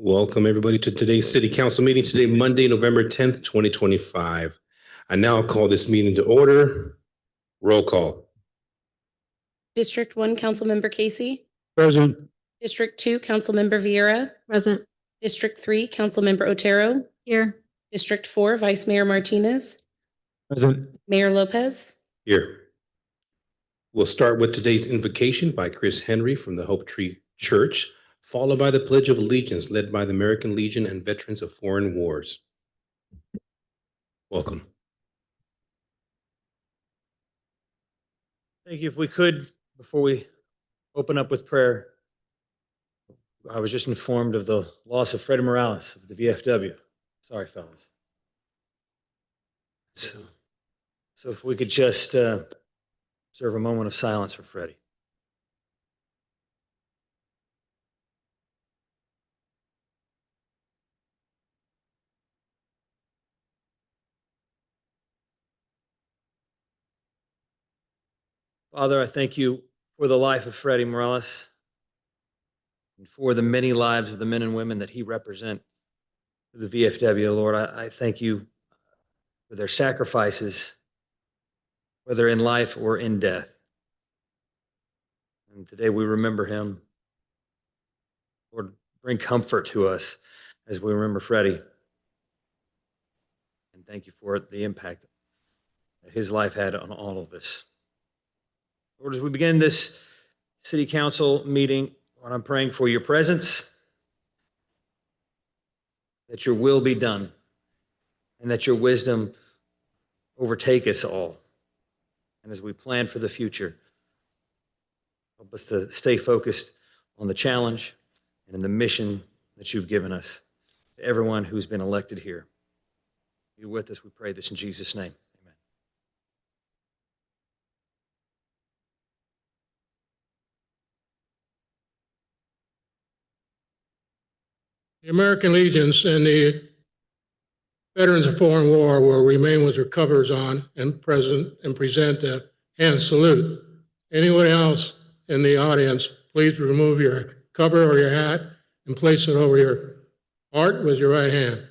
Welcome, everybody, to today's City Council meeting. Today, Monday, November 10th, 2025. I now call this meeting to order. Roll call. District 1, Councilmember Casey. Present. District 2, Councilmember Vieira. Present. District 3, Councilmember Otero. Here. District 4, Vice Mayor Martinez. Present. Mayor Lopez. Here. We'll start with today's invocation by Chris Henry from the Hope Tree Church, followed by the Pledge of Allegiance led by the American Legion and Veterans of Foreign Wars. Welcome. Thank you. If we could, before we open up with prayer, I was just informed of the loss of Freddie Morales of the VFW. Sorry, fellas. So if we could just observe a moment of silence for Freddie. Father, I thank you for the life of Freddie Morales and for the many lives of the men and women that he represents to the VFW, Lord. I thank you for their sacrifices, whether in life or in death. And today we remember him. Lord, bring comfort to us as we remember Freddie. And thank you for the impact that his life had on all of us. Lord, as we begin this city council meeting, Lord, I'm praying for your presence, that your will be done, and that your wisdom overtake us all. And as we plan for the future, help us to stay focused on the challenge and in the mission that you've given us, to everyone who's been elected here. Be with us, we pray this in Jesus' name. The American Legions and the Veterans of Foreign War will remain with their covers on and present and present a hand salute. Anyone else in the audience, please remove your cover or your hat and place it over your heart with your right hand.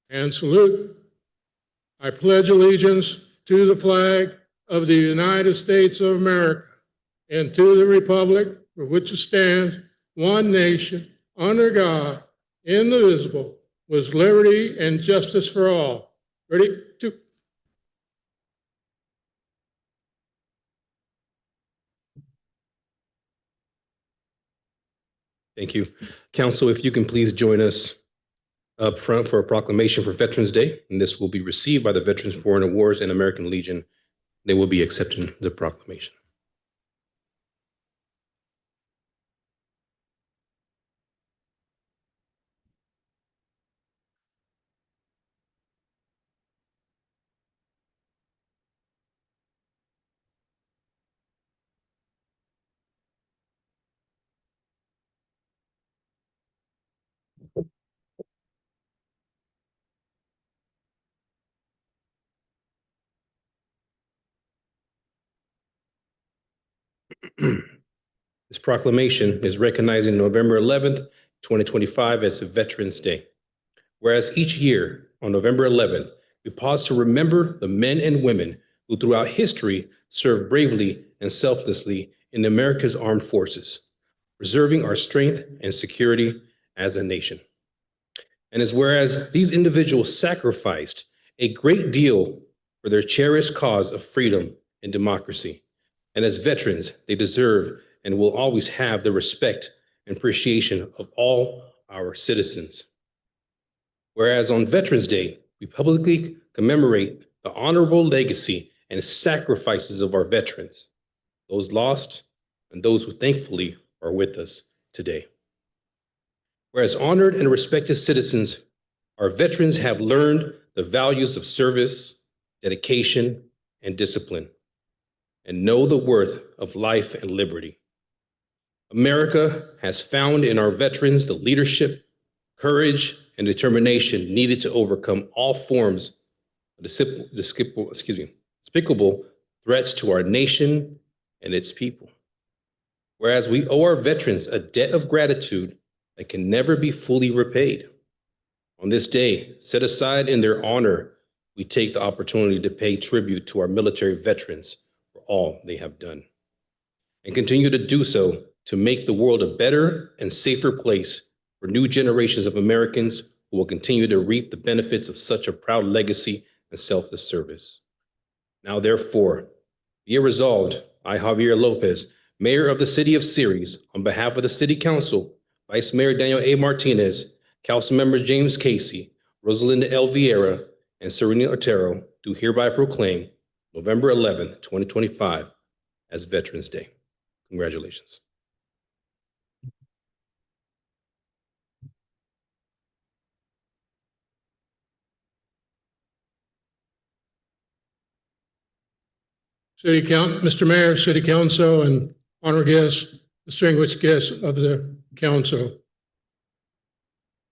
Hand salute. I pledge allegiance to the flag of the United States of America and to the republic for which it stands, one nation, under God, indivisible, with liberty and justice for all. Ready? Two. Thank you. Council, if you can please join us up front for a proclamation for Veterans Day, and this will be received by the Veterans of Foreign Wars and American Legion. They will be accepting the proclamation. This proclamation is recognizing November 11th, 2025 as Veterans Day. Whereas each year on November 11th, we pause to remember the men and women who throughout history served bravely and selflessly in America's armed forces, preserving our strength and security as a nation. And as whereas these individuals sacrificed a great deal for their cherished cause of freedom and democracy. And as veterans, they deserve and will always have the respect and appreciation of all our citizens. Whereas on Veterans Day, we publicly commemorate the honorable legacy and sacrifices of our veterans, those lost and those who thankfully are with us today. Whereas honored and respected citizens, our veterans have learned the values of service, dedication, and discipline, and know the worth of life and liberty. America has found in our veterans the leadership, courage, and determination needed to overcome all forms of despicable threats to our nation and its people. Whereas we owe our veterans a debt of gratitude that can never be fully repaid. On this day, set aside in their honor, we take the opportunity to pay tribute to our military veterans for all they have done, and continue to do so to make the world a better and safer place for new generations of Americans who will continue to reap the benefits of such a proud legacy and selfless service. Now, therefore, be it resolved, I, Javier Lopez, Mayor of the City of Ceres, on behalf of the City Council, Vice Mayor Daniel A. Martinez, Council Members James Casey, Rosalinda L. Vieira, and Serena Otero, do hereby proclaim November 11th, 2025 as Veterans Day. Congratulations. Mr. Mayor, City Council, and honored guests, distinguished guests of the council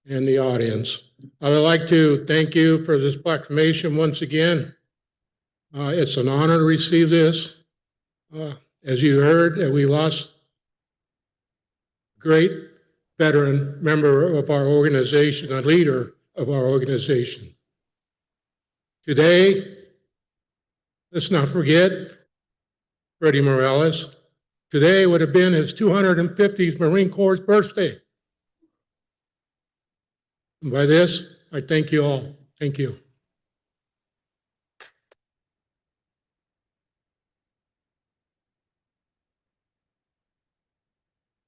and the audience. I would like to thank you for this proclamation once again. It's an honor to receive this. As you heard, we lost a great veteran member of our organization, a leader of our organization. Today, let's not forget Freddie Morales. Today would have been his 250th Marine Corps birthday. And by this, I thank you all. Thank you.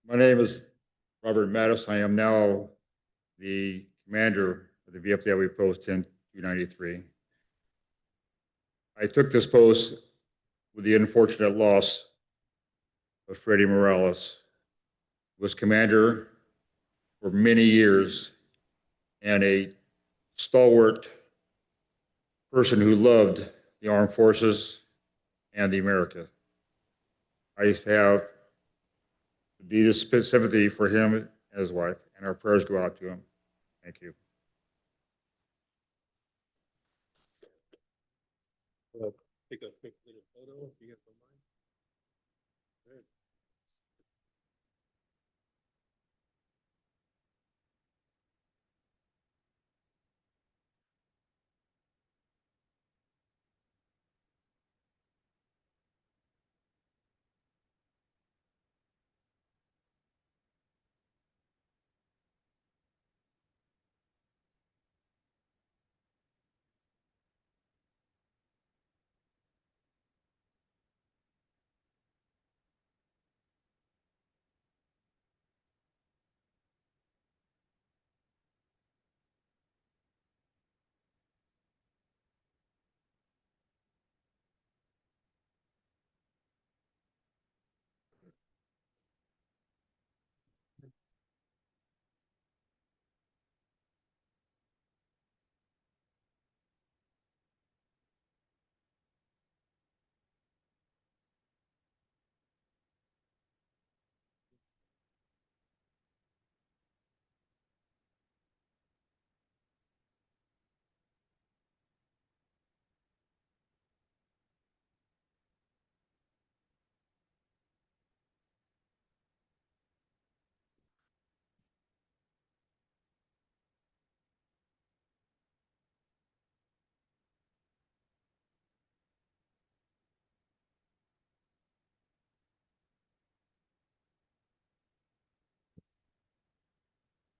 My name is Robert Mattis. I am now the commander of the VFW Post 10293. I took this post with the unfortunate loss of Freddie Morales, who was commander for many years and a stalwart person who loved the armed forces and the America. I have the deepest sympathy for him and his wife, and our prayers go out to him. Thank you. Take a quick little photo. If you get the line.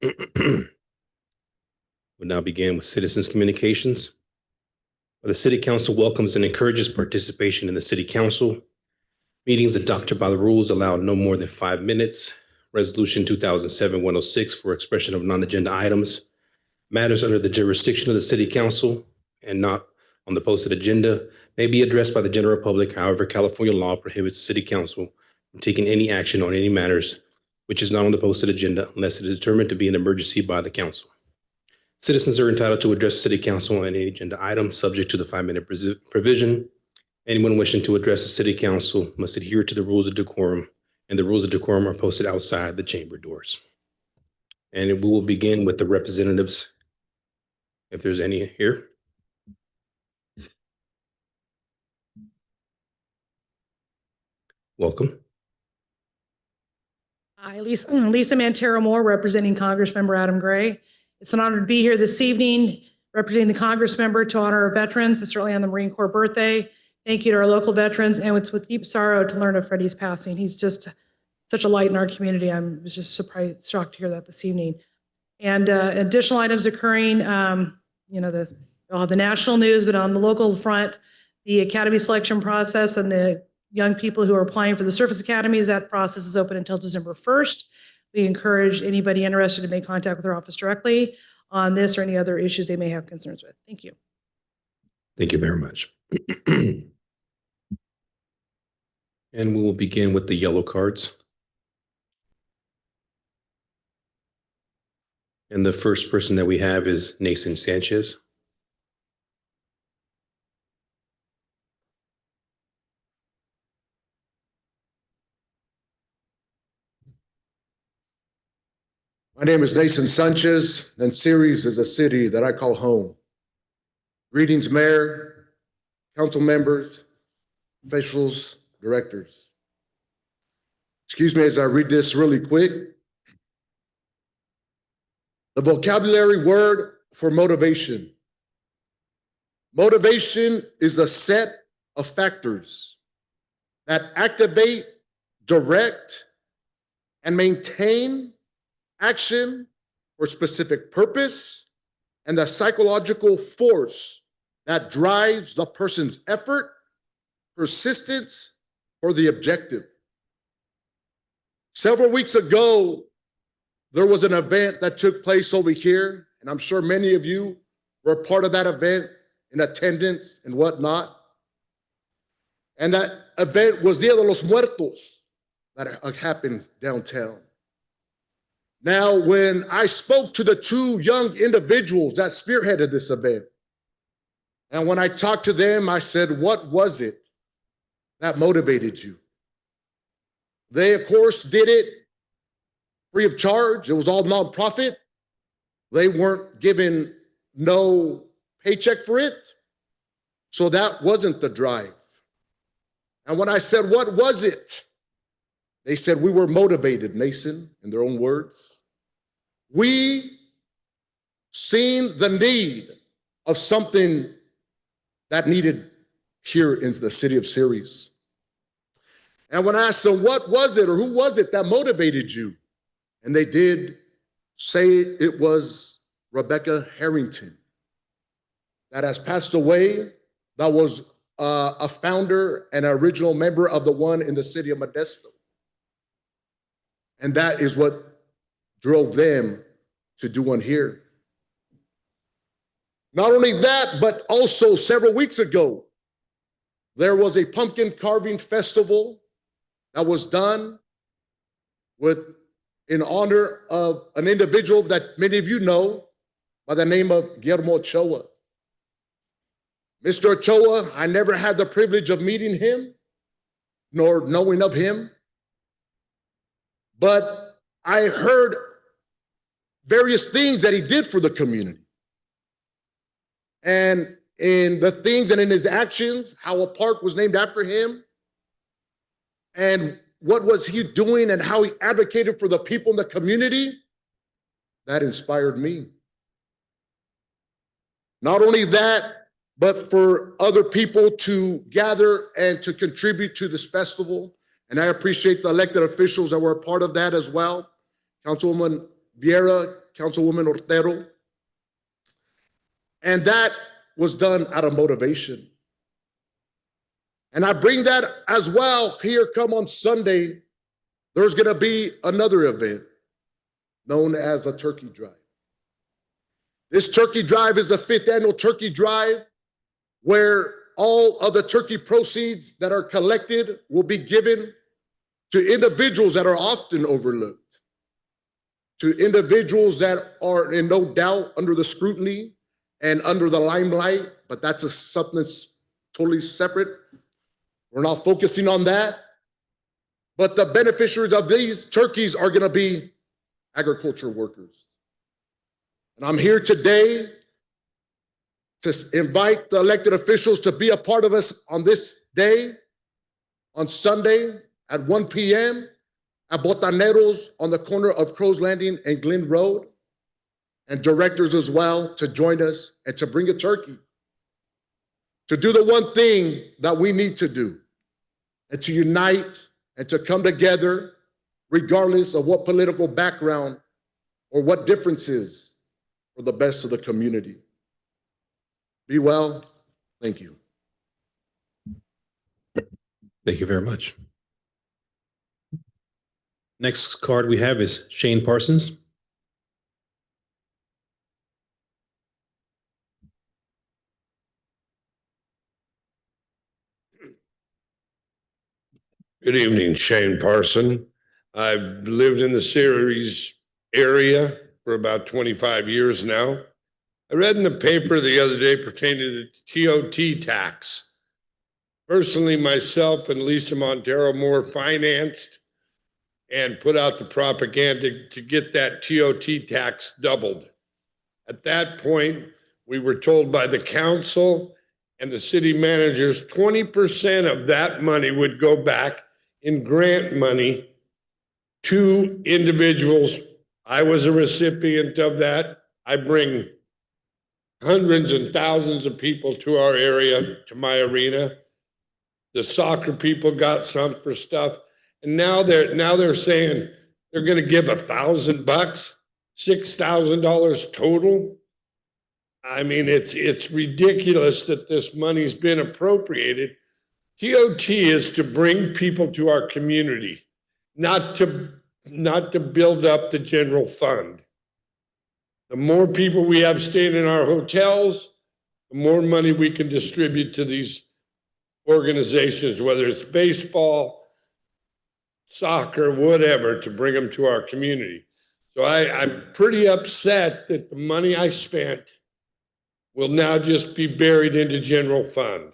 Good. We'll now begin with citizens' communications. The City Council welcomes and encourages participation in the City Council. Meetings adopted by the rules allow no more than 5 minutes. Resolution 2007-106 for expression of non-agenda items. Matters under the jurisdiction of the City Council and not on the posted agenda may be addressed by the general public. However, California law prohibits the City Council from taking any action on any matters which is not on the posted agenda unless it is determined to be an emergency by the council. Citizens are entitled to address the City Council on any agenda item subject to the 5-minute provision. Anyone wishing to address the City Council must adhere to the rules of decorum, and the rules of decorum are posted outside the chamber doors. And we will begin with the representatives, if there's any here. Welcome. Lisa Mantero Moore, representing Congressmember Adam Gray. It's an honor to be here this evening, representing the Congress member to honor our veterans, certainly on the Marine Corps birthday. Thank you to our local veterans, and it's with deep sorrow to learn of Freddie's passing. He's just such a light in our community. I'm just surprised, shocked to hear that this evening. And additional items occurring, the national news, but on the local front, the academy selection process and the young people who are applying for the service academies, that process is open until December 1st. We encourage anybody interested to make contact with our office directly on this or any other issues they may have concerns with. Thank you. Thank you very much. And we will begin with the yellow cards. And the first person that we have is Nason Sanchez. My name is Nason Sanchez, and Ceres is a city that I call home. Greetings, Mayor, council members, officials, directors. Excuse me as I read this really quick. The vocabulary word for motivation. Motivation is a set of factors that activate, direct, and maintain action for specific purpose, and the psychological force that drives the person's effort, persistence, or the objective. Several weeks ago, there was an event that took place over here, and I'm sure many of you were part of that event in attendance and whatnot. And that event was Dia de los Muertos that happened downtown. Now, when I spoke to the two young individuals that spearheaded this event, and when I talked to them, I said, what was it that motivated you? They, of course, did it free of charge. It was all nonprofit. They weren't given no paycheck for it. So that wasn't the drive. And when I said, what was it? They said, we were motivated, Nason, in their own words. We seen the need of something that needed here in the city of Ceres. And when I asked them, what was it or who was it that motivated you? And they did say it was Rebecca Harrington that has passed away, that was a founder and original member of the one in the city of Modesto. And that is what drove them to do one here. Not only that, but also several weeks ago, there was a pumpkin carving festival that was done in honor of an individual that many of you know by the name of Guillermo Ochoa. Mr. Ochoa, I never had the privilege of meeting him, nor knowing of him, but I heard various things that he did for the community. And in the things and in his actions, how a park was named after him, and what was he doing and how he advocated for the people in the community, that inspired me. Not only that, but for other people to gather and to contribute to this festival. And I appreciate the elected officials that were a part of that as well. Councilwoman Vieira, Councilwoman Ortero. And that was done out of motivation. And I bring that as well. Here come on Sunday, there's gonna be another event known as a turkey drive. This turkey drive is the 5th annual turkey drive, where all of the turkey proceeds that are collected will be given to individuals that are often overlooked, to individuals that are in no doubt under the scrutiny and under the limelight, but that's something that's totally separate. We're not focusing on that. But the beneficiaries of these turkeys are gonna be agriculture workers. And I'm here today to invite the elected officials to be a part of us on this day, on Sunday at 1 p.m. at Botaneros on the corner of Crow's Landing and Glen Road, and directors as well to join us and to bring a turkey, to do the one thing that we need to do, and to unite and to come together regardless of what political background or what differences, for the best of the community. Be well. Thank you. Thank you very much. Next card we have is Shane Parsons. Good evening, Shane Parson. I've lived in the Ceres area for about 25 years now. I read in the paper the other day pertaining to the TOT tax. Personally, myself and Lisa Montero Moore financed and put out the propaganda to get that TOT tax doubled. At that point, we were told by the council and the city managers 20% of that money would go back in grant money to individuals. I was a recipient of that. I bring hundreds and thousands of people to our area, to my arena. The soccer people got some for stuff. And now they're saying they're going to give $1,000, $6,000 total. I mean, it's ridiculous that this money's been appropriated. TOT is to bring people to our community, not to build up the general fund. The more people we have staying in our hotels, the more money we can distribute to these organizations, whether it's baseball, soccer, whatever, to bring them to our community. So I'm pretty upset that the money I spent will now just be buried into general fund.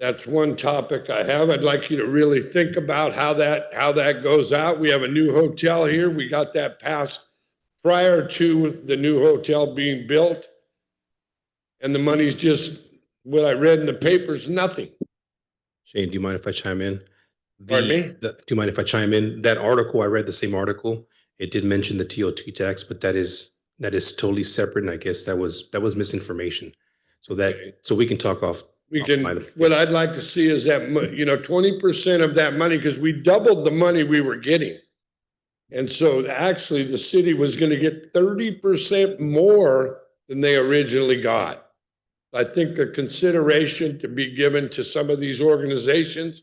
That's one topic I have. I'd like you to really think about how that goes out. We have a new hotel here. We got that passed prior to the new hotel being built. And the money's just, what I read in the papers, nothing. Shane, do you mind if I chime in? Pardon me? Do you mind if I chime in? That article, I read the same article. It did mention the TOT tax, but that is totally separate. And I guess that was misinformation. So we can talk off. What I'd like to see is that, 20% of that money, because we doubled the money we were getting. And so actually the city was going to get 30% more than they originally got. I think a consideration to be given to some of these organizations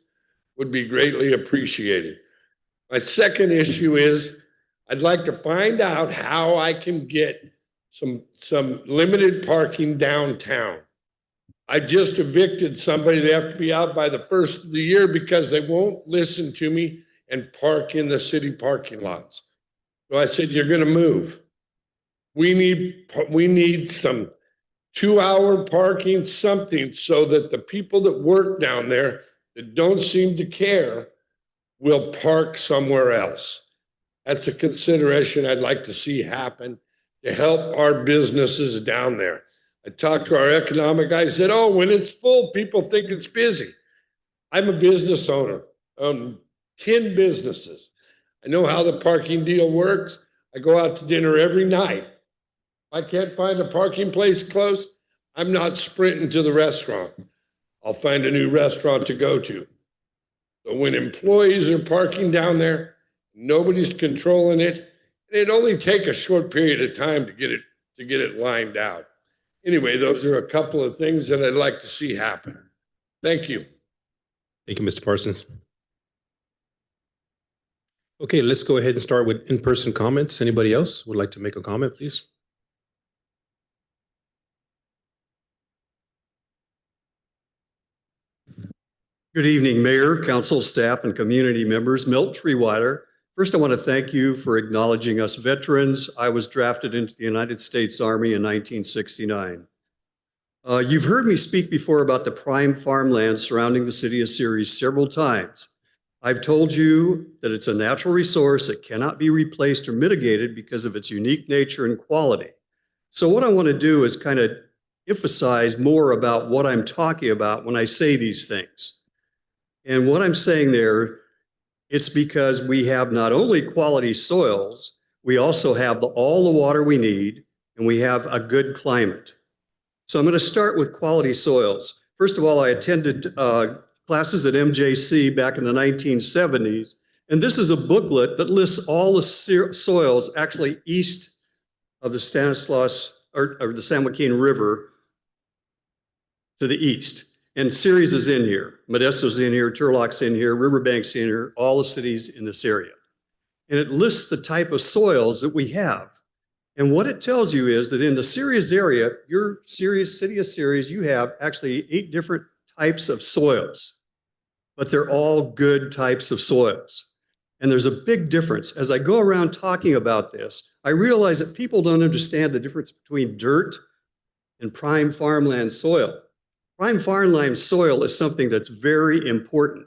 would be greatly appreciated. My second issue is I'd like to find out how I can get some limited parking downtown. I just evicted somebody. They have to be out by the first of the year because they won't listen to me and park in the city parking lots. So I said, you're going to move. We need some 2-hour parking, something, so that the people that work down there that don't seem to care will park somewhere else. That's a consideration I'd like to see happen to help our businesses down there. I talked to our economic guy, said, oh, when it's full, people think it's busy. I'm a business owner, 10 businesses. I know how the parking deal works. I go out to dinner every night. If I can't find a parking place close, I'm not sprinting to the restaurant. I'll find a new restaurant to go to. So when employees are parking down there, nobody's controlling it. It'd only take a short period of time to get it lined out. Anyway, those are a couple of things that I'd like to see happen. Thank you. Thank you, Mr. Parsons. Okay, let's go ahead and start with in-person comments. Anybody else would like to make a comment, please? Good evening, Mayor, Council, staff, and community members. Milt Treewiler. First, I want to thank you for acknowledging us veterans. I was drafted into the United States Army in 1969. You've heard me speak before about the prime farmland surrounding the city of Ceres several times. I've told you that it's a natural resource that cannot be replaced or mitigated because of its unique nature and quality. So what I want to do is kind of emphasize more about what I'm talking about when I say these things. And what I'm saying there It's because we have not only quality soils, we also have all the water we need, and we have a good climate. So I'm going to start with quality soils. First of all, I attended classes at MJC back in the 1970s, and this is a booklet that lists all the soils actually east of the Stanislaus or the San Joaquin River to the east. And Ceres is in here, Modesto's in here, Turloc's in here, Riverbank's in here, all the cities in this area. And it lists the type of soils that we have. And what it tells you is that in the Ceres area, your Ceres, city of Ceres, you have actually 8 different types of soils, but they're all good types of soils. And there's a big difference. As I go around talking about this, I realize that people don't understand the difference between dirt and prime farmland soil. Prime farmland soil is something that's very important.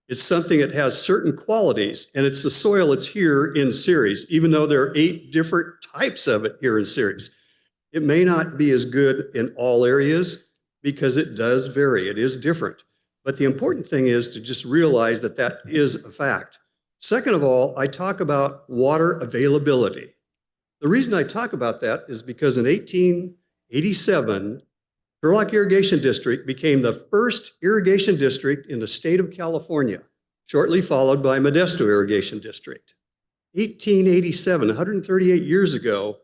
It's something that has certain qualities, and it's the soil that's here in Ceres, even though there are 8 different types of it here in Ceres. It may not be as good in all areas because it does vary. It is different. But the important thing is to just realize that that is a fact. Second of all, I talk about water availability. The reason I talk about that is because in 1887, Turlock Irrigation District became the first irrigation district in the state of California, shortly followed by Modesto Irrigation District. 1887, 138 years ago,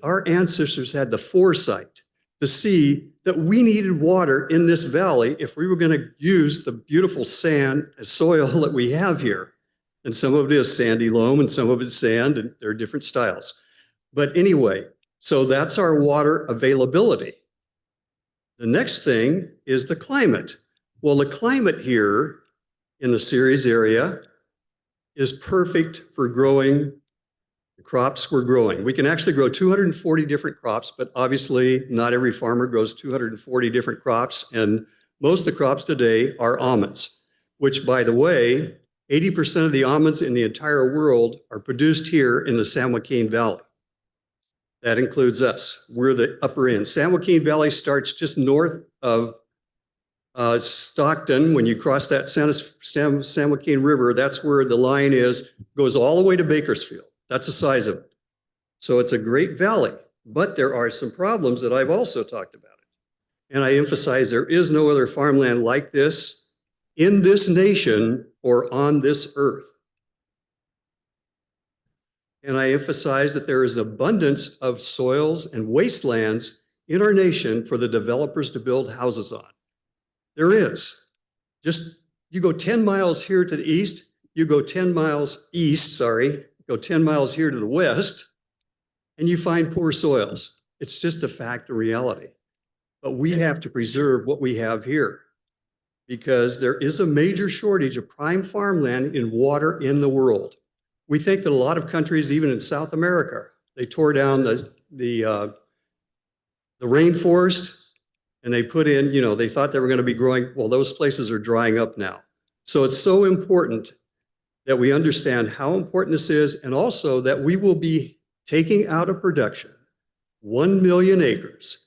our ancestors had the foresight to see that we needed water in this valley if we were going to use the beautiful sand and soil that we have here. And some of it is sandy loam and some of it's sand, and there are different styles. But anyway, so that's our water availability. The next thing is the climate. Well, the climate here in the Ceres area is perfect for growing the crops we're growing. We can actually grow 240 different crops, but obviously not every farmer grows 240 different crops. And most of the crops today are almonds, which, by the way, 80% of the almonds in the entire world are produced here in the San Joaquin Valley. That includes us. We're the upper end. San Joaquin Valley starts just north of Stockton. When you cross that San Joaquin River, that's where the line is, goes all the way to Bakersfield. That's the size of it. So it's a great valley, but there are some problems that I've also talked about it. And I emphasize there is no other farmland like this in this nation or on this earth. And I emphasize that there is abundance of soils and wastelands in our nation for the developers to build houses on. There is. Just, you go 10 miles here to the east, you go 10 miles east, go 10 miles here to the west, and you find poor soils. It's just a fact of reality. But we have to preserve what we have here because there is a major shortage of prime farmland in water in the world. We think that a lot of countries, even in South America, they tore down the rainforest and they put in, they thought they were going to be growing. Well, those places are drying up now. So it's so important that we understand how important this is, and also that we will be taking out of production 1 million acres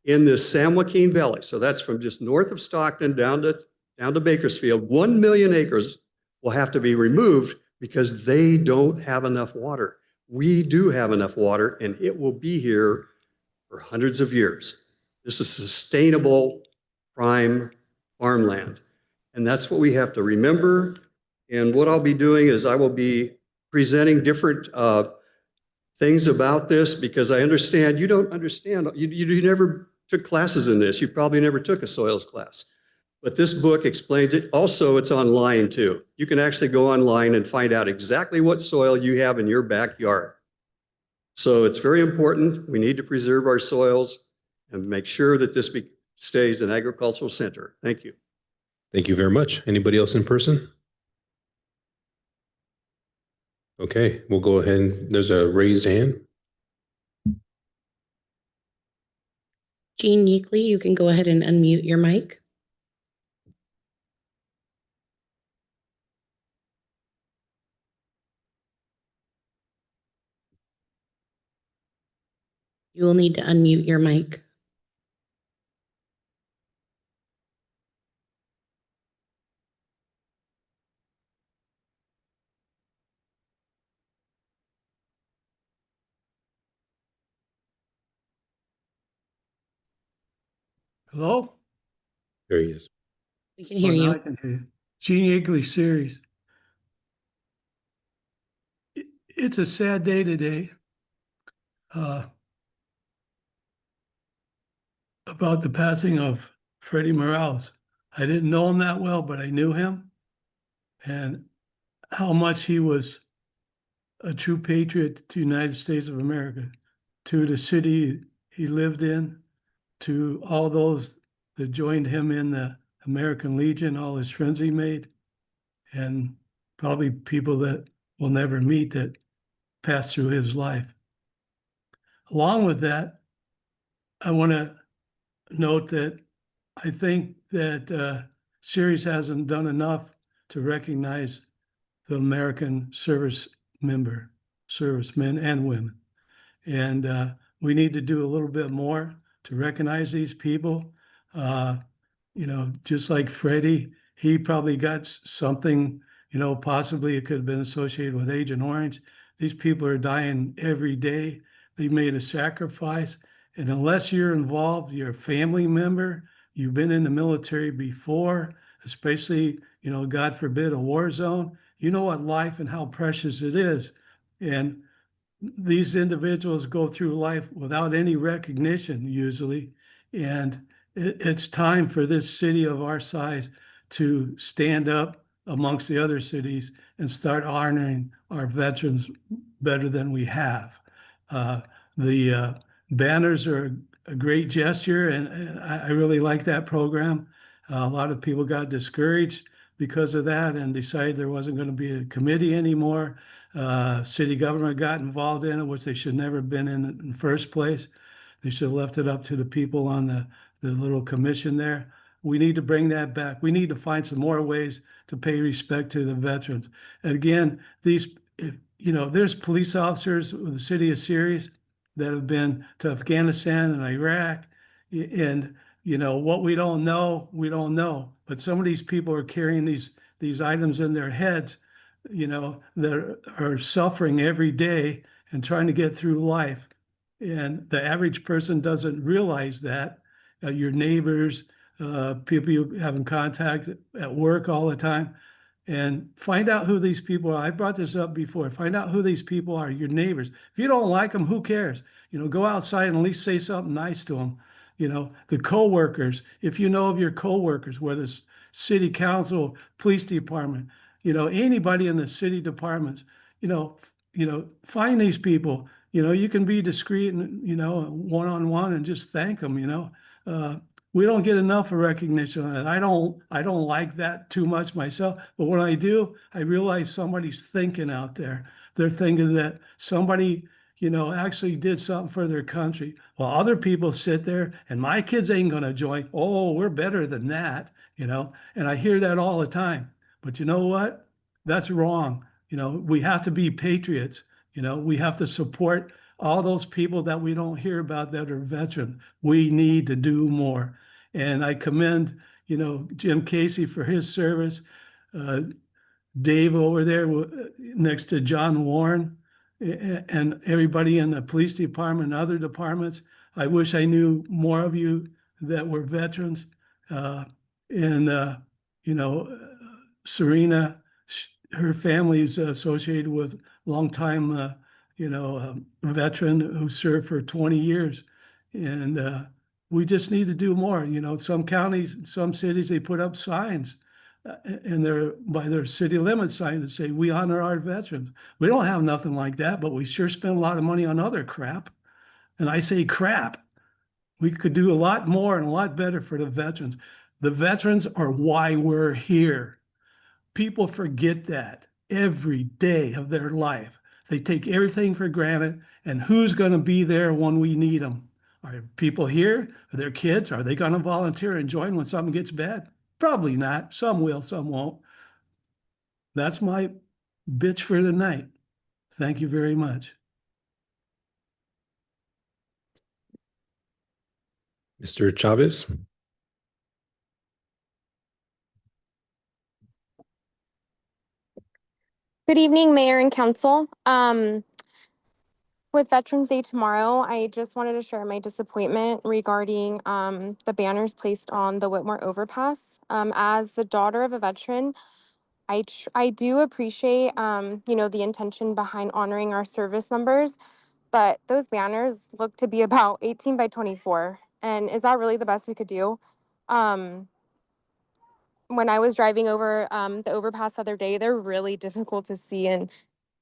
in this San Joaquin Valley. So that's from just north of Stockton down to Bakersfield. 1 million acres will have to be removed because they don't have enough water. We do have enough water, and it will be here for hundreds of years. This is sustainable prime farmland. And that's what we have to remember. And what I'll be doing is I will be presenting different things about this because I understand you don't understand. You never took classes in this. You probably never took a soils class. But this book explains it. Also, it's online too. You can actually go online and find out exactly what soil you have in your backyard. So it's very important. We need to preserve our soils and make sure that this stays an agricultural center. Thank you. Thank you very much. Anybody else in person? Okay, we'll go ahead and there's a raised hand. Jean Yeakley, you can go ahead and unmute your mic. You will need to unmute your mic. Hello? There he is. We can hear Oh, now I you. can hear you. Gene Yeagley series. It's a sad day today. About the passing of Freddie Morales. I didn't know him that well, but I knew him and how much he was a true patriot to the United States of America, to the city he lived in, to all those that joined him in the American Legion, all his friends he made, and probably people that we'll never meet that passed through his life. Along with that, I want to note that I think that Ceres hasn't done enough to recognize the American servicemen and women. And we need to do a little bit more to recognize these people. Just like Freddie, he probably got something, possibly it could have been associated with Agent Orange. These people are dying every day. They made a sacrifice. And unless you're involved, you're a family member, you've been in the military before, especially, God forbid, a war zone, you know what life and how precious it is. And these individuals go through life without any recognition usually. And it's time for this city of our size to stand up amongst the other cities and start honoring our veterans better than we have. The banners are a great gesture, and I really like that program. A lot of people got discouraged because of that and decided there wasn't going to be a committee anymore. City government got involved in it, which they should never have been in the first place. They should have left it up to the people on the little commission there. We need to bring that back. We need to find some more ways to pay respect to the veterans. And again, there's police officers with the city of Ceres that have been to Afghanistan and Iraq. And, what we don't know, we don't know. But some of these people are carrying these items in their heads, that are suffering every day and trying to get through life. And the average person doesn't realize that. Your neighbors, people you have in contact at work all the time, and find out who these people are. I brought this up before. Find out who these people are, your neighbors. If you don't like them, who cares? Go outside and at least say something nice to them. The coworkers, if you know of your coworkers, whether it's city council, police department, anybody in the city departments, find these people. You can be discreet and, one-on-one and just thank them, we don't get enough of recognition on it. I don't like that too much myself, but when I do, I realize somebody's thinking out there. They're thinking that somebody, actually did something for their country. While other people sit there and my kids ain't gonna join. Oh, we're better than that, and I hear that all the time. But you know what? That's wrong. We have to be patriots. We have to support all those people that we don't hear about that are veterans. We need to do more. And I commend, Jim Casey for his service, Dave over there next to John Warren, and everybody in the police department and other departments. I wish I knew more of you that were veterans. Serena, her family is associated with longtime, veteran who served for 20 years. And we just need to do more. Some counties, some cities, they put up signs by their city limit sign that say, we honor our veterans. We don't have nothing like that, but we sure spend a lot of money on other crap. And I say crap. We could do a lot more and a lot better for the veterans. The veterans are why we're here. People forget that every day of their life. They take everything for granted. And who's going to be there when we need them? Are people here? Are their kids? Are they going to volunteer and join when something gets bad? Probably not. Some will, some won't. That's my bitch for the night. Thank you very much. Mr. Chavez? Good evening, Mayor and Council. With Veterans Day tomorrow, I just wanted to share my disappointment regarding the banners placed on the Whitmore overpass. As the daughter of a veteran, I do appreciate the intention behind honoring our service members, but those banners look to be about 18 by 24. And is that really the best we could do? Um, when I was driving over the overpass the other day, they're really difficult to see and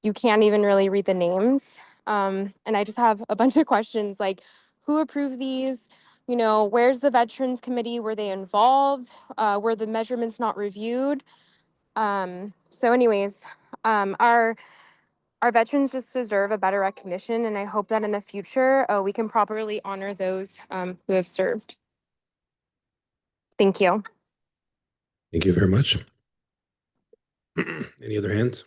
you can't even really read the names. And I just have a bunch of questions like who approved these? Where's the Veterans Committee? Were they involved? Were the measurements not reviewed? So anyways, our veterans just deserve a better recognition, and I hope that in the future we can properly honor those who have served. Thank you. Thank you very much. Any other hands?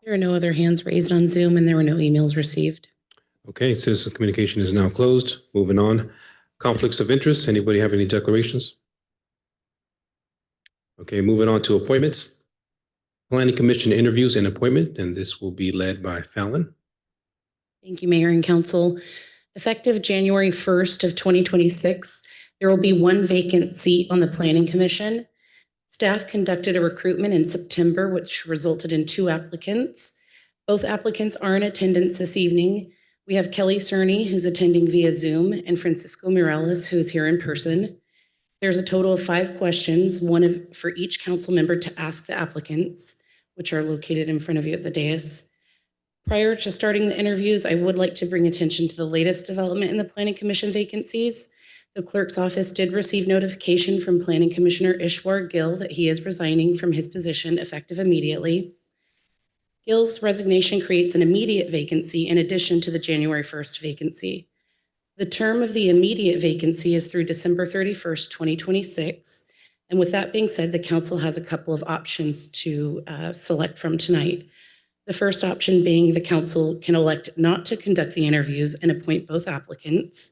There are no other hands raised on Zoom and there were no emails received. Okay, citizen communication is now closed. Moving on. Conflicts of interest. Anybody have any declarations? Okay, moving on to appointments. Planning Commission interviews and appointment, and this will be led by Fallon. Thank you, Mayor and Council. Effective January 1st of 2026, there will be one vacant seat on the Planning Commission. Staff conducted a recruitment in September, which resulted in 2 applicants. Both applicants are in attendance this evening. We have Kelly Cerny, who's attending via Zoom, and Francisco Morales, who is here in person. There's a total of 5 questions, for each council member to ask the applicants, which are located in front of you at the dais. Prior to starting the interviews, I would like to bring attention to the latest development in the Planning Commission vacancies. The clerk's office did receive notification from Planning Commissioner Ishwar Gill that he is resigning from his position effective immediately. Gill's resignation creates an immediate vacancy in addition to the January 1st vacancy. The term of the immediate vacancy is through December 31st, 2026. And with that being said, the council has a couple of options to select from tonight. The first option being the council can elect not to conduct the interviews and appoint both applicants.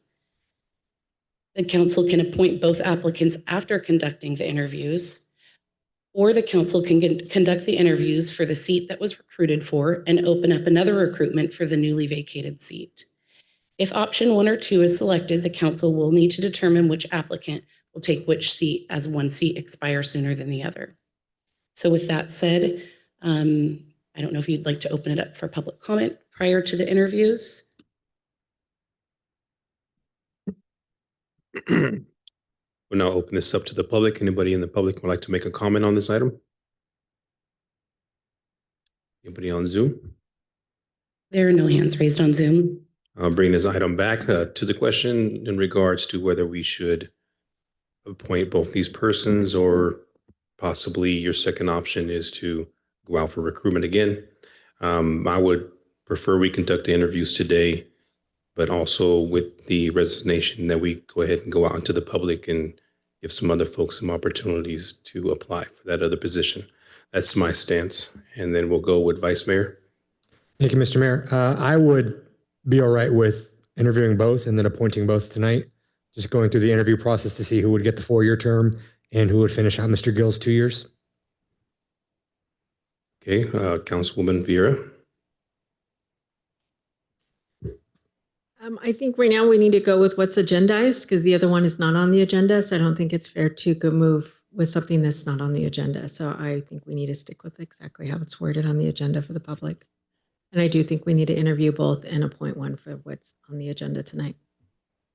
The council can appoint both applicants after conducting the interviews, or the council can conduct the interviews for the seat that was recruited for and open up another recruitment for the newly vacated seat. If option 1 or 2 is selected, the council will need to determine which applicant will take which seat as one seat expires sooner than the other. So with that said, I don't know if you'd like to open it up for public comment prior to the interviews. We'll now open this up to the public. Anybody in the public would like to make a comment on this item? Anybody on Zoom? There are no hands raised on Zoom. I'll bring this item back to the question in regards to whether we should appoint both these persons or possibly your second option is to go out for recruitment again. I would prefer we conduct the interviews today, but also with the resignation that we go ahead and go out into the public and give some other folks some opportunities to apply for that other position. That's my stance. And then we'll go with Vice Mayor. Thank you, Mr. Mayor. I would be all right with interviewing both and then appointing both tonight. Just going through the interview process to see who would get the 4-year term and who would finish out Mr. Gill's 2 years. Okay, Councilwoman Vieira. I think right now we need to go with what's agendized because the other one is not on the agenda. So I don't think it's fair to go move with something that's not on the agenda. So I think we need to stick with exactly how it's worded on the agenda for the public. And I do think we need to interview both and appoint one for what's on the agenda tonight.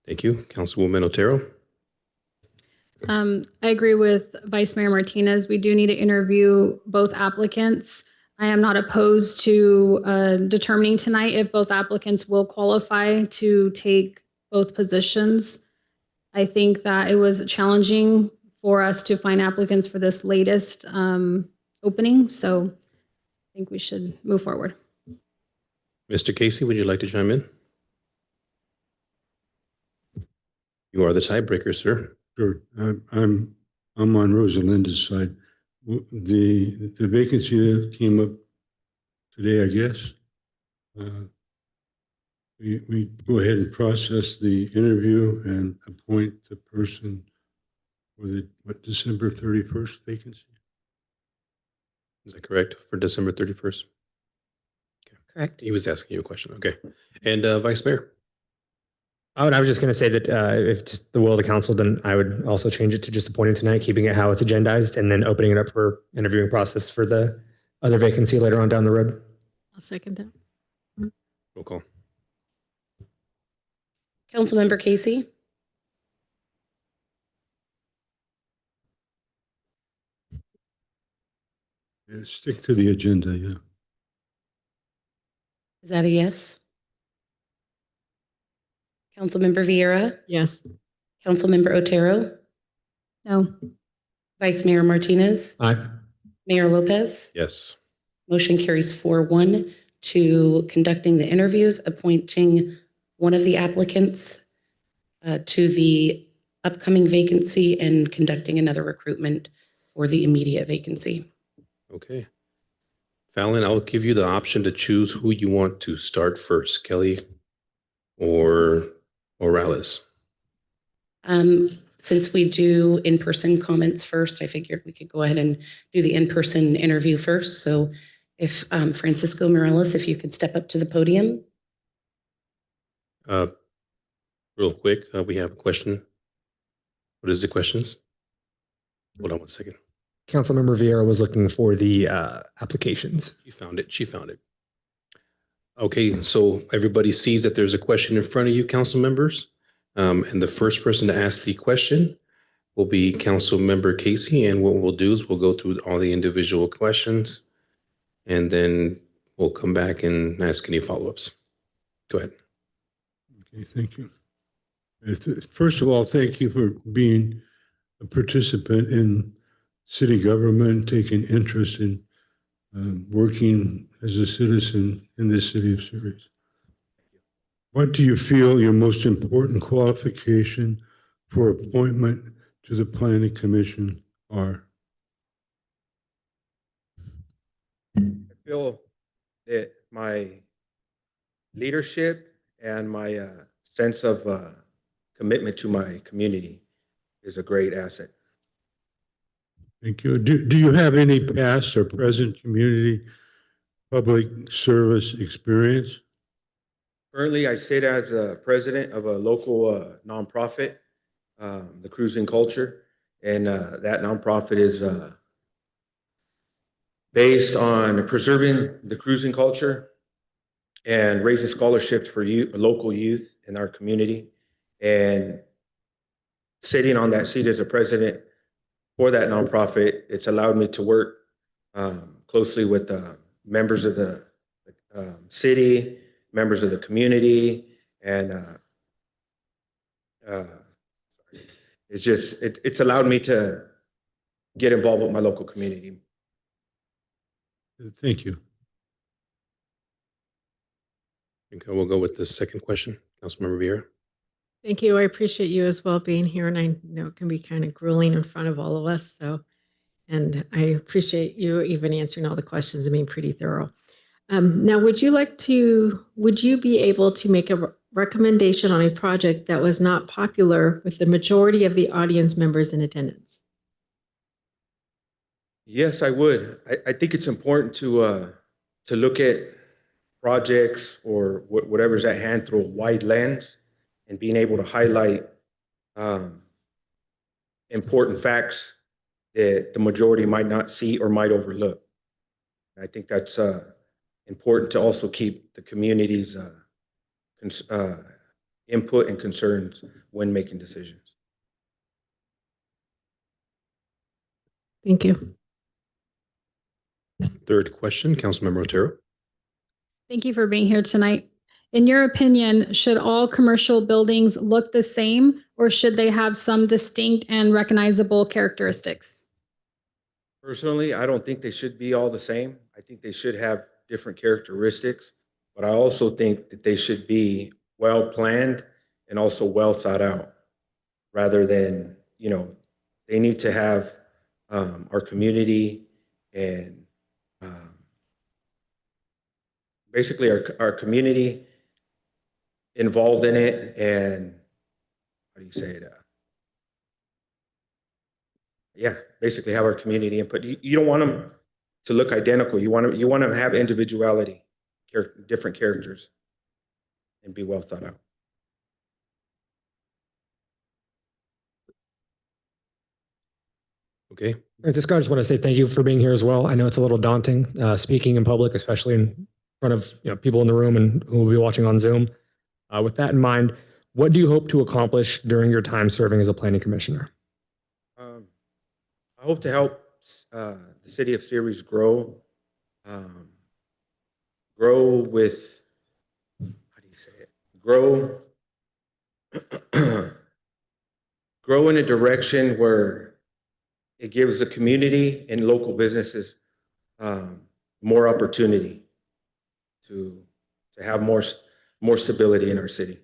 Thank you. Councilwoman Otero. I agree with Vice Mayor Martinez. We do need to interview both applicants. I am not opposed to determining tonight if both applicants will qualify to take both positions. I think that it was challenging for us to find applicants for this latest opening. So I think we should move forward. Mr. Casey, would you like to chime in? You are the tiebreaker, sir. Sure. I'm on Rosalinda's side. The vacancy that came up today, I guess, we go ahead and process the interview and appoint the person for the December 31st vacancy. Is that correct? For December 31st? Correct. He was asking you a question. Okay. And Vice Mayor? I was just going to say that if just the will of the council, then I would also change it to just appointing tonight, keeping it how it's agendized, and then opening it up for interviewing process for the other vacancy later on down the road. I'll second that. Roll call. Councilmember Casey, Yeah, stick to the agenda, yeah. is that a yes? Councilmember Vieira, Yes. Councilmember Otero, No. Vice Mayor Martinez, Aye. Mayor Lopez. Yes. Motion carries 4-1 to conducting the interviews, appointing one of the applicants to the upcoming vacancy, and conducting another recruitment for the immediate vacancy. Okay. Fallon, I'll give you the option to choose who you want to start first, Kelly or Morales. Since we do in-person comments first, I figured we could go ahead and do the in-person interview first. So if Francisco Morales, if you could step up to the podium. Real quick, we have a question. What is the questions? Hold on one second. Councilmember Vieira was looking for the applications. She found it. She found it. Okay, so everybody sees that there's a question in front of you, council members. And the first person to ask the question will be Councilmember Casey. And what we'll do is we'll go through all the individual questions, and then we'll come back and ask any follow-ups. Go ahead. Okay, thank you. First of all, thank you for being a participant in city government, taking interest in working as a citizen in the city of Ceres. What do you feel your most important qualification for appointment to the Planning Commission are? I feel that my leadership and my sense of commitment to my community is a great asset. Thank you. Do you have any past or present community public service experience? Currently, I sit as a president of a local nonprofit, the Cruising Culture, and that nonprofit is based on preserving the cruising culture and raising scholarships for local youth in our community. And sitting on that seat as a president for that nonprofit, it's allowed me to work closely with members of the city, members of the community, and it's allowed me to get involved with my local community. Thank you. Okay, we'll go with the second question, Councilmember Vieira. Thank you. I appreciate you as well being here, and I know it can be kind of grueling in front of all of us. So, and I appreciate you even answering all the questions and being pretty thorough. Now, would you be able to make a recommendation on a project that was not popular with the majority of the audience members in attendance? Yes, I would. I think it's important to look at projects or whatever's at hand through a wide lens, and being able to highlight important facts that the majority might not see or might overlook. And I think that's important to also keep the community's input and concerns when making decisions. Thank you. Third question, Councilmember Otero. Thank you for being here tonight. In your opinion, should all commercial buildings look the same, or should they have some distinct and recognizable characteristics? Personally, I don't think they should be all the same. I think they should have different characteristics, but I also think that they should be well planned and also well thought out, rather than, they need to have our community and basically our community involved in it, and how do you say it? Basically have our community input. You don't want them to look identical. You want them to have individuality. different characters and be well thought out. Okay. Francisco, I just want to say thank you for being here as well. I know it's a little daunting, speaking in public, especially in front of people in the room and who will be watching on Zoom. With that in mind, what do you hope to accomplish during your time serving as a planning commissioner? I hope to help the city of Ceres grow, grow with, how do you say it? Grow in a direction where it gives the community and local businesses more opportunity to have more stability in our city.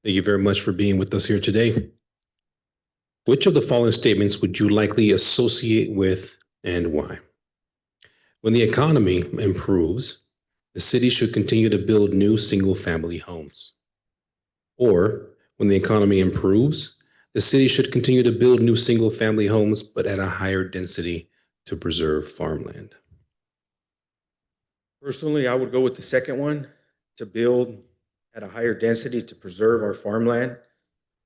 Thank you very much for being with us here today. Which of the following statements would you likely associate with and why? When the economy improves, the city should continue to build new single-family homes. Or when the economy improves, the city should continue to build new single-family homes, but at a higher density to preserve farmland. Personally, I would go with the second one, to build at a higher density to preserve our farmland.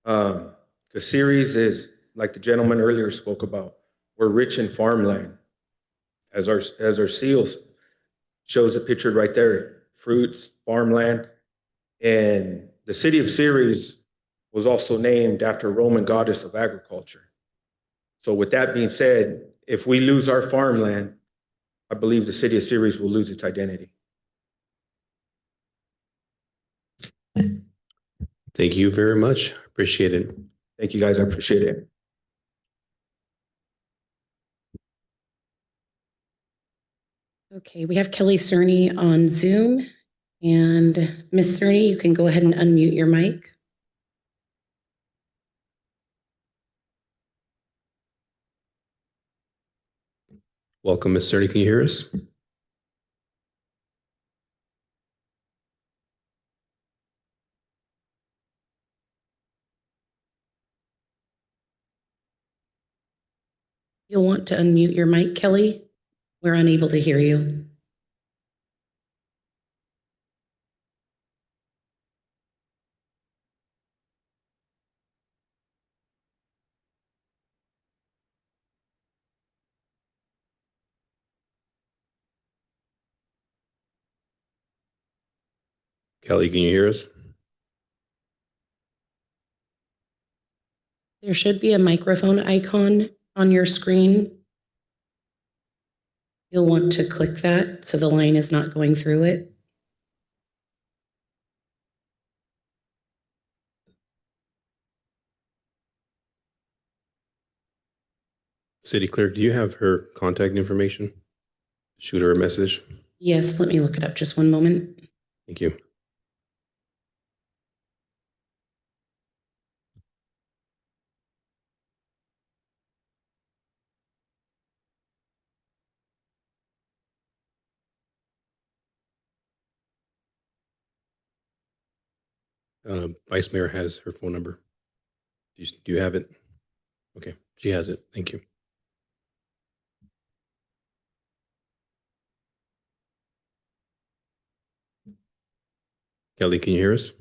Because Ceres is, like the gentleman earlier spoke about, we're rich in farmland. As our seals shows it pictured right there, fruits, farmland. And the city of Ceres was also named after a Roman goddess of agriculture. So with that being said, if we lose our farmland, I believe the city of Ceres will lose its identity. Thank you very much. Appreciate it. Thank you, guys. I appreciate it. Okay, we have Kelly Cerny on Zoom. And Ms. Cerny, you can go ahead and unmute your mic. Welcome, Ms. Cerny. Can you hear us? You'll want to unmute your mic, Kelly. We're unable to hear you. Kelly, can you hear us? There should be a microphone icon on your screen. You'll want to click that so the line is not going through it. City Clerk, do you have her contact information? Shoot her a message. Yes, let me look it up just one moment. Thank you. Vice Mayor has her phone number. Do you have it? Okay, she has it. Thank you. Kelly, can you hear us?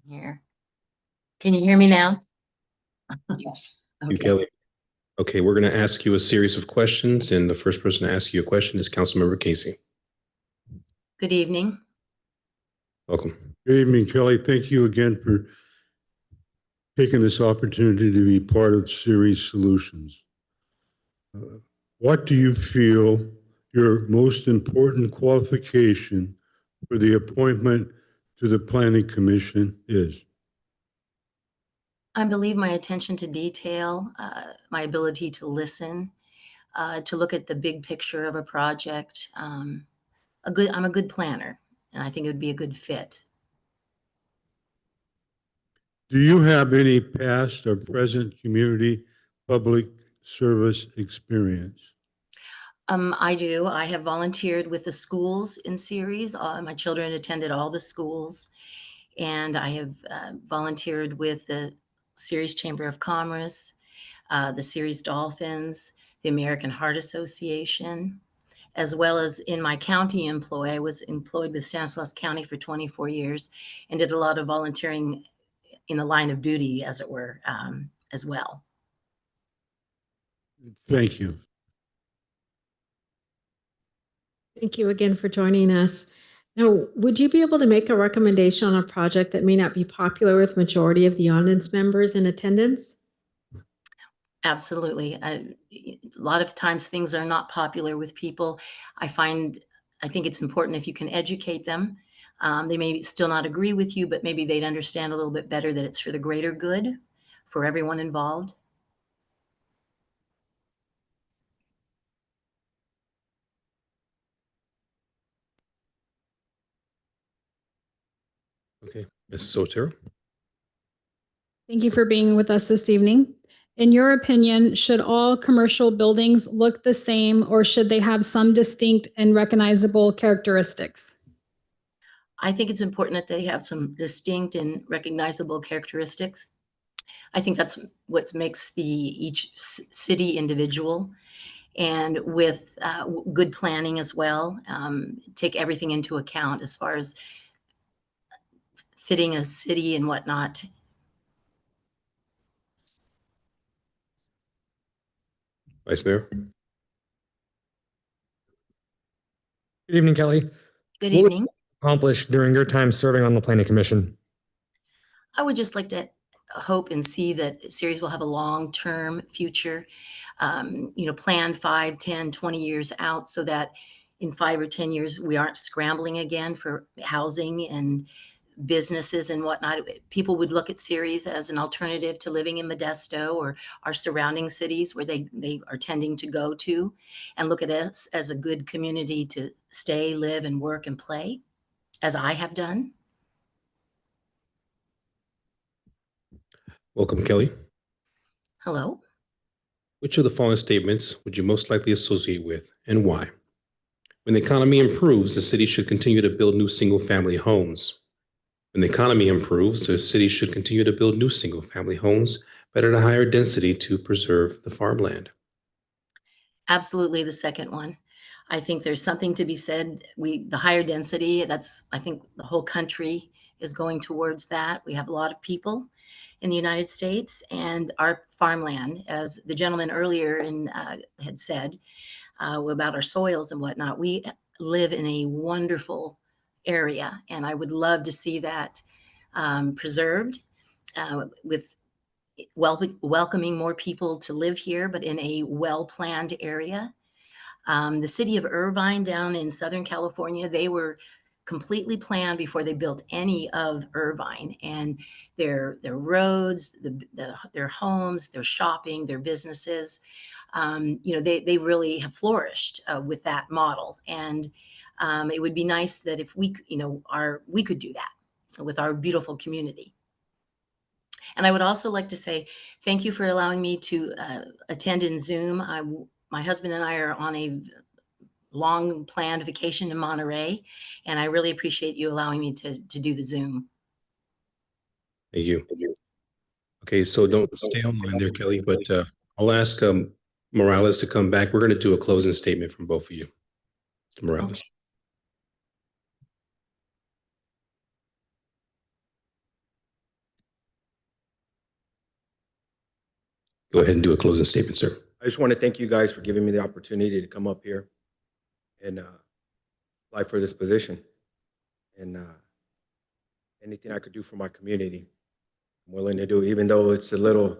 Here. Can you hear me now? Yes. You, Kelly. Okay, we're going to ask you a series of questions, and the first person to ask you a question is Councilmember Casey. Good evening. Welcome. Good evening, Kelly. Thank you again for taking this opportunity to be part of Ceres Solutions. What do you feel your most important qualification for the appointment to the Planning Commission is? I believe my attention to detail, my ability to listen, to look at the big picture of a project. I'm a good planner, and I think it would be a good fit. Do you have any past or present community public service experience? I do. I have volunteered with the schools in Ceres. My children attended all the schools, and I have volunteered with the Ceres Chamber of Commerce, the Ceres Dolphins, the American Heart Association, as well as in my county employ. I was employed with Stanislaus County for 24 years and did a lot of volunteering in the line of duty, as it were, as well. Thank you. Thank you again for joining us. Now, would you be able to make a recommendation on a project that may not be popular with majority of the audience members in attendance? Absolutely. A lot of times things are not popular with people. I think it's important if you can educate them. They may still not agree with you, but maybe they'd understand a little bit better that it's for the greater good for everyone involved. Okay, Mrs. Sotero. Thank you for being with us this evening. In your opinion, should all commercial buildings look the same, or should they have some distinct and recognizable characteristics? I think it's important that they have some distinct and recognizable characteristics. I think that's what makes each city individual, and with good planning as well, take everything into account as far as fitting a city and whatnot. Vice Mayor. Good evening, Kelly. Good What was evening. accomplished during your time serving on the Planning Commission? I would just like to hope and see that Ceres will have a long-term future, plan 5, 10, 20 years out so that in 5 or 10 years, we aren't scrambling again for housing and businesses and whatnot. People would look at Ceres as an alternative to living in Modesto or our surrounding cities where they are tending to go to, and look at us as a good community to stay, live, and work and play, as I have done. Welcome, Kelly. Hello. Which of the following statements would you most likely associate with, and why? When the economy improves, the city should continue to build new single-family homes. When the economy improves, the city should continue to build new single-family homes, but at a higher density to preserve the farmland. Absolutely the second one. I think there's something to be said. The higher density, I think the whole country is going towards that. We have a lot of people in the United States, and our farmland, as the gentleman earlier had said about our soils and whatnot, we live in a wonderful area, and I would love to see that preserved with welcoming more people to live here, but in a well-planned area. The city of Irvine down in Southern California, they were completely planned before they built any of Irvine, and their roads, their homes, their shopping, their businesses, they really have flourished with that model. And it would be nice that if we could do that with our beautiful community. And I would also like to say thank you for allowing me to attend in Zoom. My husband and I are on a long planned vacation in Monterey, and I really appreciate you allowing me to do the Zoom. Thank you. Okay, so don't stay online there, Kelly, but I'll ask Morales to come back. We're going to do a closing statement from both of you. Mr. Morales. Okay. Go ahead and do a closing statement, sir. I just want to thank you guys for giving me the opportunity to come up here and apply for this position, and anything I could do for my community. I'm willing to do it, even though it's a little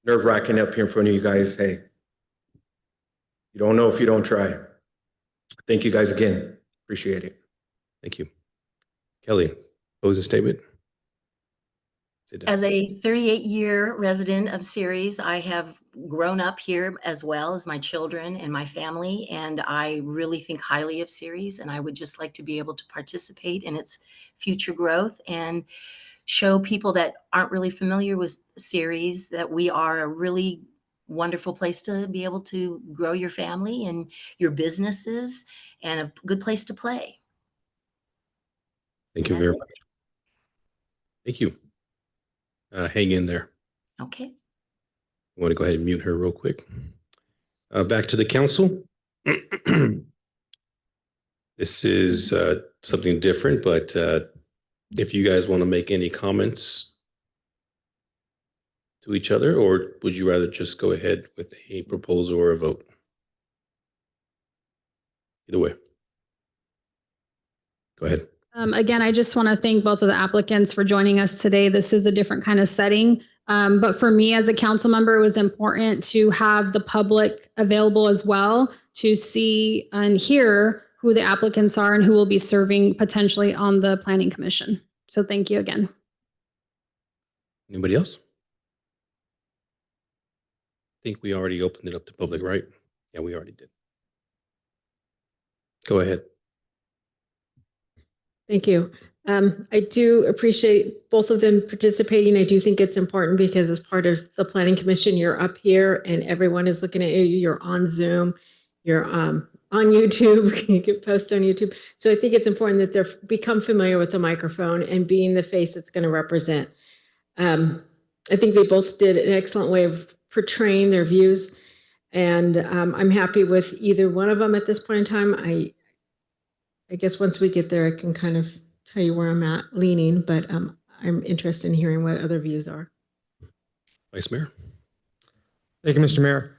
nerve-wracking up here in front of you guys. Hey, you don't know if you don't try. Thank you guys again. Appreciate it. Thank you. Kelly, closing statement? Sit down. As a 38-year resident of Ceres, I have grown up here as well as my children and my family, and I really think highly of Ceres, and I would just like to be able to participate in its future growth and show people that aren't really familiar with Ceres that we are a really wonderful place to be able to grow your family and your businesses and a good place to play. Thank you That's very it. much. Thank you. Hang in there. Okay. I want to go ahead and mute her real quick. Back to the council. This is something different, but if you guys want to make any comments to each other, or would you rather just go ahead with a proposal or a vote? Either way. Go ahead. Again, I just want to thank both of the applicants for joining us today. This is a different kind of setting. But for me as a council member, it was important to have the public available as well to see and hear who the applicants are and who will be serving potentially on the Planning Commission. So thank you again. Anybody else? I think we already opened it up to public, right? Yeah, we already did. Go ahead. Thank you. I do appreciate both of them participating. I do think it's important because as part of the Planning Commission, you're up here and everyone is looking at you. You're on Zoom, you're on YouTube, you can post on YouTube. So I think it's important that they're become familiar with the microphone and being the face that's going to represent. I think they both did an excellent way of portraying their views. And I'm happy with either one of them at this point in time. I guess once we get there, I can kind of tell you where I'm at leaning, but I'm interested in hearing what other views are. Vice Mayor. Thank you, Mr. Mayor.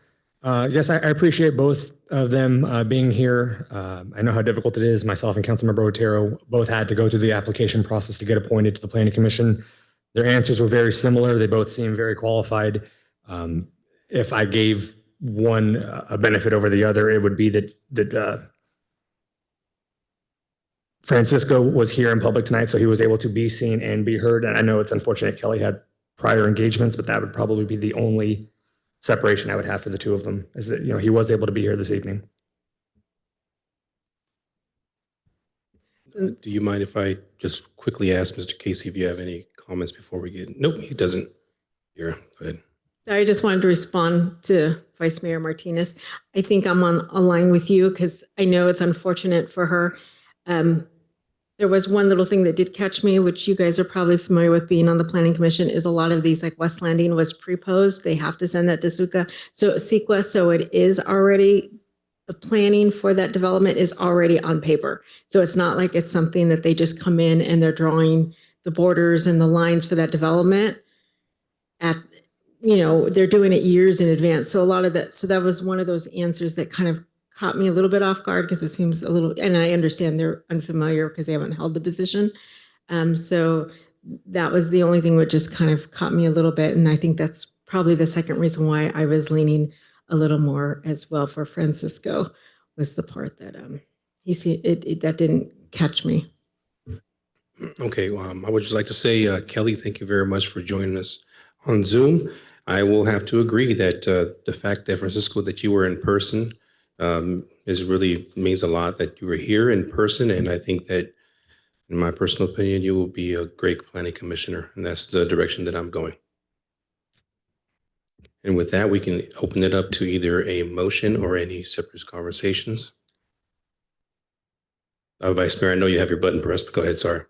Yes, I appreciate both of them being here. I know how difficult it is. Myself and Councilmember Otero both had to go through the application process to get appointed to the Planning Commission. Their answers were very similar. They both seem very qualified. If I gave one a benefit over the other, it would be that Francisco was here in public tonight, so he was able to be seen and be heard. And I know it's unfortunate Kelly had prior engagements, but that would probably be the only separation I would have for the two of them, is that, he was able to be here this evening. Do you mind if I just quickly ask Mr. Casey if you have any comments before we get? Nope, he doesn't. Here, go ahead. I just wanted to respond to Vice Mayor Martinez. I think I'm on a line with you because I know it's unfortunate for her. There was one little thing that did catch me, which you guys are probably familiar with being on the Planning Commission, is a lot of these, like West Landing was pre-posed. They have to send that to CEQA. So it is already, the planning for that development is already on paper. So it's not like it's something that they just come in and they're drawing the borders and the lines for that development they're doing it years in advance. So a lot of that, so that was one of those answers that kind of caught me a little bit off guard because it seems a little, and I understand they're unfamiliar because they haven't held the position. So that was the only thing that just kind of caught me a little bit. And I think that's probably the second reason why I was leaning a little more as well for Francisco, was the part that that didn't catch me. Okay, I would just like to say, Kelly, thank you very much for joining us on Zoom. I will have to agree that the fact that Francisco, that you were in person is really means a lot, that you were here in person. And I think that, in my personal opinion, you will be a great planning commissioner. And that's the direction that I'm going. And with that, we can open it up to either a motion or any separate conversations. Vice Mayor, I know you have your button pressed, but go ahead, sorry.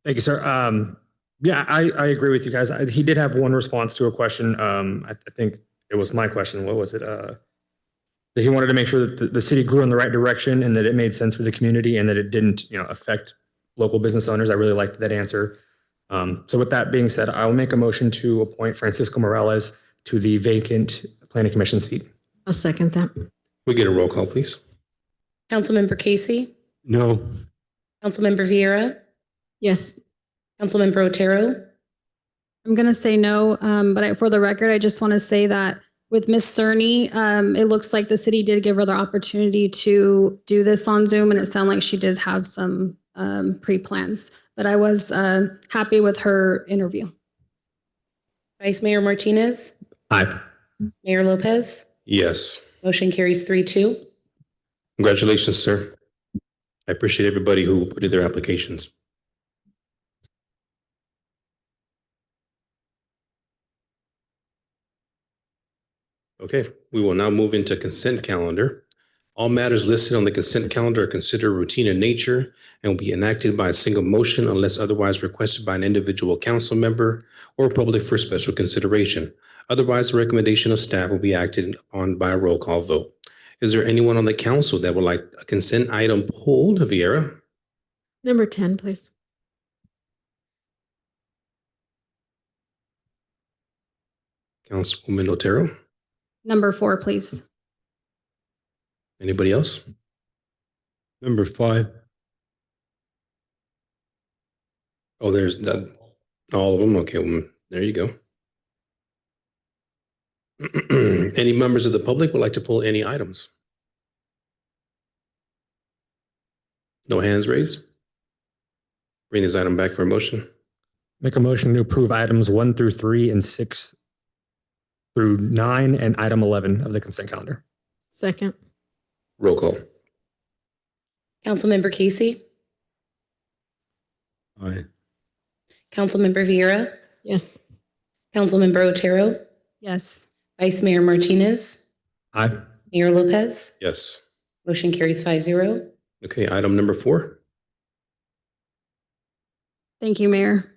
Thank you, sir. Yeah, I agree with you guys. He did have one response to a question. I think it was my question. What was it? That he wanted to make sure that the city grew in the right direction and that it made sense for the community and that it didn't, affect local business owners. I really liked that answer. So with that being said, I'll make a motion to appoint Francisco Morales to the vacant Planning Commission seat. I'll second that. We get a roll call, please. Councilmember Casey, No. Councilmember Vieira, Yes. Councilmember Otero, I'm going to say no, but for the record, I just want to say that with Miss Cerny, it looks like the city did give her the opportunity to do this on Zoom, and it sounded like she did have some pre-plans. But I was happy with her interview. Vice Mayor Martinez, Aye. Mayor Lopez, Yes. motion carries 3-2. Congratulations, sir. I appreciate everybody who put in their applications. Okay, we will now move into consent calendar. All matters listed on the consent calendar are considered routine in nature and will be enacted by a single motion unless otherwise requested by an individual council member or public for special consideration. Otherwise, the recommendation of staff will be acted upon by a roll call vote. Is there anyone on the council that would like a consent item pulled? Viera? Number 10, please. Councilwoman Otero? Number 4, please. Anybody else? Number 5. Oh, there's that. All of them? Okay, well, there you go. Any members of the public would like to pull any items? No hands raised? Bring this item back for a motion. Make a motion to approve items 1 through 3 and 6 through 9 and item 11 of the consent calendar. Second. Roll call. Councilmember Casey, Aye. Councilmember Vieira, Yes. Councilmember Otero, Yes. Vice Mayor Martinez, Aye. Mayor Lopez, Yes. motion carries 5-0. Okay, item number 4. Thank you, Mayor.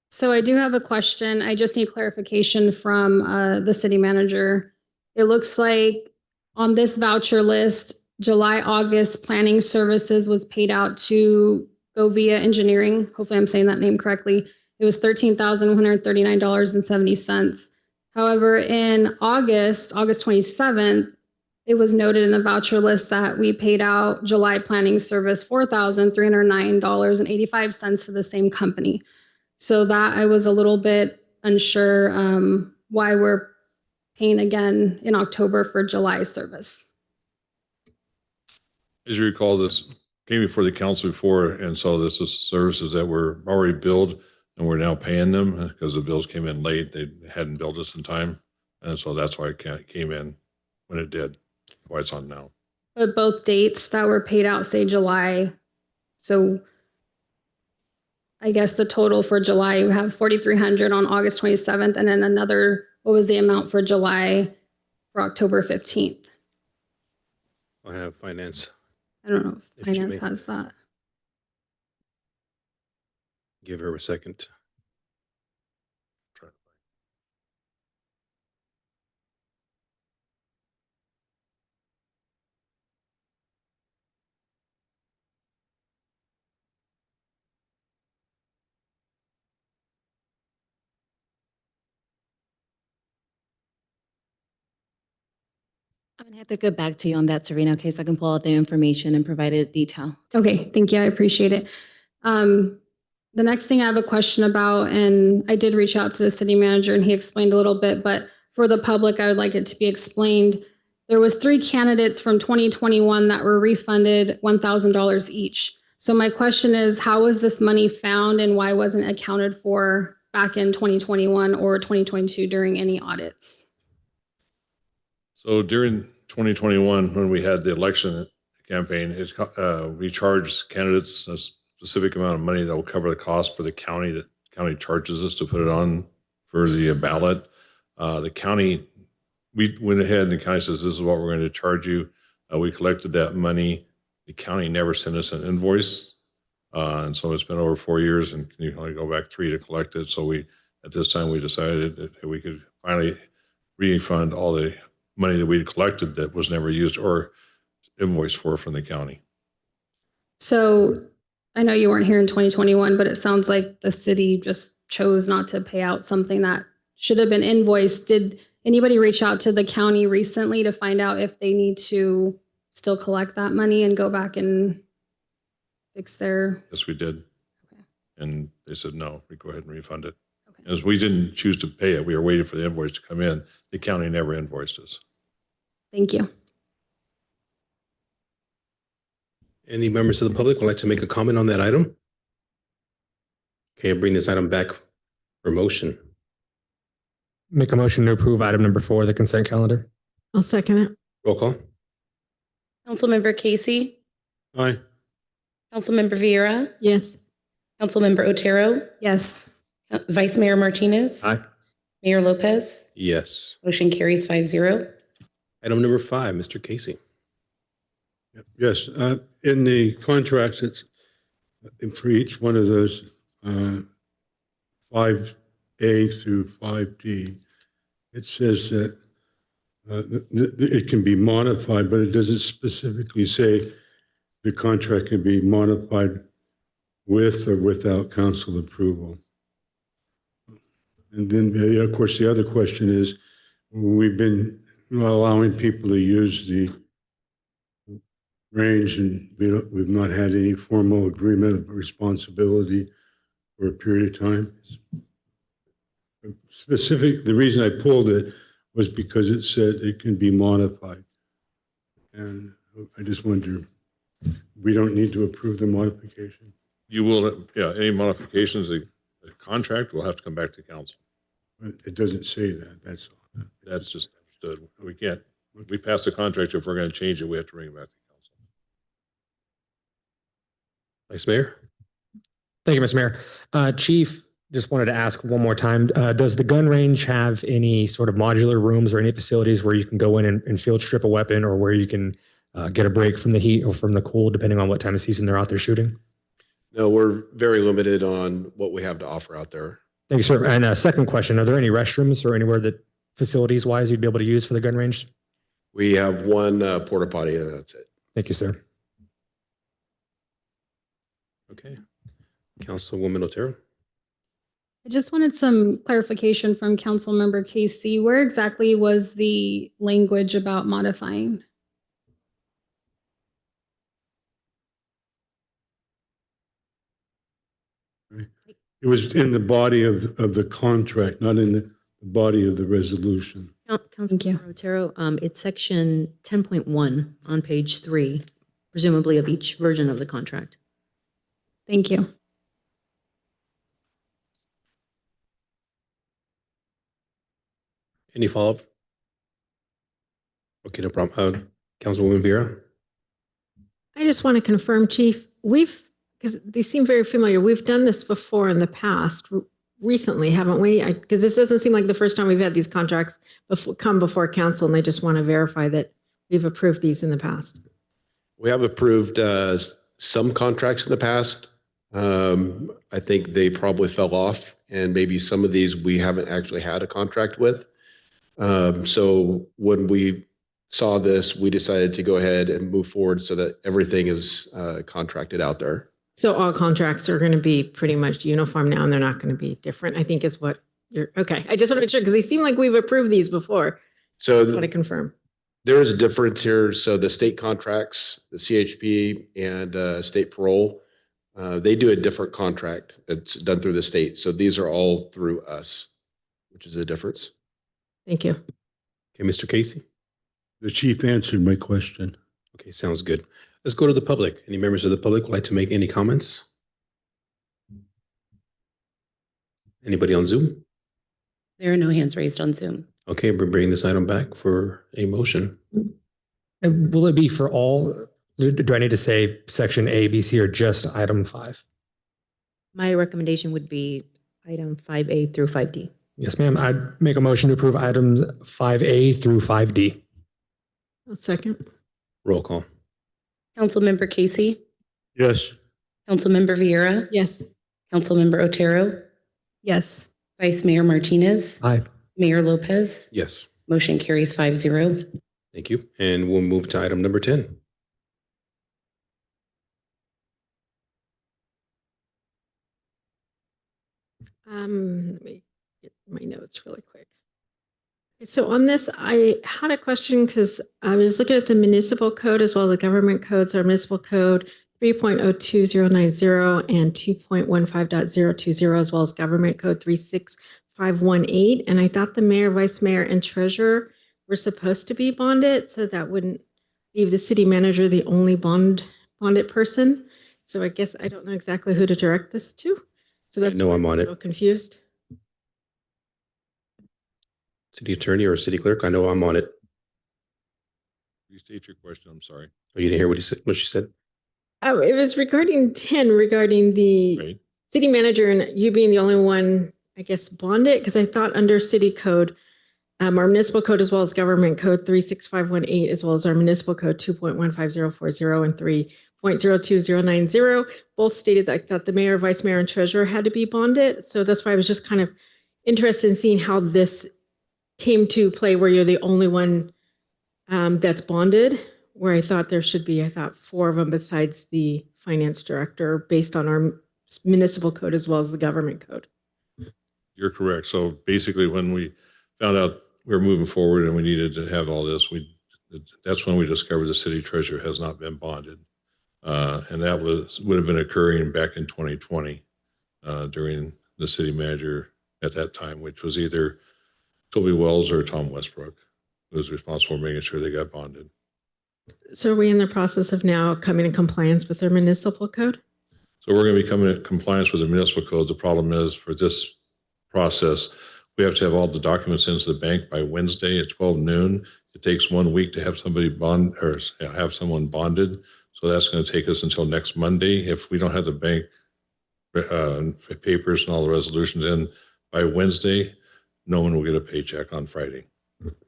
So I do have a question. I just need clarification from the city manager. It looks like on this voucher list, July, August planning services was paid out to Govia Engineering. Hopefully I'm saying that name correctly. It was $13,139.70. However, in August 27th, it was noted in the voucher list that we paid out July planning service $4,309.85 to the same company. So that I was a little bit unsure why we're paying again in October for July service. As you recall, this came before the council before, and so this is services that were already billed, and we're now paying them because the bills came in late. They hadn't billed us in time, and so that's why it came in when it did, why it's on now. But both dates that were paid out say July. So I guess the total for July, you have $4,300 on August 27th, and then another, what was the amount for July for October 15th? I'll have finance. I don't know if If she finance may. has that. Give her a second. I'm gonna have to go back to you on that, Serena, in case I can pull out the information and provide it detail. Okay, thank you. I appreciate it. The next thing I have a question about, and I did reach out to the city manager and he explained a little bit, but for the public, I would like it to be explained. There was 3 candidates from 2021 that were refunded $1,000 each. So my question is, how was this money found and why wasn't it accounted for back in 2021 or 2022 during any audits? So during 2021, when we had the election campaign, we charged candidates a specific amount of money that will cover the cost for the county that county charges us to put it on for the ballot. The county, we went ahead and the county says, this is what we're going to charge you. We collected that money. The county never sent us an invoice. And so it's been over 4 years and you can only go back 3 to collect it. So at this time, we decided that we could finally refund all the money that we collected that was never used or invoiced for from the county. So I know you weren't here in 2021, but it sounds like the city just chose not to pay out something that should have been invoiced. Did anybody reach out to the county recently to find out if they need to still collect that money and go back and fix their? Yes, we did. Okay. And they said, no, we go ahead and refund it. Okay. As we didn't choose to pay it, we were waiting for the invoice to come in. The county never invoiced us. Thank you. Any members of the public would like to make a comment on that item? Okay, I'll bring this item back for motion. Make a motion to approve item number 4, the consent calendar. I'll second it. Roll call. Councilmember Casey, Aye. Councilmember Vieira, Yes. Councilmember Otero, Yes. Vice Mayor Martinez. Aye. Mayor Lopez. Yes. Motion carries 5-0. Item number 5, Mr. Casey. Yes, in the contracts, it's for each one of those 5A through 5D, it says that it can be modified, but it doesn't specifically say the contract can be modified with or without council approval. And then, of course, the other question is, we've been allowing people to use the range, and we've not had any formal agreement of responsibility for a period of time. The reason I pulled it was because it said it can be modified. And I just wonder, we don't need to approve the modification. You will, yeah, any modifications, the contract will have to come back to council. It doesn't say that, that's all. That's just understood. We can't, we pass the contract. If we're going to change it, we have to bring it back to council. Vice Mayor? Thank you, Mr. Mayor. Chief, just wanted to ask one more time, does the gun range have any sort of modular rooms or any facilities where you can go in and field strip a weapon, or where you can get a break from the heat or from the cold, depending on what time of season they're out there shooting? No, we're very limited on what we have to offer out there. Thank you, sir. And second question, are there any restrooms or anywhere that facilities-wise you'd be able to use for the gun range? We have one porta potty and that's it. Thank you, sir. Okay. Councilwoman Otero? I just wanted some clarification from Councilmember Casey. Where exactly was the language about modifying? It was in the body of the contract, not in the body of the resolution. Councilmember Otero, it's section 10.1 on page 3, presumably of each version of the contract. Thank you. Any follow-up? Okay, no problem. Councilwoman Vera? I just want to confirm, Chief, because they seem very familiar. We've done this before in the past, recently, haven't we? Because this doesn't seem like the first time we've had these contracts come before council, and I just want to verify that we've approved these in the past. We have approved some contracts in the past. I think they probably fell off, and maybe some of these we haven't actually had a contract with. So when we saw this, we decided to go ahead and move forward so that everything is contracted out there. So all contracts are going to be pretty much uniform now, and they're not going to be different, I think is what you're, okay. I just want to make sure, because they seem like we've approved these before. So just want to confirm. There is a difference here. So the state contracts, the CHP and state parole, they do a different contract that's done through the state. So these are all through us, which is a difference. Thank you. Okay, Mr. Casey? The chief answered my question. Okay, sounds good. Let's go to the public. Any members of the public would like to make any comments? Anybody on Zoom? There are no hands raised on Zoom. Okay, we're bringing this item back for a motion. And will it be for all? Do I need to say section A, B, C, or just item 5? My recommendation would be item 5A through 5D. Yes, ma'am. I'd make a motion to approve items 5A through 5D. A second. Roll call. Councilmember Casey, Yes. Councilmember Vieira, Yes. Councilmember Otero, Yes. Vice Mayor Martinez, Aye. Mayor Lopez. Yes. Motion carries 5-0. Thank you. And we'll move to item number 10. Let me get my notes really quick. So on this, I had a question because I was looking at the municipal code as well as the government codes. Our municipal code 3.02090 and 2.15.020, as well as government code 366518, and I thought the mayor, vice mayor, and treasurer were supposed to be bonded, so that wouldn't leave the city manager the only bonded person. So I guess I don't know exactly who to direct this to. So that's know why I'm on a it. little confused. City attorney or city clerk, I know I'm on it. You state your question, I'm sorry. Oh, you didn't hear what he said, what she said? Oh, it was regarding 10, regarding the Right. city manager and you being the only one, I guess, bonded, because I thought under city code, our municipal code as well as government code 36518, as well as our municipal code 2.15040 and 3.02090, both stated that I thought the mayor, vice mayor, and treasurer had to be bonded. So that's why I was just kind of interested in seeing how this came to play where you're the only one that's bonded, where I thought there should be, I thought 4 of them besides the finance director based on our municipal code as well as the government code. You're correct. So basically, when we found out we were moving forward and we needed to have all this, that's when we discovered the city treasurer has not been bonded. And that would have been occurring back in 2020 during the city manager at that time, which was either Toby Wells or Tom Westbrook, who was responsible for making sure they got bonded. So are we in the process of now coming in compliance with their municipal code? So we're going to be coming in compliance with the municipal code. The problem is for this process, we have to have all the documents into the bank by Wednesday at 12 noon. It takes 1 week to have somebody bond or have someone bonded. So that's going to take us until next Monday. If we don't have the bank papers and all the resolutions in by Wednesday, no one will get a paycheck on Friday.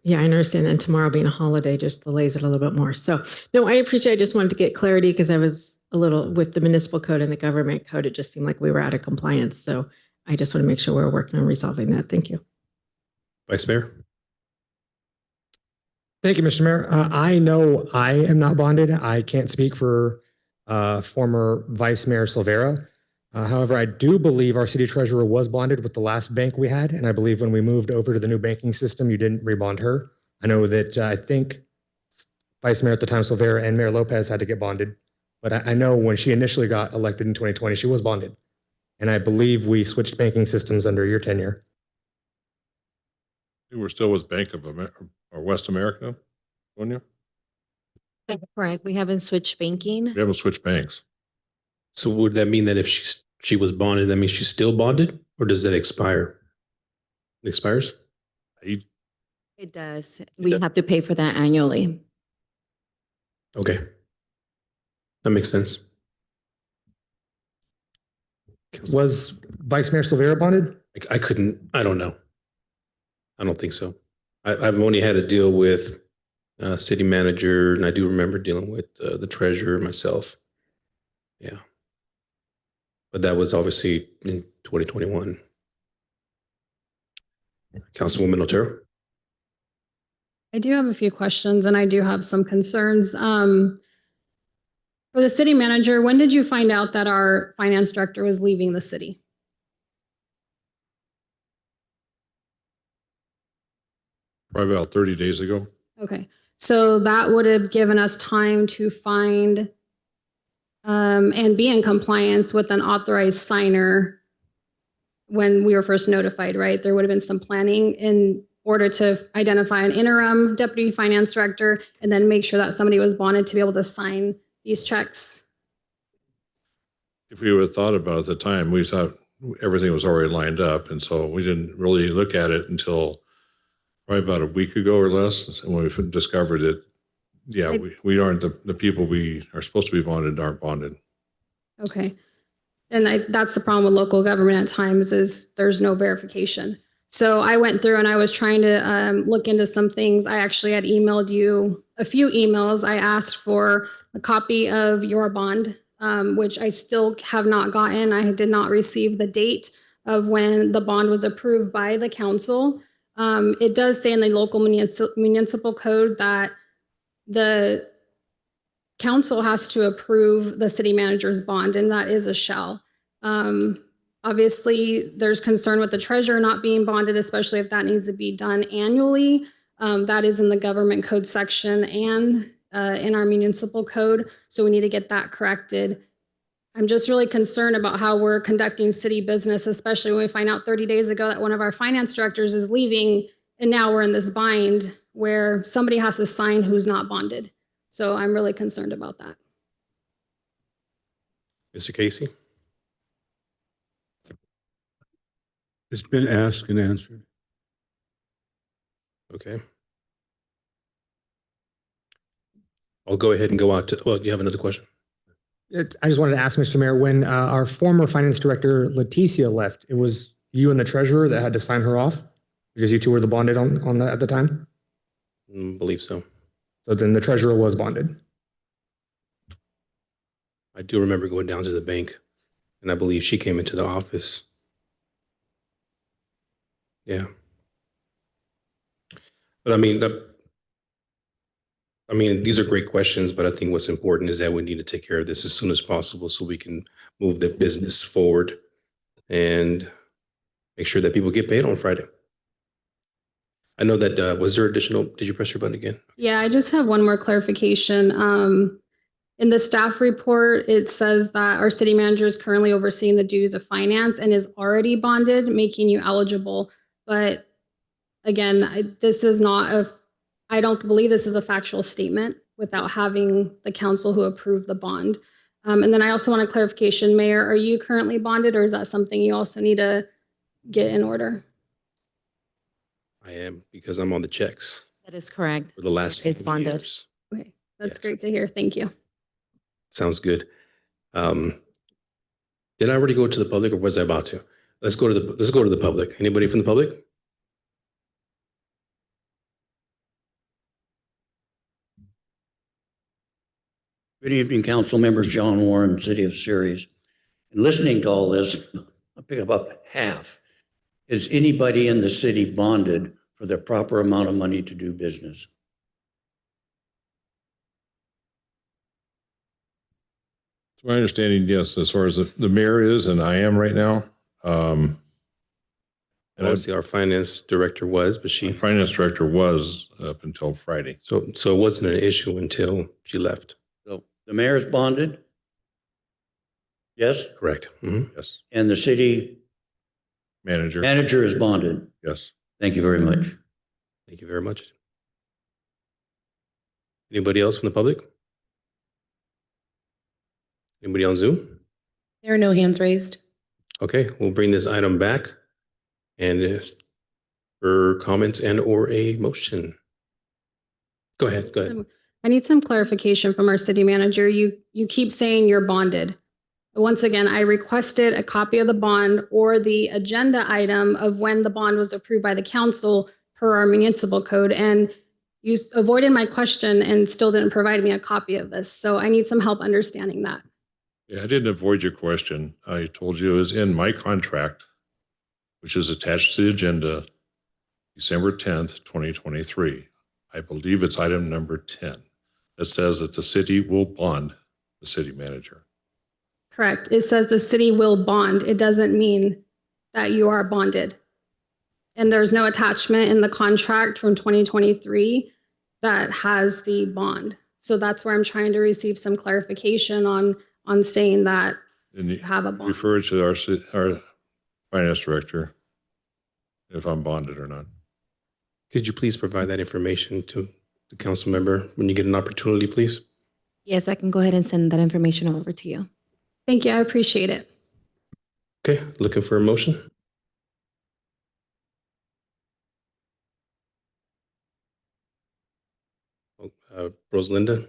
Yeah, I understand. And tomorrow being a holiday just delays it a little bit more. So no, I appreciate, I just wanted to get clarity because I was a little with the municipal code and the government code. It just seemed like we were out of compliance. So I just want to make sure we're working on resolving that. Thank you. Vice Mayor? Thank you, Mr. Mayor. I know I am not bonded. I can't speak for former Vice Mayor Silvera. However, I do believe our city treasurer was bonded with the last bank we had. And I believe when we moved over to the new banking system, you didn't rebond her. I know that I think Vice Mayor at the time, Silvera, and Mayor Lopez had to get bonded. But I know when she initially got elected in 2020, she was bonded. And I believe we switched banking systems under your tenure. We're still with Bank of America or West America, weren't you? That's correct. We haven't switched banking. We haven't switched banks. So would that mean that if she was bonded, that means she's still bonded, or does that expire? It expires? It does. We have to pay for that annually. Okay. That makes sense. Was Vice Mayor Silvera bonded? I don't know. I don't think so. I've only had to deal with city manager, and I do remember dealing with the treasurer myself. Yeah. But that was obviously in 2021. Councilwoman Otero? I do have a few questions and I do have some concerns. For the city manager, when did you find out that our finance director was leaving the city? Probably about 30 days ago. Okay, so that would have given us time to find and be in compliance with an authorized signer when we were first notified, right? There would have been some planning in order to identify an interim deputy finance director and then make sure that somebody was bonded to be able to sign these checks. If we would have thought about it at the time, we thought everything was already lined up. And so we didn't really look at it until probably about a week ago or less. And when we discovered it, yeah, we aren't the people we are supposed to be bonded aren't bonded. Okay. And that's the problem with local government at times is there's no verification. So I went through and I was trying to look into some things. I actually had emailed you a few emails. I asked for a copy of your bond, which I still have not gotten. I did not receive the date of when the bond was approved by the council. It does say in the local municipal code that the council has to approve the city manager's bond, and that is a shall. Obviously, there's concern with the treasurer not being bonded, especially if that needs to be done annually. That is in the government code section and in our municipal code. So we need to get that corrected. I'm just really concerned about how we're conducting city business, especially when we find out 30 days ago that one of our finance directors is leaving. And now we're in this bind where somebody has to sign who's not bonded. So I'm really concerned about that. Mr. Casey? It's been asked and answered. Okay. I'll go ahead and go out to, well, do you have another question? I just wanted to ask, Mr. Mayor, when our former finance director, Leticia, left, it was you and the treasurer that had to sign her off? Because you two were the bonded on that at the time? Believe so. So then the treasurer was bonded? I do remember going down to the bank, and I believe she came into the office. Yeah. But I mean, these are great questions, but I think what's important is that we need to take care of this as soon as possible so we can move the business forward and make sure that people get paid on Friday. I know that, was there additional, did you press your button again? Yeah, I just have one more clarification. In the staff report, it says that our city manager is currently overseeing the duties of finance and is already bonded, making you eligible. But again, this is not I don't believe this is a factual statement without having the council who approved the bond. And then I also want a clarification, Mayor, are you currently bonded or is that something you also need to get in order? I am, because I'm on the checks That is correct. for the last It's few bonded. years. Okay, that's Yes. great to hear. Thank you. Sounds good. Did I already go to the public or was I about to? Let's go to the public. Anybody from the public? Good evening, council members. John Warren, City of Ceres. And listening to all this, I'll pick up half. Is anybody in the city bonded for the proper amount of money to do business? To my understanding, yes, as far as the mayor is, and I am right now. And Obviously, our finance director was, but the finance director was up until Friday. so it wasn't an issue until she left. So the mayor is bonded? Yes? Correct. Mhm. Yes. And the city manager is bonded? Yes. Thank you very much. Thank you very much. Anybody else from the public? Anybody on Zoom? There are no hands raised. Okay, we'll bring this item back and for comments and or a motion. Go ahead. I need some clarification from our city manager. You keep saying you're bonded. Once again, I requested a copy of the bond or the agenda item of when the bond was approved by the council per our municipal code. And you avoided my question and still didn't provide me a copy of this. So I need some help understanding that. Yeah, I didn't avoid your question. I told you it was in my contract, which is attached to the agenda, December 10th, 2023. I believe it's item number 10. That says that the city will bond the city manager. Correct. It says the city will bond. It doesn't mean that you are bonded. And there's no attachment in the contract from 2023 that has the bond. So that's where I'm trying to receive some clarification on saying that And you have a bond. refer to our finance director if I'm bonded or not. Could you please provide that information to the council member when you get an opportunity, please? Yes, I can go ahead and send that information over to you. Thank you. I appreciate it. Okay, looking for a motion? Rosalinda,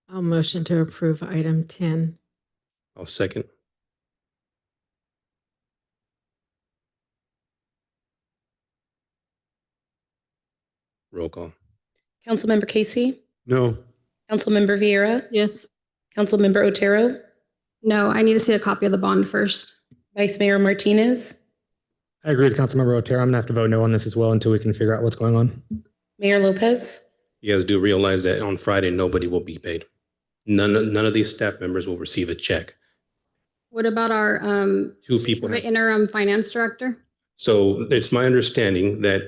I'll motion to approve item 10. I'll second. Roll call. Councilmember Casey, No. Councilmember Vieira, Yes. Councilmember Otero, No, I need to see a copy of the bond first. Vice Mayor Martinez, I agree with Councilmember Otero. I'm gonna have to vote no on this as well until we can figure out what's going on. Mayor Lopez. You guys do realize that on Friday, nobody will be paid. None of these staff members will receive a check. What about our Two people have. interim finance director? So it's my understanding that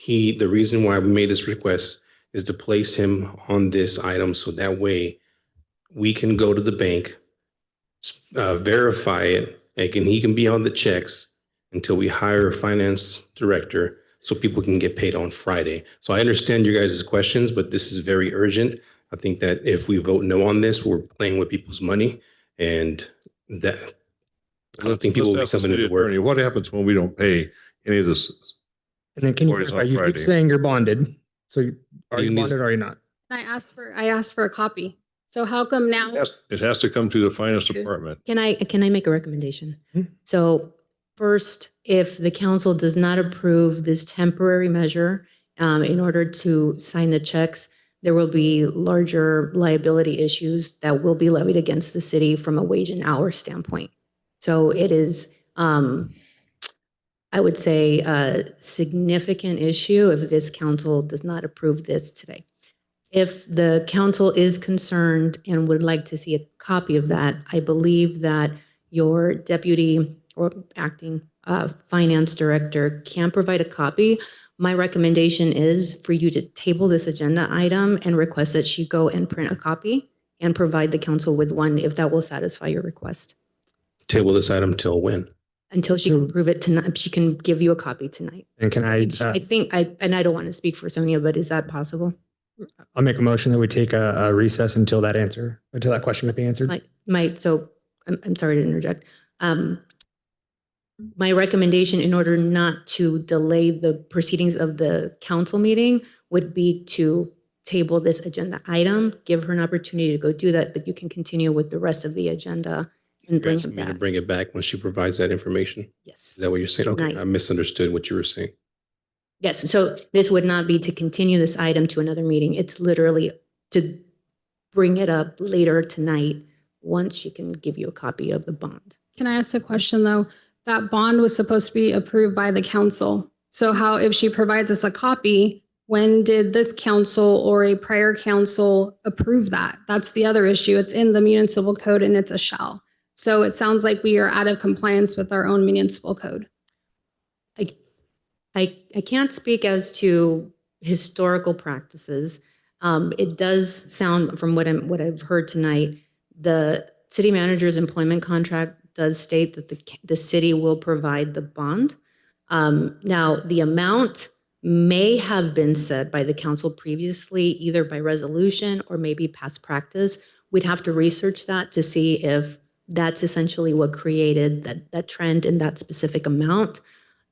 the reason why we made this request is to place him on this item so that way we can go to the bank, verify it, and he can be on the checks until we hire a finance director so people can get paid on Friday. So I understand your guys' questions, but this is very urgent. I think that if we vote no on this, we're playing with people's money, and that I don't think people will be Let's ask the coming city into work. attorney, what happens when we don't pay any of this? And then can you Employees on clarify, you keep Friday. saying you're bonded. So are You you need- bonded or are you not? I asked for a copy. So how come now? It has to come to the finance department. Can I make a recommendation? Hmm. So first, if the council does not approve this temporary measure in order to sign the checks, there will be larger liability issues that will be levied against the city from a wage and hour standpoint. So it is, I would say, a significant issue if this council does not approve this today. If the council is concerned and would like to see a copy of that, I believe that your deputy or acting finance director can provide a copy. My recommendation is for you to table this agenda item and request that she go and print a copy and provide the council with one if that will satisfy your request. Table this item till when? Until she can prove it tonight, she can give you a copy tonight. And can I, I think, and I don't want to speak for Sonia, but is that possible? I'll make a motion that we take a recess until that question can be answered. So I'm sorry to interject. My recommendation, in order not to delay the proceedings of the council meeting, would be to table this agenda item, give her an opportunity to go do that, but you can continue with the rest of the agenda and You're bring asking it me to back. bring it back when she provides that information? Yes. Is that what you're saying? Okay, Tonight. I misunderstood what you were saying. Yes, so this would not be to continue this item to another meeting. It's literally to bring it up later tonight once she can give you a copy of the bond. Can I ask a question though? That bond was supposed to be approved by the council. So how, if she provides us a copy, when did this council or a prior council approve that? That's the other issue. It's in the municipal code and it's a shall. So it sounds like we are out of compliance with our own municipal code. I can't speak as to historical practices. It does sound from what I've heard tonight, the city manager's employment contract does state that the city will provide the bond. Now, the amount may have been set by the council previously, either by resolution or maybe past practice. We'd have to research that to see if that's essentially what created that trend in that specific amount.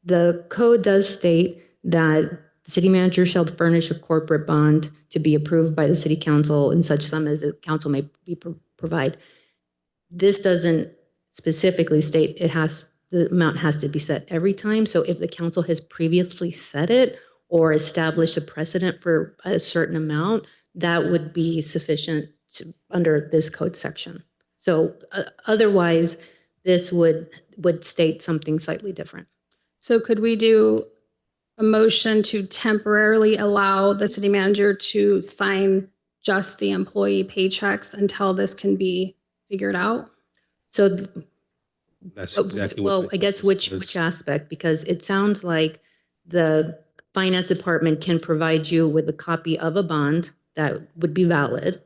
The code does state that the city manager shall furnish a corporate bond to be approved by the city council in such sum as the council may provide. This doesn't specifically state the amount has to be set every time. So if the council has previously set it or established a precedent for a certain amount, that would be sufficient under this code section. So otherwise, this would state something slightly different. So could we do a motion to temporarily allow the city manager to sign just the employee paychecks until this can be figured out? So That's exactly what. well, I guess which aspect, because it sounds like the finance department can provide you with a copy of a bond that would be valid.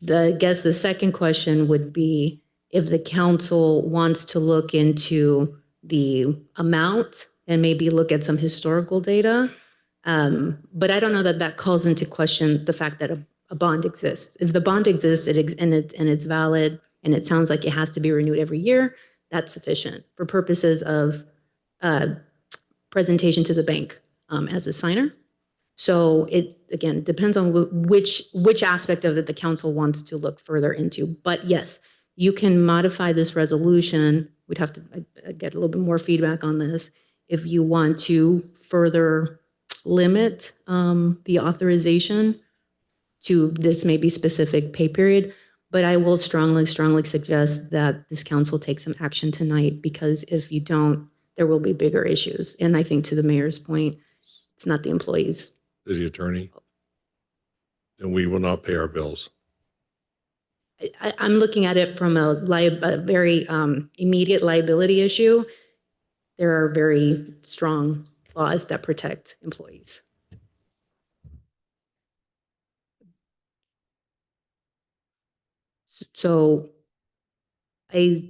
I guess the second question would be if the council wants to look into the amount and maybe look at some historical data. But I don't know that calls into question the fact that a bond exists. If the bond exists and it's valid and it sounds like it has to be renewed every year, that's sufficient for purposes of presentation to the bank as a signer. So it depends on which aspect of it the council wants to look further into. But yes, you can modify this resolution. We'd have to get a little bit more feedback on this if you want to further limit the authorization to this maybe specific pay period. But I will strongly suggest that this council take some action tonight, because if you don't, there will be bigger issues. And I think to the mayor's point, it's not the employees. City attorney, then we will not pay our bills. I'm looking at it from a very immediate liability issue. There are very strong laws that protect employees. So I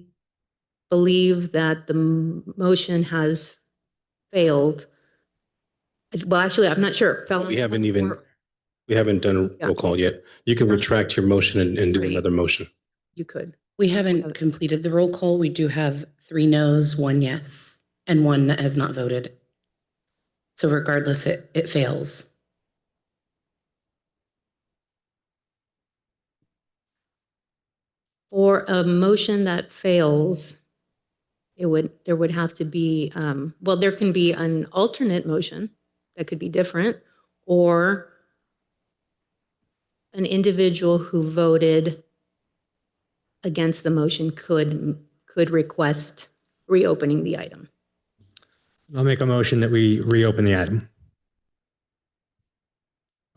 believe that the motion has failed. Well, actually, I'm not sure. We haven't done a roll call yet. You can retract your motion and do Right. another motion. You could. We haven't completed the roll call. We do have 3 noes, 1 yes, and 1 that has not voted. So regardless, it fails. For a motion that fails, there would have to be, well, there can be an alternate motion that could be different, or an individual who voted against the motion could request reopening the item. I'll make a motion that we reopen the item.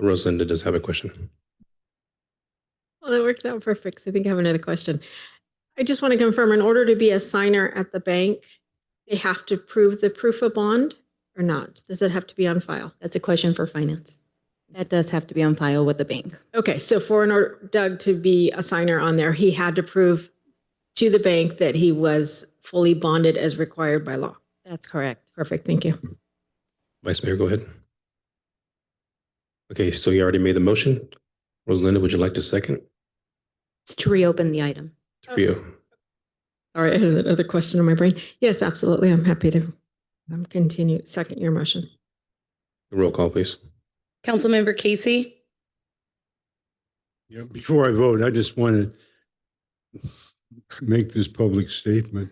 Rosalinda does have a question. Well, that works out perfect. So I think I have another question. I just want to confirm, in order to be a signer at the bank, they have to prove the proof of bond or not? Does it have to be on file? That's a question for finance. That does have to be on file with the bank. Okay, so for in order Doug to be a signer on there, he had to prove to the bank that he was fully bonded as required by law. That's correct. Perfect, thank you. Vice Mayor, go ahead. Okay, so you already made the motion. Rosalinda, would you like to second? It's to reopen the item. Trio. All right, I had another question in my brain. Yes, absolutely. I'm happy to continue. Second your motion. Roll call, please. Councilmember Casey, Yeah, before I vote, I just want to make this public statement.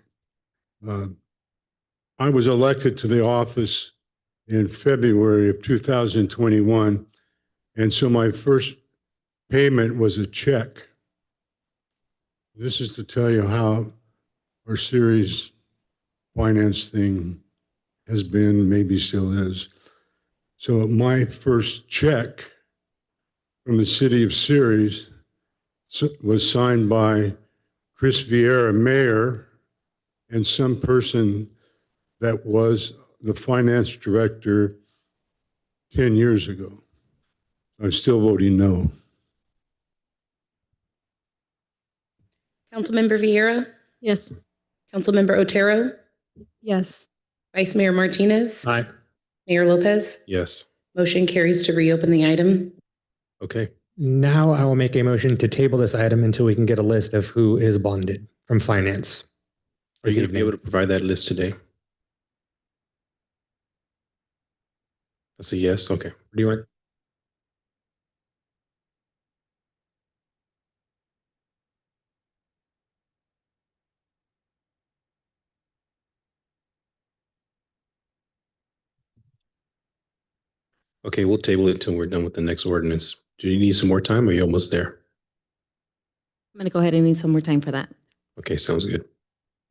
I was elected to the office in February of 2021, and so my first payment was a check. This is to tell you how our Ceres finance thing has been, maybe still is. So my first check from the city of Ceres was signed by Chris Vieira, mayor, and some person that was the finance director 10 years ago. I'm still voting no. Councilmember Vieira, Yes. Councilmember Otero, Yes. Vice Mayor Martinez, Aye. Mayor Lopez. Yes. Motion carries to reopen the item. Okay. Now I will make a motion to table this item until we can get a list of who is bonded from finance. Are you going to be able to provide that list today? That's a yes. Okay. What do you want? Okay, we'll table it until we're done with the next ordinance. Do you need some more time or are you almost there? I'm going to go ahead and need some more time for that. Okay, sounds good.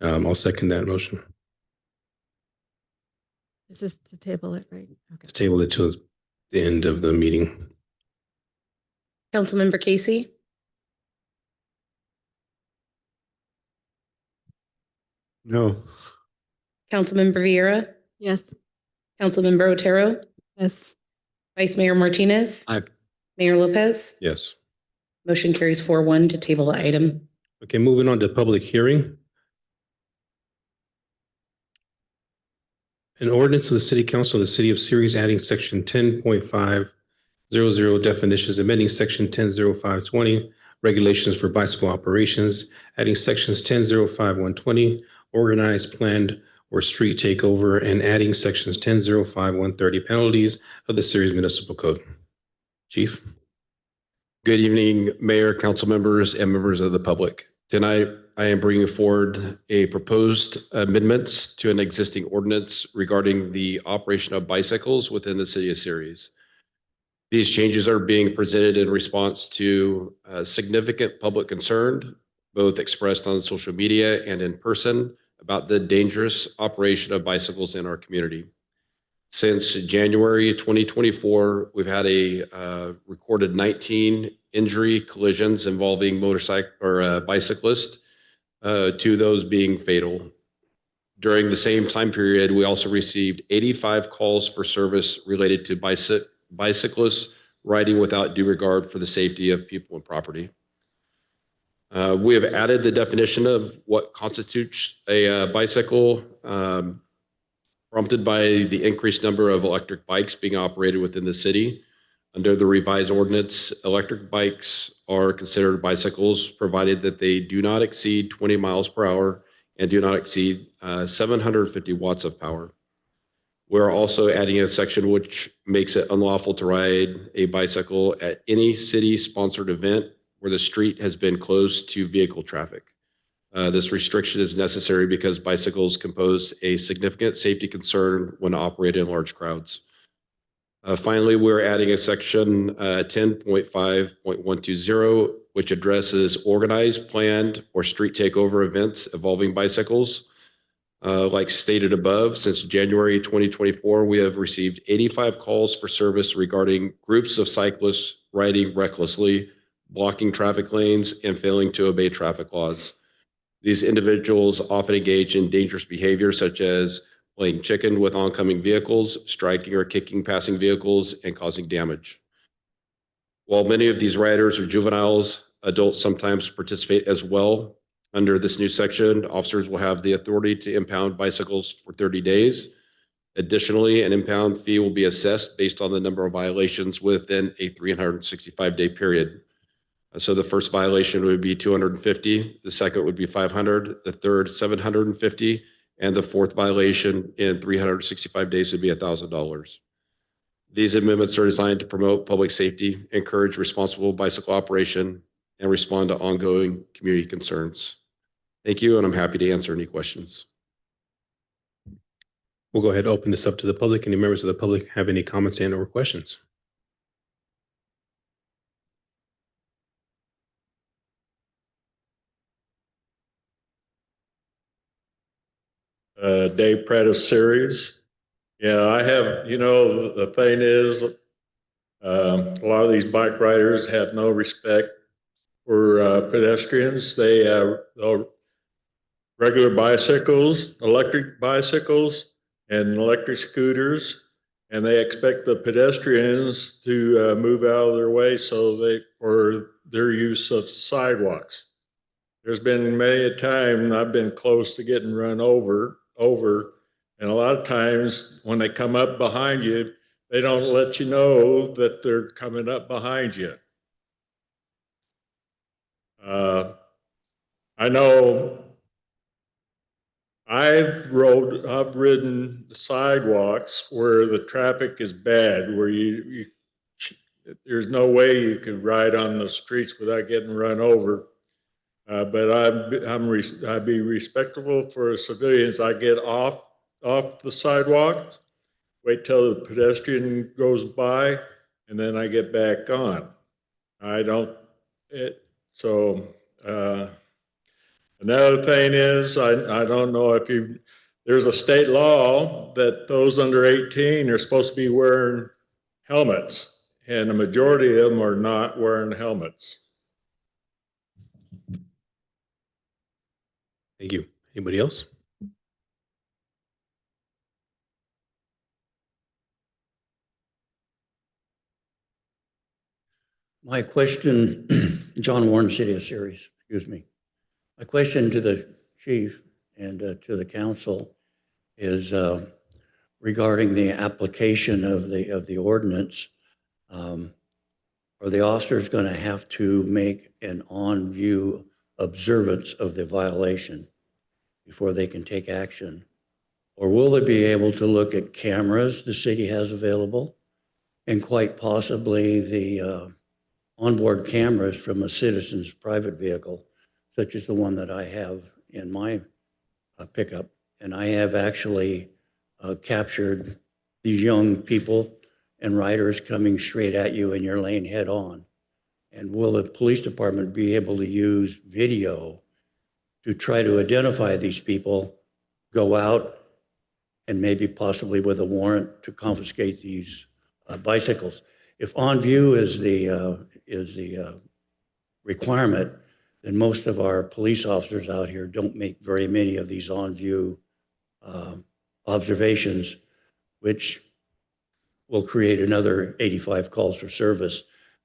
I'll second that motion. This is to table it, right? Okay. Let's table it till the end of the meeting. Councilmember Casey, No. Councilmember Vieira, Yes. Councilmember Otero, Yes. Vice Mayor Martinez. Aye. Mayor Lopez. Yes. Motion carries 4-1 to table the item. Okay, moving on to public hearing. An ordinance of the City Council of the City of Ceres adding section 10.500 definitions, amending section 10.0520 regulations for bicycle operations, adding sections 10.05.120 organized, planned, or street takeover, and adding sections 10.05.130 penalties of the Ceres Municipal Code. Chief. Good evening, Mayor, council members, and members of the public. Tonight, I am bringing forward a proposed amendments to an existing ordinance regarding the operation of bicycles within the city of Ceres. These changes are being presented in response to significant public concern, both expressed on social media and in person, about the dangerous operation of bicycles in our community. Since January 2024, we've had a recorded 19 injury collisions involving motorcycle or bicyclists, 2 of those being fatal. During the same time period, we also received 85 calls for service related to bicyclists riding without due regard for the safety of people and property. We have added the definition of what constitutes a bicycle, prompted by the increased number of electric bikes being operated within the city. Under the revised ordinance, electric bikes are considered bicycles, provided that they do not exceed 20 miles per hour and do not exceed 750 watts of power. We're also adding a section which makes it unlawful to ride a bicycle at any city-sponsored event where the street has been closed to vehicle traffic. This restriction is necessary because bicycles can pose a significant safety concern when operated in large crowds. Finally, we're adding a section 10.5.120, which addresses organized, planned, or street takeover events involving bicycles. Like stated above, since January 2024, we have received 85 calls for service regarding groups of cyclists riding recklessly, blocking traffic lanes, and failing to obey traffic laws. These individuals often engage in dangerous behavior such as playing chicken with oncoming vehicles, striking or kicking passing vehicles, and causing damage. While many of these riders are juveniles, adults sometimes participate as well. Under this new section, officers will have the authority to impound bicycles for 30 days. Additionally, an impound fee will be assessed based on the number of violations within a 365-day period. So the first violation would be 250, the second would be 500, the third 750, and the fourth violation in 365 days would be $1,000. These amendments are designed to promote public safety, encourage responsible bicycle operation, and respond to ongoing community concerns. Thank you, and I'm happy to answer any questions. We'll go ahead and open this up to the public. Any members of the public have any comments and or questions? Dave Pratt Series. Yeah, I have, the thing is, a lot of these bike riders have no respect for pedestrians. They have regular bicycles, electric bicycles, and electric scooters, and they expect the pedestrians to move out of their way for their use of sidewalks. There's been many a time I've been close to getting run over, and a lot of times when they come up behind you, they don't let you know that they're coming up behind you. I know I've ridden the sidewalks where the traffic is bad, where there's no way you can ride on the streets without getting run over. But I'd be respectable for civilians. I get off the sidewalk, wait till the pedestrian goes by, and then I get back on. Another thing is, I don't know if there's a state law that those under 18 are supposed to be wearing helmets, and the majority of them are not wearing helmets. Thank you. Anybody else? My question, John Warren, City of Ceres, excuse me. My question to the chief and to the council is regarding the application of the ordinance. Are the officers going to have to make an on-view observance of the violation before they can take action? Or will they be able to look at cameras the city has available and quite possibly the onboard cameras from a citizen's private vehicle, such as the one that I have in my pickup? And I have actually captured these young people and riders coming straight at you in your lane head on. And will the police department be able to use video to try to identify these people, go out, and maybe possibly with a warrant to confiscate these bicycles? If on view is the requirement, then most of our police officers out here don't make very many of these on view observations, which will create another 85 calls for service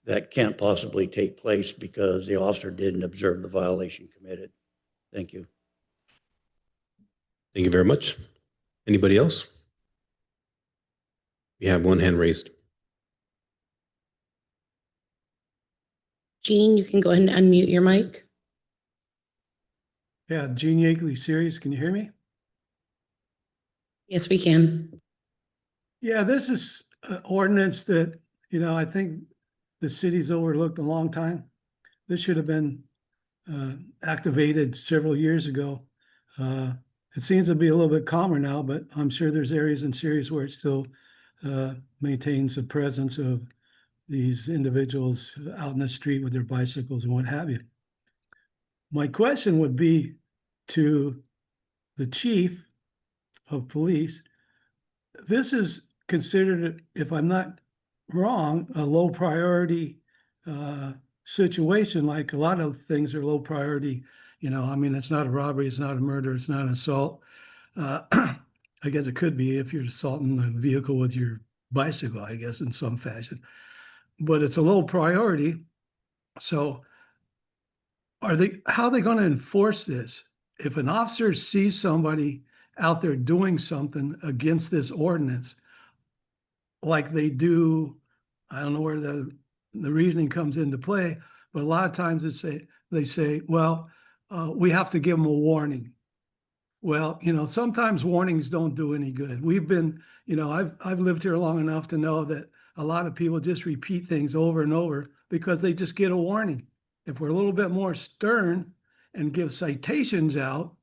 that can't possibly take place because the officer didn't observe the violation committed. Thank you. Thank you very much. Anybody else? We have one hand raised. Jean, you can go ahead and unmute your mic. Yeah, Gene Yeagley Series, can you hear me? Yes, we can. Yeah, this is an ordinance that, I think the city's overlooked a long time. This should have been activated several years ago. It seems to be a little bit calmer now, but I'm sure there's areas in Ceres where it still maintains the presence of these individuals out in the street with their bicycles and what have you. My question would be to the chief of police. This is considered, if I'm not wrong, a low priority situation. Like a lot of things are low priority. It's not a robbery, it's not a murder, it's not an assault. I guess it could be if you're assaulting a vehicle with your bicycle, I guess, in some fashion. But it's a low priority. So how are they going to enforce this? If an officer sees somebody out there doing something against this ordinance, like they do, I don't know where the reasoning comes into play, but a lot of times they say, well, we have to give them a warning. Well, sometimes warnings don't do any good. We've been, I've lived here long enough to know that a lot of people just repeat things over and over because they just get a warning. If we're a little bit more stern and give citations out,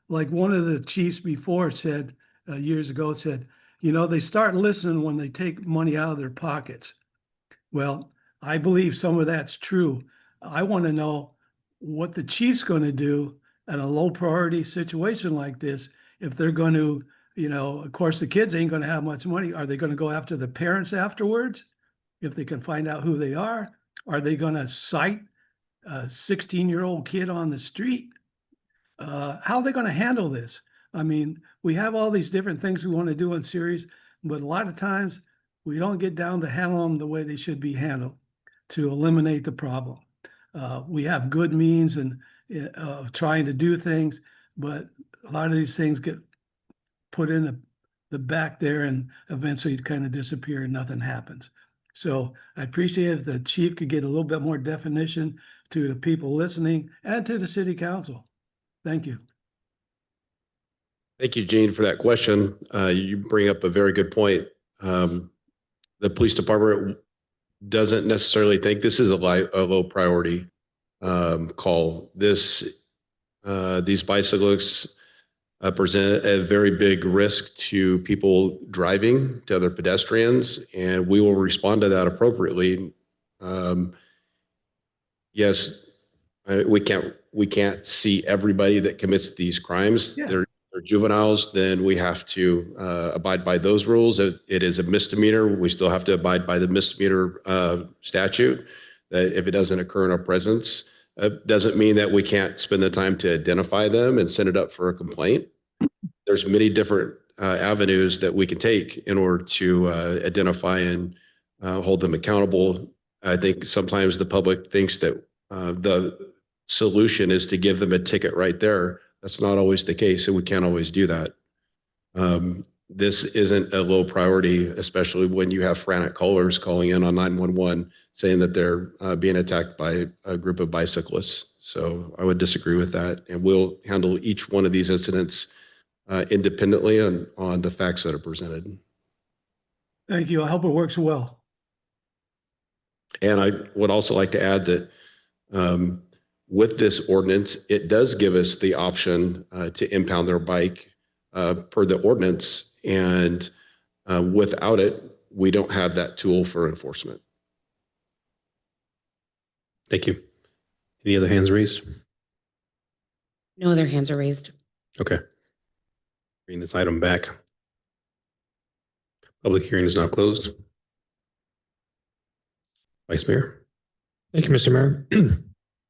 like one of the chiefs before said, years ago, said, they start listening when they take money out of their pockets. Well, I believe some of that's true. I want to know what the chief's going to do in a low priority situation like this. If they're going to, of course, the kids ain't going to have much money. Are they going to go after the parents afterwards if they can find out who they are? Are they going to cite a 16-year-old kid on the street? How are they going to handle this? We have all these different things we want to do in Ceres, but a lot of times we don't get down to handle them the way they should be handled to eliminate the problem. We have good means and trying to do things, but a lot of these things get put in the back there and eventually kind of disappear and nothing happens. So I appreciate if the chief could get a little bit more definition to the people listening and to the city council. Thank you. Thank you, Gene, for that question. You bring up a very good point. The police department doesn't necessarily think this is a low priority call. These bicyclists present a very big risk to people driving, to other pedestrians, and we will respond to that appropriately. Yes, we can't see everybody that commits these crimes. Yeah. They're juveniles, then we have to abide by those rules. It is a misdemeanor. We still have to abide by the misdemeanor statute. That if it doesn't occur in our presence, doesn't mean that we can't spend the time to identify them and send it up for a complaint. There's many different avenues that we can take in order to identify and hold them accountable. I think sometimes the public thinks that the solution is to give them a ticket right there. That's not always the case, and we can't always do that. This isn't a low priority, especially when you have frantic callers calling in on 911 saying that they're being attacked by a group of bicyclists. So I would disagree with that, and we'll handle each one of these incidents independently on the facts that are presented. Thank you. I hope it works well. And I would also like to add that with this ordinance, it does give us the option to impound their bike per the ordinance. And without it, we don't have that tool for enforcement. Thank you. Any other hands raised? No other hands are raised. Okay. Bring this item back. Public hearing is now closed. Vice Mayor. Thank you, Mr. Mayor.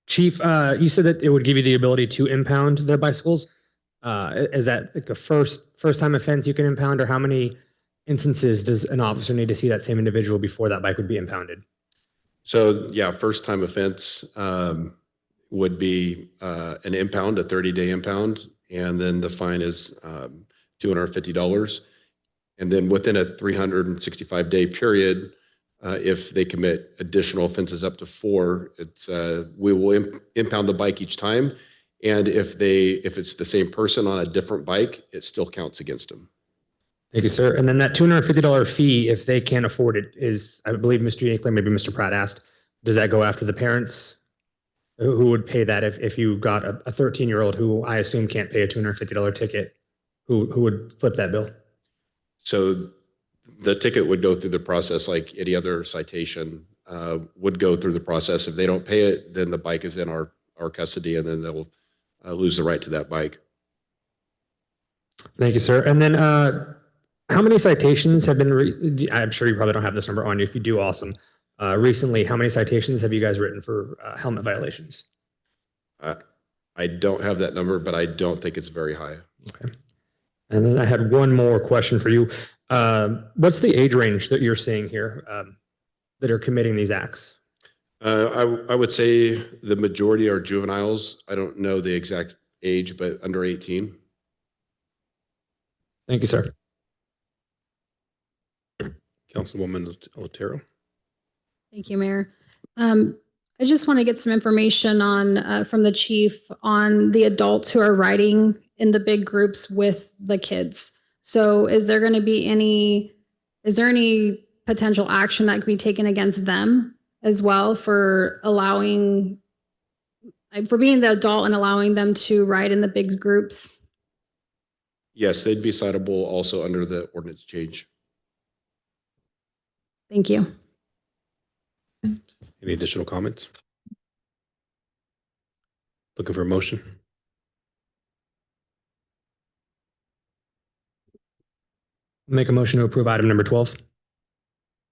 Chief, you said that it would give you the ability to impound their bicycles. Is that like a first time offense you can impound, or how many instances does an officer need to see that same individual before that bike would be impounded? So yeah, first time offense would be an impound, a 30-day impound, and then the fine is $250. And then within a 365-day period, if they commit additional offenses up to 4, it's we will impound the bike each time. And if it's the same person on a different bike, it still counts against them. Thank you, sir. And then that $250 fee, if they can't afford it, is, I believe Mr. Uniquely, maybe Mr. Pratt asked, does that go after the parents? Who would pay that if you got a 13-year-old who I assume can't pay a $250 ticket? Who would flip that bill? So the ticket would go through the process like any other citation would go through the process. If they don't pay it, then the bike is in our custody, and then they'll lose the right to that bike. Thank you, sir. And then how many citations have been, I'm sure you probably don't have this number on you. If you do, awesome. Recently, how many citations have you guys written for helmet violations? I don't have that number, but I don't think it's very high. Okay. And then I had one more question for you. What's the age range that you're seeing here that are committing these acts? I would say the majority are juveniles. I don't know the exact age, but under 18. Thank you, sir. Councilwoman Otero. Thank you, Mayor. I just want to get some information on from the chief on the adults who are riding in the big groups with the kids. So is there any potential action that could be taken against them as well for being the adult and allowing them to ride in the big groups? Yes, they'd be citable also under the ordinance change. Thank you. Any additional comments? Looking for a motion? Make a motion to approve item number 12.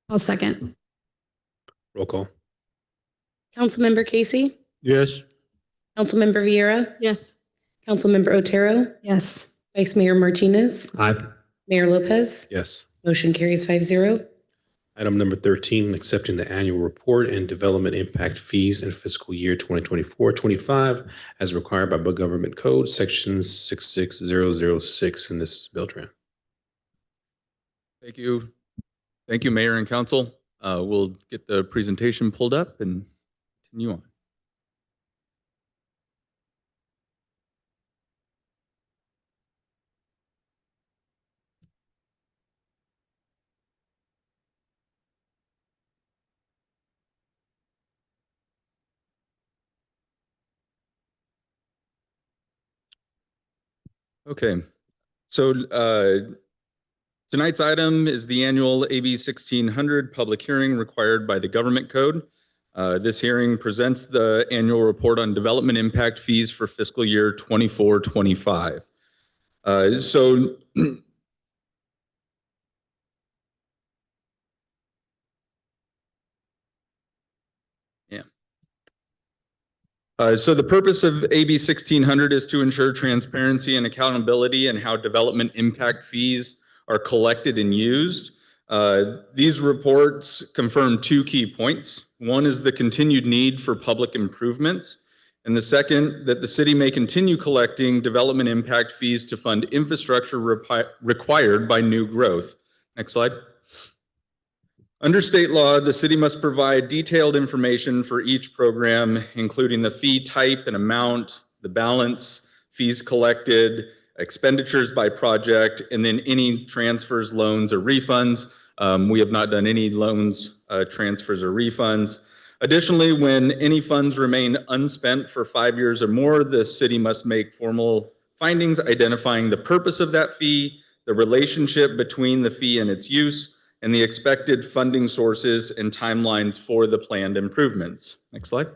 I'll second. Roll call. Councilmember Casey, Yes. Councilmember Vieira, Yes. Councilmember Otero, Yes. Vice Mayor Martinez, Aye. Mayor Lopez. Yes. Motion carries 5-0. Item number 13, accepting the annual report and development impact fees in fiscal year 2024-25 as required by Government Code Section 66006. And this is Beltran. Thank you. Thank you, Mayor and Council. We'll get the presentation pulled up and continue on. Okay, so tonight's item is the annual AB 1600 public hearing required by the Government Code. This hearing presents the annual report on development impact fees for fiscal year 24-25. So the purpose of AB 1600 is to ensure transparency and accountability in how development impact fees are collected and used. These reports confirm 2 key points. One is the continued need for public improvements, and the second, that the city may continue collecting development impact fees to fund infrastructure required by new growth. Next slide. Under state law, the city must provide detailed information for each program, including the fee type and amount, the balance, fees collected, expenditures by project, and then any transfers, loans, or refunds. We have not done any loans, transfers, or refunds. Additionally, when any funds remain unspent for 5 years or more, the city must make formal findings identifying the purpose of that fee, the relationship between the fee and its use, and the expected funding sources and timelines for the planned improvements. Next slide.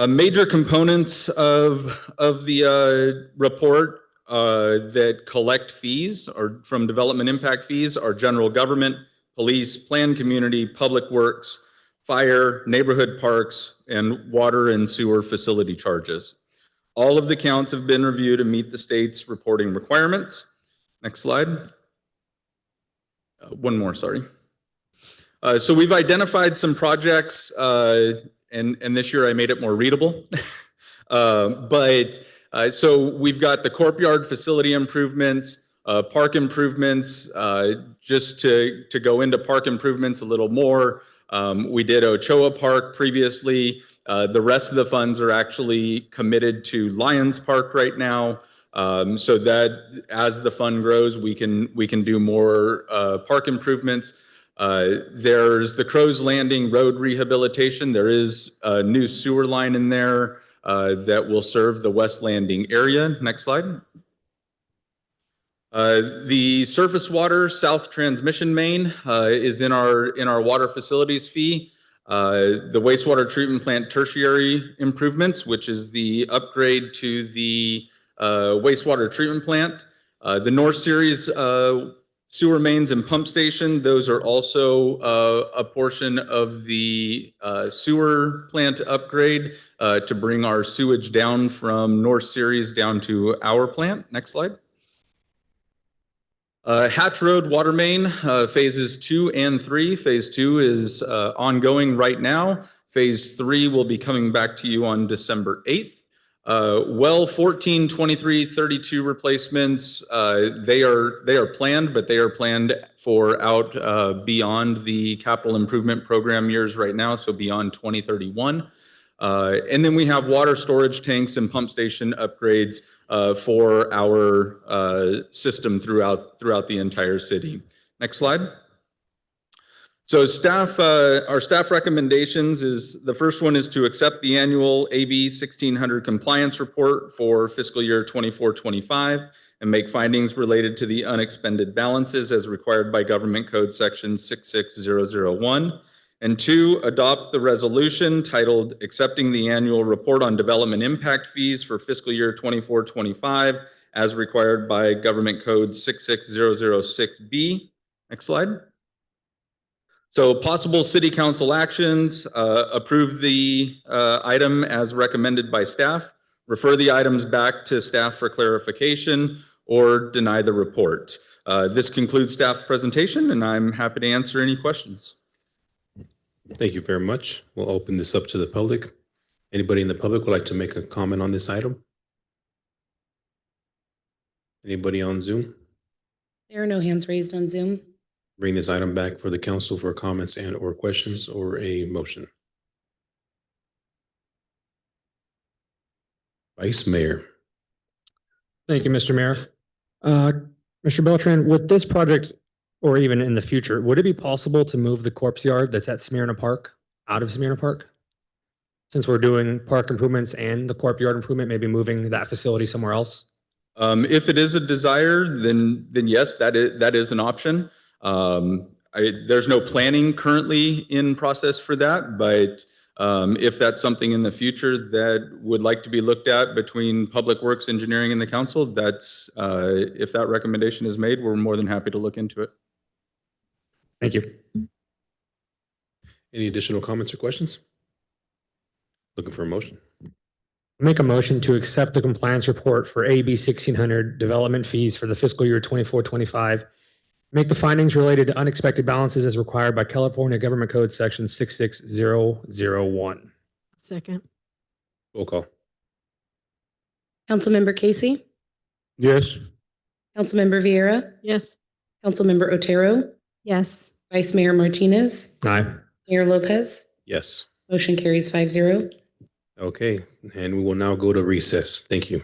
Major components of the report that collect fees or from development impact fees are general government, police, planned community, public works, fire, neighborhood parks, and water and sewer facility charges. All of the counts have been reviewed and meet the state's reporting requirements. Next slide. One more, sorry. So we've identified some projects, and this year I made it more readable. So we've got the courtyard facility improvements, park improvements. Just to go into park improvements a little more, we did Ochoa Park previously. The rest of the funds are actually committed to Lions Park right now. So that as the fund grows, we can do more park improvements. There's the Crow's Landing Road rehabilitation. There is a new sewer line in there that will serve the West Landing area. Next slide. The surface water south transmission main is in our water facilities fee. The wastewater treatment plant tertiary improvements, which is the upgrade to the wastewater treatment plant. The North Series sewer mains and pump station, those are also a portion of the sewer plant upgrade to bring our sewage down from North Series down to our plant. Next slide. Hatch Road water main, phases 2 and 3. Phase 2 is ongoing right now. Phase 3 will be coming back to you on December 8th. Well 14, 23, 32 replacements, they are planned, but they are planned for out beyond the capital improvement program years right now, so beyond 2031. And then we have water storage tanks and pump station upgrades for our system throughout the entire city. Next slide. So our staff recommendations is, the first one is to accept the annual AB 1600 compliance report for fiscal year 24-25 and make findings related to the unexpended balances as required by Government Code Section 66001. And 2, adopt the resolution titled Accepting the Annual Report on Development Impact Fees for fiscal year 24-25 as required by Government Code 66006B. Next slide. So possible city council actions: approve the item as recommended by staff, refer the items back to staff for clarification, or deny the report. This concludes staff presentation, and I'm happy to answer any questions. Thank you very much. We'll open this up to the public. Anybody in the public would like to make a comment on this item? Anybody on Zoom? There are no hands raised on Zoom. Bring this item back for the council for comments and or questions or a motion. Vice Mayor. Thank you, Mr. Mayor. Mr. Beltran, with this project, or even in the future, would it be possible to move the corpse yard that's at Smyrna Park out of Smyrna Park? Since we're doing park improvements and the corp yard improvement, maybe moving that facility somewhere else? If it is a desire, then yes, that is an option. There's no planning currently in process for that, but if that's something in the future that would like to be looked at between Public Works, Engineering, and the council, that's if that recommendation is made, we're more than happy to look into it. Thank you. Any additional comments or questions? Looking for a motion. Make a motion to accept the compliance report for AB 1600 development fees for the fiscal year 24-25. Make the findings related to unexpected balances as required by California Government Code Section 66001. Second. Roll call. Councilmember Casey, Yes. Councilmember Vieira, Yes. Councilmember Otero, Yes. Vice Mayor Martinez, Aye. Mayor Lopez. Yes. Motion carries 5-0. Okay, and we will now go to recess. Thank you.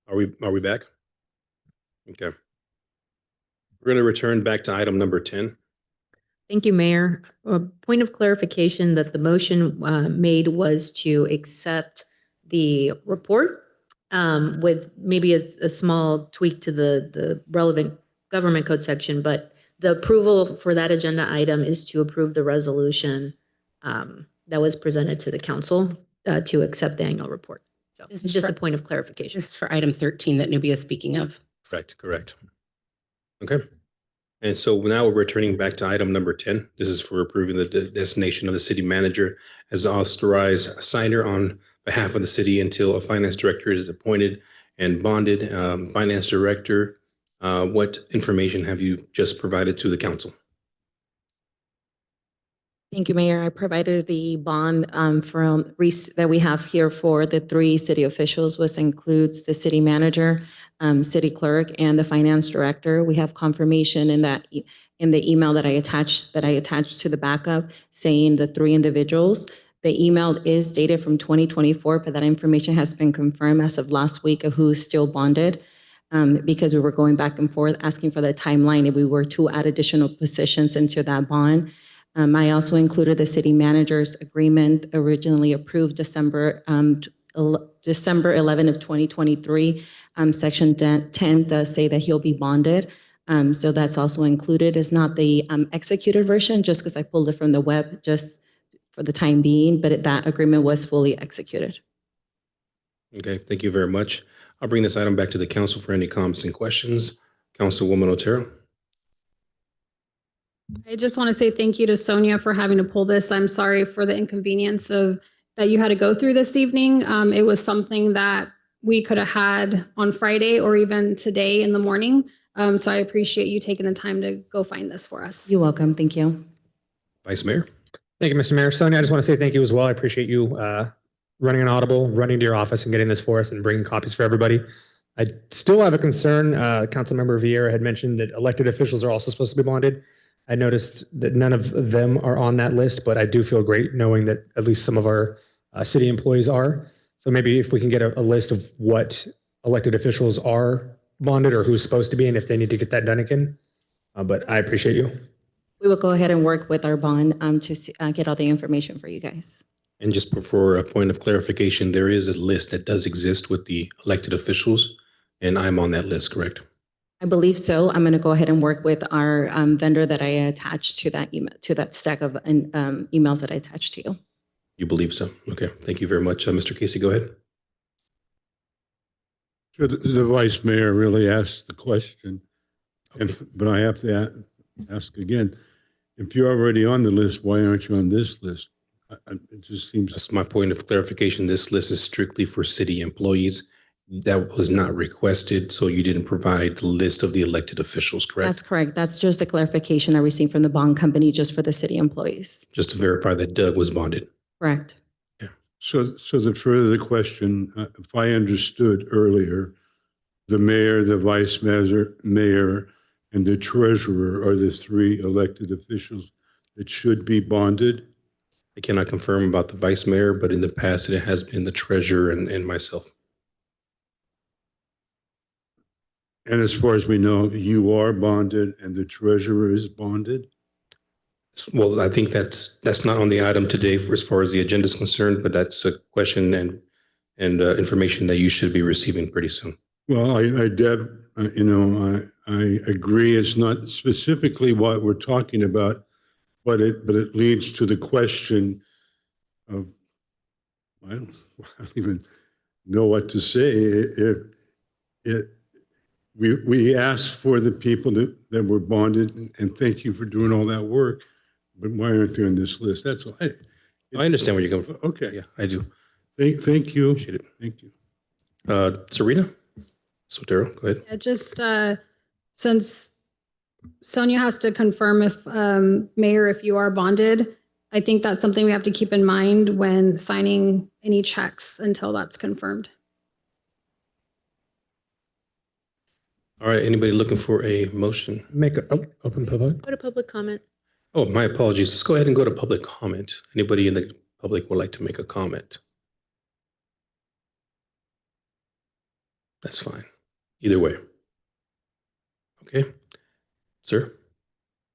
Are we back? Okay. We're going to return back to item number 10. Thank you, Mayor. A point of clarification that the motion made was to accept the report with maybe a small tweak to the relevant government code section, but the approval for that agenda item is to approve the resolution that was presented to the council to accept the annual report. So This it's is just for- a point of clarification. This is for item 13 that Nubia is speaking of. Correct. Okay. And so now we're returning back to item number 10. This is for approving the designation of the city manager as the authorized signer on behalf of the city until a finance director is appointed and bonded. Finance director, what information have you just provided to the council? Thank you, Mayor. I provided the bond that we have here for the 3 city officials, which includes the city manager, city clerk, and the finance director. We have confirmation in the email that I attached to the backup saying the 3 individuals. The email is dated from 2024, but that information has been confirmed as of last week of who's still bonded. Because we were going back and forth asking for the timeline if we were to add additional positions into that bond. I also included the city manager's agreement originally approved December 11 of 2023. Section 10 does say that he'll be bonded. So that's also included. It's not the executed version, just because I pulled it from the web just for the time being, but that agreement was fully executed. Okay, thank you very much. I'll bring this item back to the council for any comments and questions. Councilwoman Otero. I just want to say thank you to Sonia for having to pull this. I'm sorry for the inconvenience that you had to go through this evening. It was something that we could have had on Friday or even today in the morning. So I appreciate you taking the time to go find this for us. You're welcome. Thank you. Vice Mayor. Thank you, Mr. Mayor. Sonia, I just want to say thank you as well. I appreciate you running an audible, running to your office and getting this for us and bringing copies for everybody. I still have a concern. Councilmember Vieira had mentioned that elected officials are also supposed to be bonded. I noticed that none of them are on that list, but I do feel great knowing that at least some of our city employees are. So maybe if we can get a list of what elected officials are bonded or who's supposed to be and if they need to get that done again. But I appreciate you. We will go ahead and work with our bond to get all the information for you guys. And just for a point of clarification, there is a list that does exist with the elected officials, and I'm on that list, correct? I believe so. I'm going to go ahead and work with our vendor that I attached to that email, to that stack of emails that I attached to you. You believe so? Okay, thank you very much. Mr. Casey, go ahead. Sure, the vice mayor really asked the question, but I have to ask again. If you're already on the list, why aren't you on this list? It just seems. That's my point of clarification. This list is strictly for city employees. That was not requested, so you didn't provide the list of the elected officials, correct? That's correct. That's just the clarification I received from the bond company just for the city employees. Just to verify that Doug was bonded. Correct. So the further the question, if I understood earlier, the mayor, the vice mayor, and the treasurer are the 3 elected officials that should be bonded? I cannot confirm about the vice mayor, but in the past, it has been the treasurer and myself. And as far as we know, you are bonded and the treasurer is bonded? Well, I think that's not on the item today for as far as the agenda is concerned, but that's a question and information that you should be receiving pretty soon. Well, Deb, I agree. It's not specifically what we're talking about, but it leads to the question of, I don't even know what to say. We asked for the people that were bonded, and thank you for doing all that work, but why aren't they on this list? That's all. I understand where you're coming from. Okay. Yeah, I do. Thank you. Appreciate it. Thank you. Serena Sotero, go ahead. Yeah, just since Sonia has to confirm if Mayor, if you are bonded, I think that's something we have to keep in mind when signing any checks until that's confirmed. All right, anybody looking for a motion? Open public. Go to public comment. Oh, my apologies. Let's go ahead and go to public comment. Anybody in the public would like to make a comment? That's fine. Either way. Okay, sir?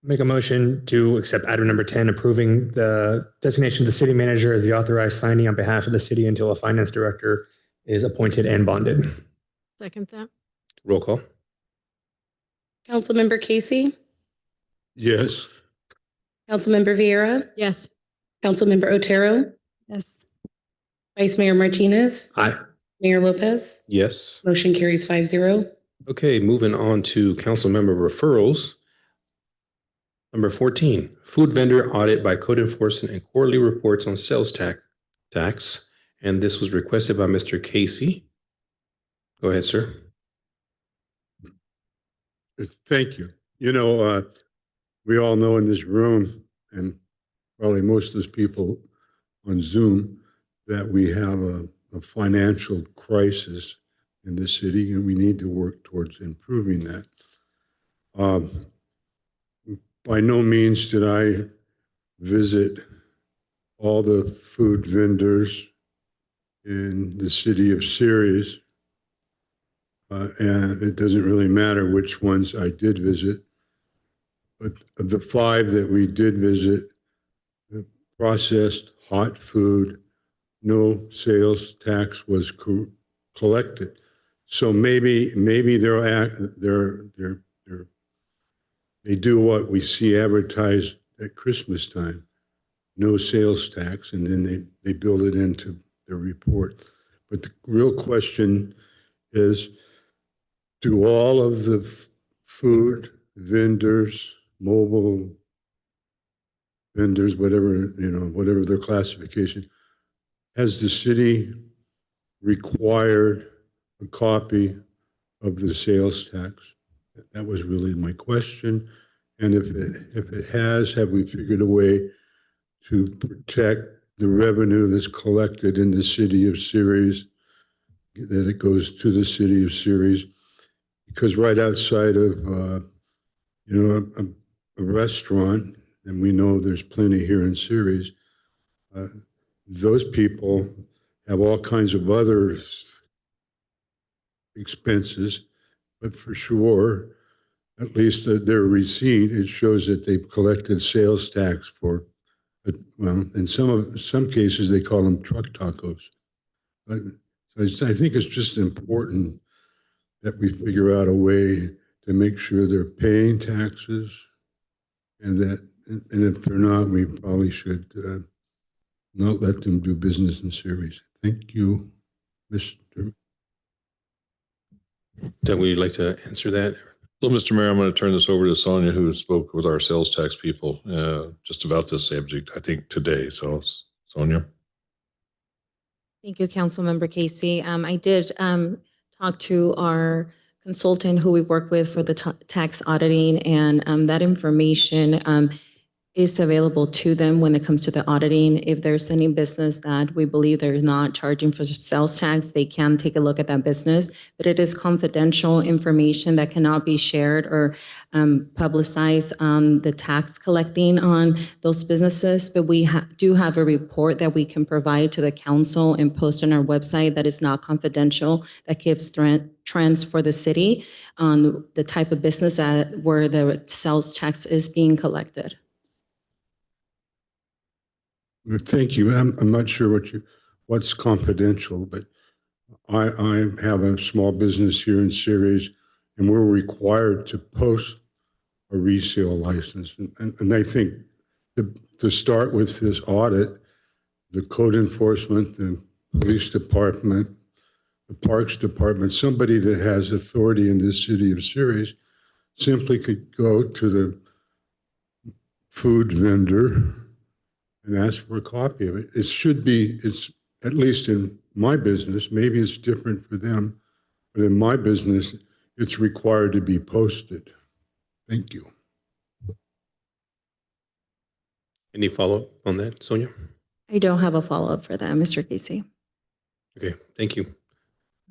Make a motion to accept item number 10, approving the designation of the city manager as the authorized signee on behalf of the city until a finance director is appointed and bonded. Second that. Roll call. Councilmember Casey, Yes. Councilmember Vieira, Yes. Councilmember Otero, Yes. Vice Mayor Martinez, Aye. Mayor Lopez. Yes. Motion carries 5-0. Okay, moving on to council member referrals. Number 14, food vendor audit by code enforcement and quarterly reports on sales tax. And this was requested by Mr. Casey. Go ahead, sir. Thank you. You know, we all know in this room, and probably most of those people on Zoom, that we have a financial crisis in the city, and we need to work towards improving that. By no means did I visit all the food vendors in the city of Ceres. And it doesn't really matter which ones I did visit. But of the 5 that we did visit, the processed hot food, no sales tax was collected. So maybe they do what we see advertised at Christmas time, no sales tax, and then they build it into their report. But the real question is, do all of the food vendors, mobile vendors, whatever their classification, has the city required a copy of the sales tax? That was really my question. And if it has, have we figured a way to protect the revenue that's collected in the city of Ceres, that it goes to the city of Ceres? Because right outside of, a restaurant, and we know there's plenty here in Ceres, those people have all kinds of other expenses, but for sure, at least their receipt, it shows that they've collected sales tax for, well, in some cases, they call them truck tacos. But I think it's just important that we figure out a way to make sure they're paying taxes, and if they're not, we probably should not let them do business in Ceres. Thank you, Mr. Would you like to answer that? So, Mr. Mayor, I'm going to turn this over to Sonia, who spoke with our sales tax people just about this subject, I think, today. So, Sonia. Thank you, Councilmember Casey. I did talk to our consultant who we work with for the tax auditing, and that information is available to them when it comes to the auditing. If there's any business that we believe they're not charging for sales tax, they can take a look at that business, but it is confidential information that cannot be shared or publicized on the tax collecting on those businesses. But we do have a report that we can provide to the council and post on our website that is not confidential, that gives trends for the city on the type of business where the sales tax is being collected. Thank you. I'm not sure what's confidential, but I have a small business here in Ceres, and we're required to post a resale license. And I think to start with this audit, the code enforcement, the police department, the parks department, somebody that has authority in this city of Ceres simply could go to the food vendor and ask for a copy of it. It's at least in my business, maybe it's different for them, but in my business, it's required to be posted. Thank you. Any follow-up on that, Sonia? I don't have a follow-up for that, Mr. Casey. Okay, thank you.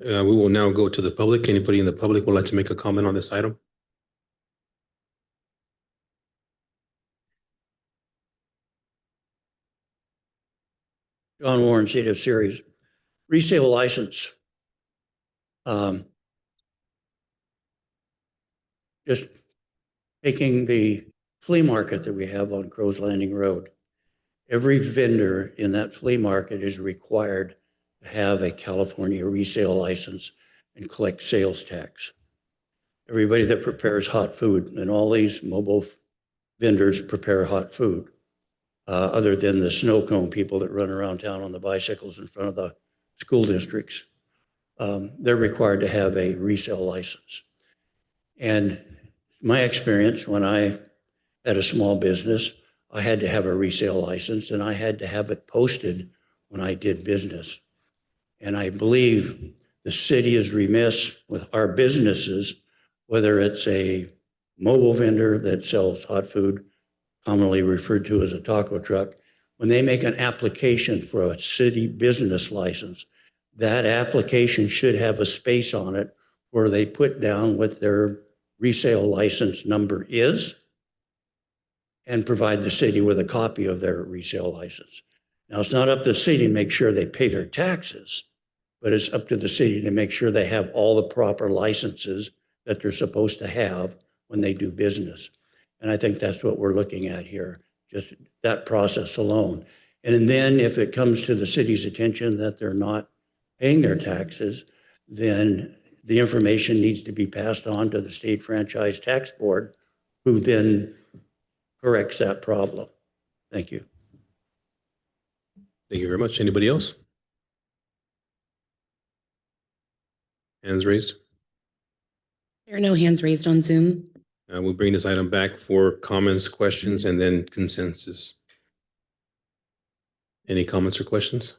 We will now go to the public. Anybody in the public would like to make a comment on this item? John Warren, City of Ceres. Resale license. just taking the flea market that we have on Crow's Landing Road. Every vendor in that flea market is required to have a California resale license and collect sales tax. Everybody that prepares hot food, and all these mobile vendors prepare hot food, other than the snow cone people that run around town on the bicycles in front of the school districts. They're required to have a resale license. And my experience, when I had a small business, I had to have a resale license, and I had to have it posted when I did business. And I believe the city is remiss with our businesses, whether it's a mobile vendor that sells hot food, commonly referred to as a taco truck, when they make an application for a city business license, that application should have a space on it where they put down what their resale license number is and provide the city with a copy of their resale license. Now, it's not up to the city to make sure they pay their taxes, but it's up to the city to make sure they have all the proper licenses that they're supposed to have when they do business. And I think that's what we're looking at here, just that process alone. And then if it comes to the city's attention that they're not paying their taxes, then the information needs to be passed on to the State Franchise Tax Board, who then corrects that problem. Thank you. Thank you very much. Anybody else? Hands raised. There are no hands raised on Zoom. We'll bring this item back for comments, questions, and then consensus. Any comments or questions?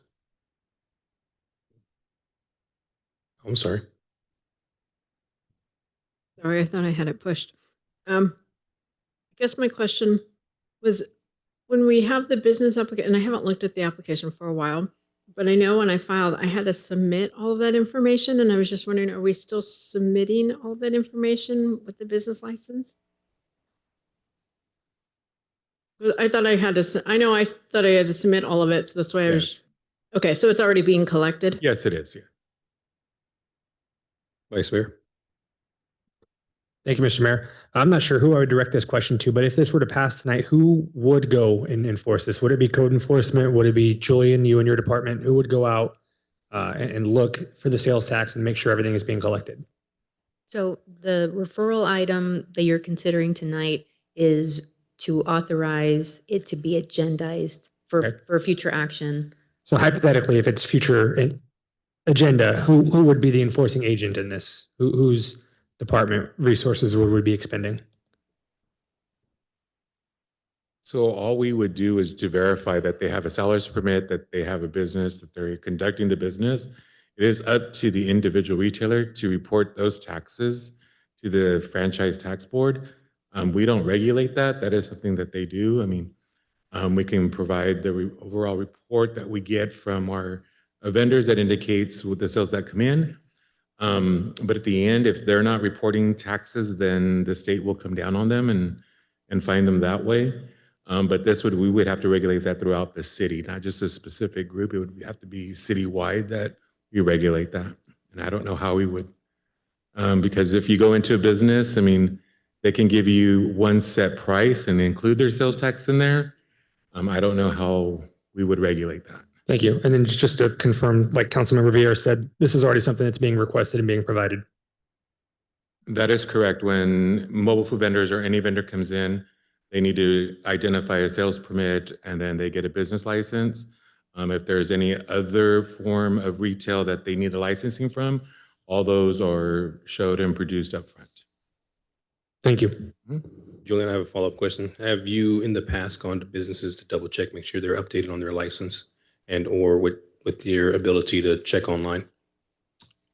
I'm sorry. Sorry, I thought I had it pushed. I guess my question was, when we have the business application, and I haven't looked at the application for a while, but I know when I filed, I had to submit all of that information, and I was just wondering, are we still submitting all that information with the business license? I thought I had to, I know I thought I had to submit all of it, so that's why I was, okay, so it's already being collected? Yes, it is. Yeah. Vice Mayor. Thank you, Mr. Mayor. I'm not sure who I would direct this question to, but if this were to pass tonight, who would go and enforce this? Would it be code enforcement? Would it be Julian, you and your department? Who would go out and look for the sales tax and make sure everything is being collected? So the referral item that you're considering tonight is to authorize it to be agendized for future action. So hypothetically, if it's future agenda, who would be the enforcing agent in this? Whose department resources would we be expending? So all we would do is to verify that they have a seller's permit, that they have a business, that they're conducting the business. It is up to the individual retailer to report those taxes to the Franchise Tax Board. We don't regulate that. That is something that they do. I mean, we can provide the overall report that we get from our vendors that indicates what the sales that come in. But at the end, if they're not reporting taxes, then the state will come down on them and fine them that way. But we would have to regulate that throughout the city, not just a specific group. It would have to be citywide that we regulate that. And I don't know how we would, because if you go into a business, I mean, they can give you one set price and include their sales tax in there. I don't know how we would regulate that. Thank you. And then just to confirm, like Councilmember Vieira said, this is already something that's being requested and being provided. That is correct. When mobile food vendors or any vendor comes in, they need to identify a sales permit and then they get a business license. If there's any other form of retail that they need the licensing from, all those are showed and produced up front. Thank you. Julian, I have a follow-up question. Have you in the past gone to businesses to double check, make sure they're updated on their license and or with your ability to check online?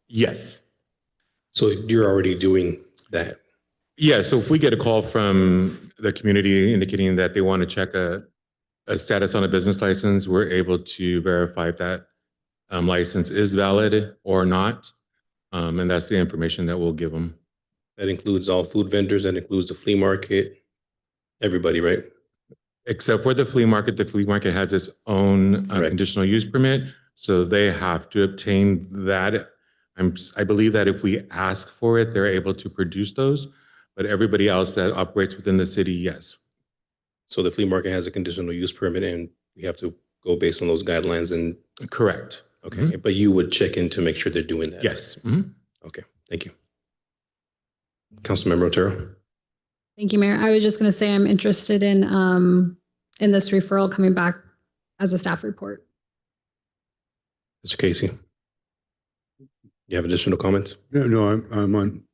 Yes. So you're already doing that? Yeah, so if we get a call from the community indicating that they want to check a status on a business license, we're able to verify if that license is valid or not. And that's the information that we'll give them. That includes all food vendors, that includes the flea market, everybody, right? Except for the flea market has its own conditional use permit. So they have to obtain that. I believe that if we ask for it, they're able to produce those. But everybody else that operates within the city, yes. So the flea market has a conditional use permit and we have to go based on those guidelines and. Correct. Okay, but you would check in to make sure they're doing that? Yes. Okay, thank you. Councilmember Otero? Thank you, Mayor. I was just going to say I'm interested in this referral coming back as a staff report. Mr. Casey? You have additional comments? No, I'm on.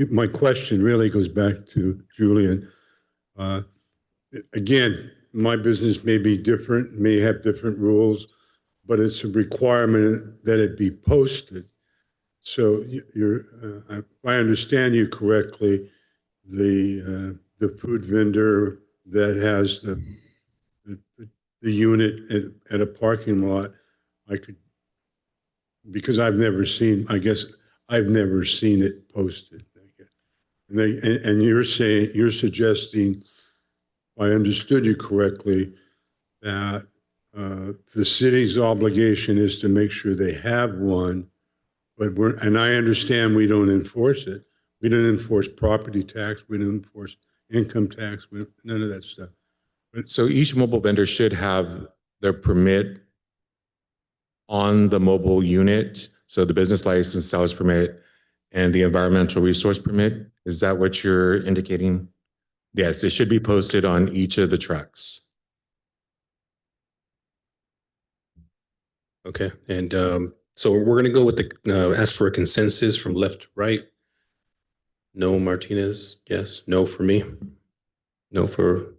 My question really goes back to Julian. Again, my business may be different, may have different rules, but it's a requirement that it be posted. So if I understand you correctly, the food vendor that has the unit at a parking lot, because I've never seen it posted. And you're suggesting, if I understood you correctly, that the city's obligation is to make sure they have one, and I understand we don't enforce it. We don't enforce property tax. We don't enforce income tax. None of that stuff. So each mobile vendor should have their permit on the mobile unit. So the business license, sales permit, and the environmental resource permit. Is that what you're indicating? Yes, it should be posted on each of the trucks. Okay, and so we're going to go with ask for a consensus from left to right. No, Martinez. Yes. No for me. No for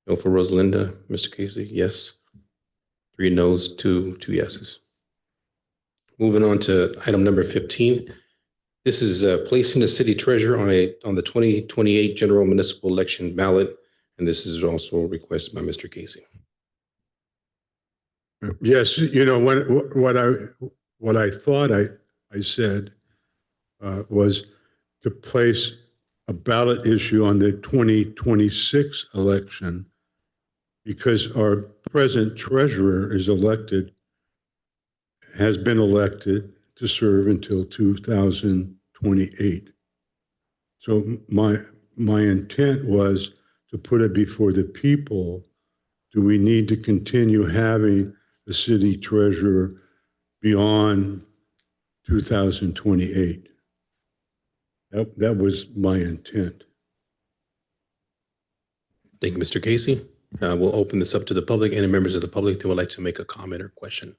Rosalinda. Mr. Casey. Yes. 3 no's, 2 yeses. Moving on to item number 15. This is placing the city treasurer on the 2028 general municipal election ballot, and this is also requested by Mr. Casey. Yes, what I thought I said was to place a ballot issue on the 2026 election because our present treasurer has been elected to serve until 2028. So my intent was to put it before the people. Do we need to continue having a city treasurer beyond 2028? That was my intent. Thank you, Mr. Casey. We'll open this up to the public. Any members of the public that would like to make a comment or question?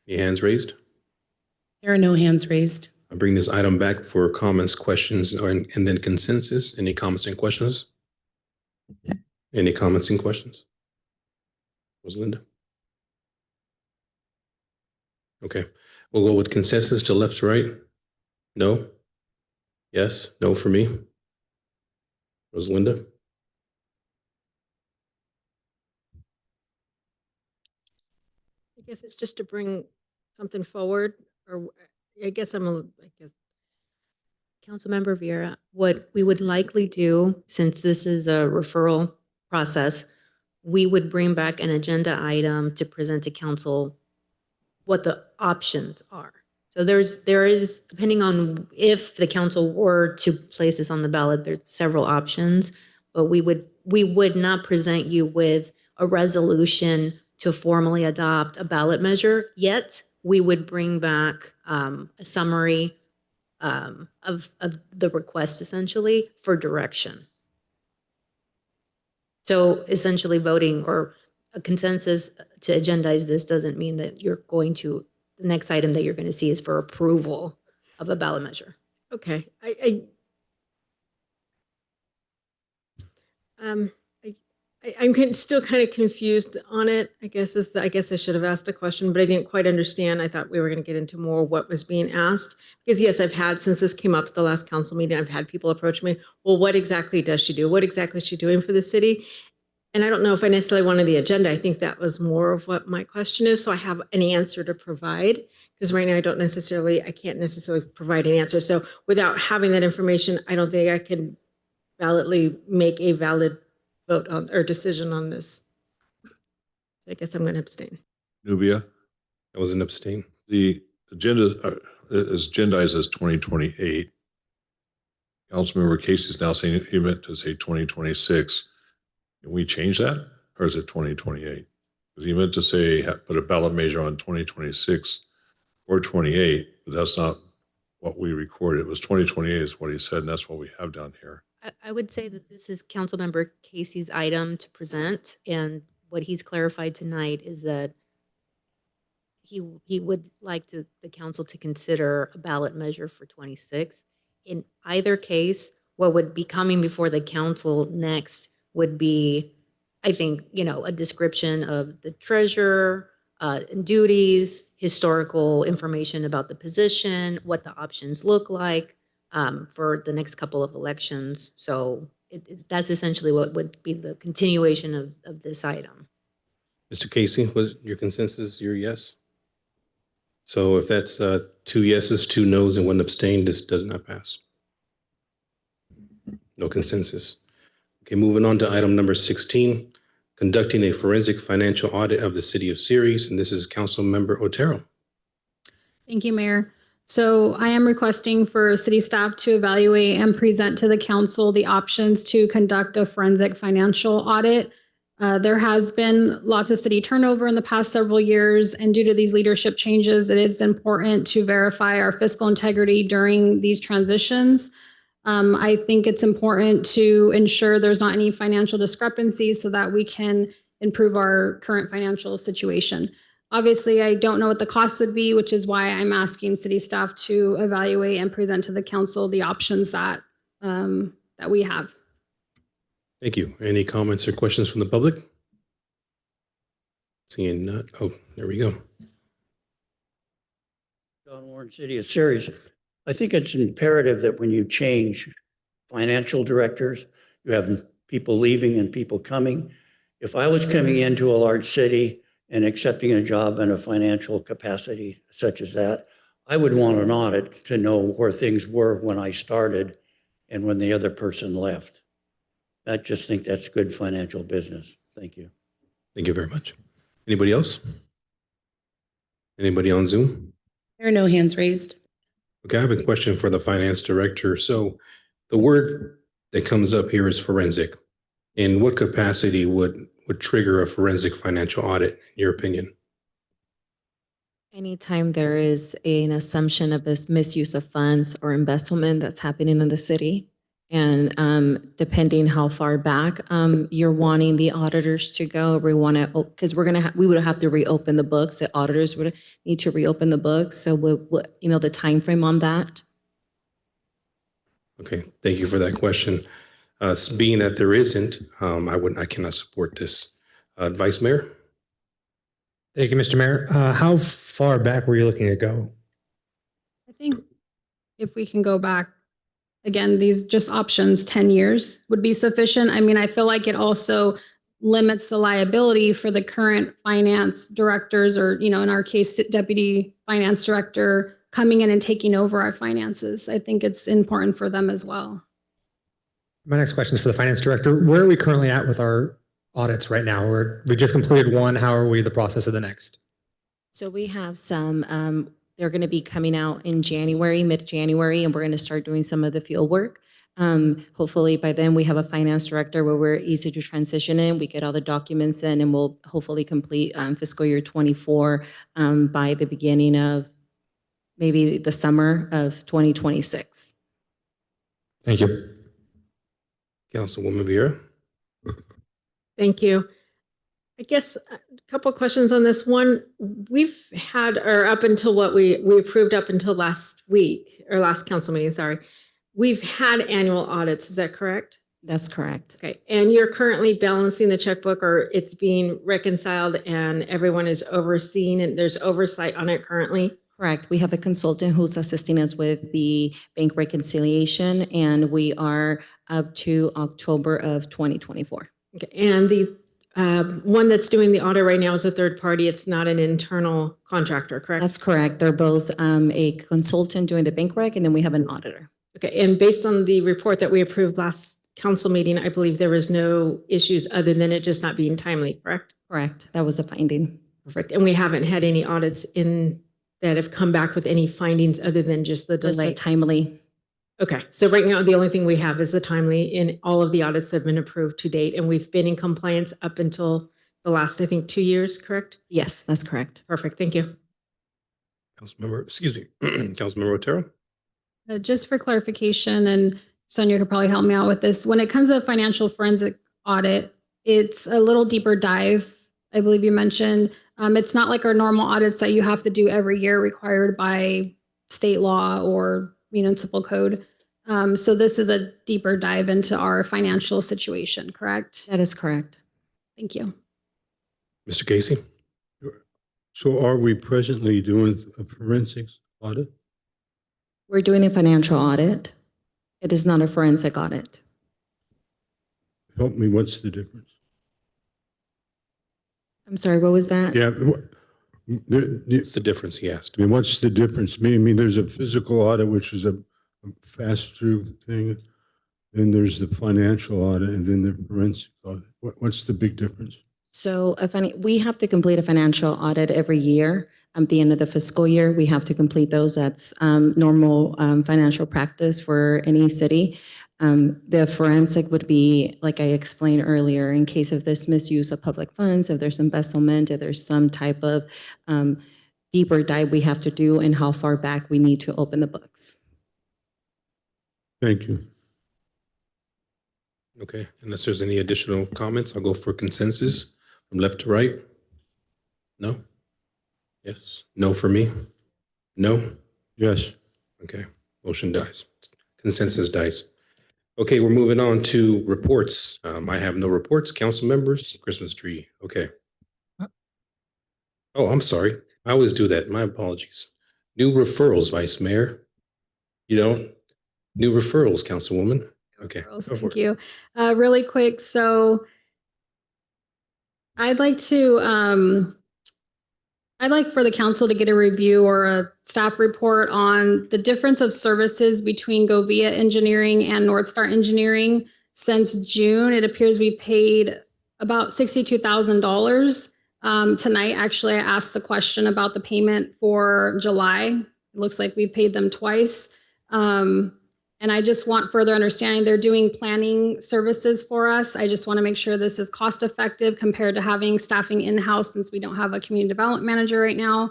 Any hands raised? There are no hands raised. I bring this item back for comments, questions, and then consensus. Any comments and questions? Any comments and questions? Rosalinda? Okay, we'll go with consensus to left to right. No? Yes? No for me? Rosalinda? I guess it's just to bring something forward, or I guess Councilmember Vieira, what we would likely do, since this is a referral process, we would bring back an agenda item to present to council what the options are. So there is, depending on if the council were to place this on the ballot, there's several options, but we would not present you with a resolution to formally adopt a ballot measure yet. We would bring back a summary of the request essentially for direction. So essentially voting or a consensus to agendize this doesn't mean that you're going to, the next item that you're going to see is for approval of a ballot measure. Okay. I'm still kind of confused on it. I guess I should have asked a question, but I didn't quite understand. I thought we were going to get into more what was being asked. Because yes, since this came up at the last council meeting, I've had people approach me, well, what exactly does she do? What exactly is she doing for the city? And I don't know if I necessarily wanted the agenda. I think that was more of what my question is. So I have an answer to provide. Because right now I can't necessarily provide an answer. So without having that information, I don't think I can validly make a valid vote on or decision on this. So I guess I'm going to abstain. Nubia? That was an abstain. The agenda is agendized as 2028. Councilmember Casey's now saying he meant to say 2026. Can we change that? Or is it 2028? Because he meant to say, put a ballot measure on 2026 or 28, but that's not what we recorded. It was 2028 is what he said, and that's what we have down here. I would say that this is Councilmember Casey's item to present, and what he's clarified tonight is that he would like the council to consider a ballot measure for 26. In either case, what would be coming before the council next would be, I think, a description of the treasurer, duties, historical information about the position, what the options look like for the next couple of elections. So that's essentially what would be the continuation of this item. Mr. Casey, was your consensus your yes? So if that's 2 yeses, 2 noes, and 1 abstain, this does not pass. No consensus. Okay, moving on to item number 16, conducting a forensic financial audit of the city of Ceres, and this is Councilmember Otero. Thank you, Mayor. So I am requesting for city staff to evaluate and present to the council the options to conduct a forensic financial audit. There has been lots of city turnover in the past several years, and due to these leadership changes, it is important to verify our fiscal integrity during these transitions. I think it's important to ensure there's not any financial discrepancies so that we can improve our current financial situation. Obviously, I don't know what the cost would be, which is why I'm asking city staff to evaluate and present to the council the options that we have. Thank you. Any comments or questions from the public? Seeing none. Oh, there we go. John Warren, City of Ceres. I think it's imperative that when you change financial directors, you have people leaving and people coming. If I was coming into a large city and accepting a job in a financial capacity such as that, I would want an audit to know where things were when I started and when the other person left. I just think that's good financial business. Thank you. Thank you very much. Anybody else? Anybody on Zoom? There are no hands raised. Okay, I have a question for the finance director. So the word that comes up here is forensic. In what capacity would trigger a forensic financial audit, in your opinion? Anytime there is an assumption of this misuse of funds or embezzlement that's happening in the city, and depending how far back you're wanting the auditors to go, we want to, because we would have to reopen the books. The auditors would need to reopen the books. So the time frame on that. Okay, thank you for that question. Being that there isn't, I cannot support this. Vice Mayor? Thank you, Mr. Mayor. How far back were you looking to go? I think if we can go back, again, these just options, 10 years would be sufficient. I mean, I feel like it also limits the liability for the current finance directors or, in our case, deputy finance director coming in and taking over our finances. I think it's important for them as well. My next question is for the finance director. Where are we currently at with our audits right now? We just completed one. How are we the process of the next? So we have some, they're going to be coming out in January, mid-January, and we're going to start doing some of the field work. Hopefully by then we have a finance director where we're easy to transition in. We get all the documents in and we'll hopefully complete fiscal year 24 by the beginning of maybe the summer of 2026. Thank you. Councilwoman Vieira? Thank you. I guess a couple of questions on this. One, we've had, or up until what we approved up until last week, or last council meeting, sorry, we've had annual audits. Is that correct? That's correct. Okay. And you're currently balancing the checkbook, or it's being reconciled and everyone is overseeing and there's oversight on it currently? Correct. We have a consultant who's assisting us with the bank reconciliation, and we are up to October of 2024. Okay. And the one that's doing the audit right now is a third party. It's not an internal contractor, correct? That's correct. They're both a consultant doing the bank rec, and then we have an auditor. Okay. And based on the report that we approved last council meeting, I believe there was no issues other than it just not being timely, correct? Correct. That was a finding. Perfect. And we haven't had any audits that have come back with any findings other than just the delay. Just timely. Okay, so right now, the only thing we have is the timely, and all of the audits have been approved to date, and we've been in compliance up until the last, I think, 2 years, correct? Yes, that's correct. Perfect, thank you. Councilmember, excuse me, Councilmember Otero. Just for clarification, and Sonia could probably help me out with this. When it comes to financial forensic audit, it's a little deeper dive. I believe you mentioned it's not like our normal audits that you have to do every year required by state law or municipal code. So this is a deeper dive into our financial situation, correct? That is correct. Thank you. Mr. Casey. So are we presently doing a forensics audit? We're doing a financial audit. It is not a forensic audit. Help me, what's the difference? I'm sorry, what was that? Yeah. What's the difference, he asked? I mean, what's the difference? I mean, there's a physical audit, which is a fast through thing. Then there's the financial audit and then the forensic audit. What's the big difference? So we have to complete a financial audit every year. At the end of the fiscal year, we have to complete those. That's normal financial practice for any city. The forensic would be, like I explained earlier, in case of this misuse of public funds, if there's embezzlement, if there's some type of deeper dive we have to do and how far back we need to open the books. Thank you. Okay, unless there's any additional comments, I'll go for consensus from left to right. No? Yes. No for me? No? Yes. Okay, motion dies. Consensus dies. Okay, we're moving on to reports. I have no reports. Council members, Christmas tree. Okay. Oh, I'm sorry. I always do that. My apologies. New referrals, Vice Mayor. You don't? New referrals, Councilwoman. Okay. Thank you. Really quick. So I'd like for the council to get a review or a staff report on the difference of services between Govia Engineering and North Star Engineering. Since June, it appears we paid about $62,000. Tonight, actually, I asked the question about the payment for July. It looks like we paid them twice. And I just want further understanding. They're doing planning services for us. I just want to make sure this is cost effective compared to having staffing in-house, since we don't have a community development manager right now.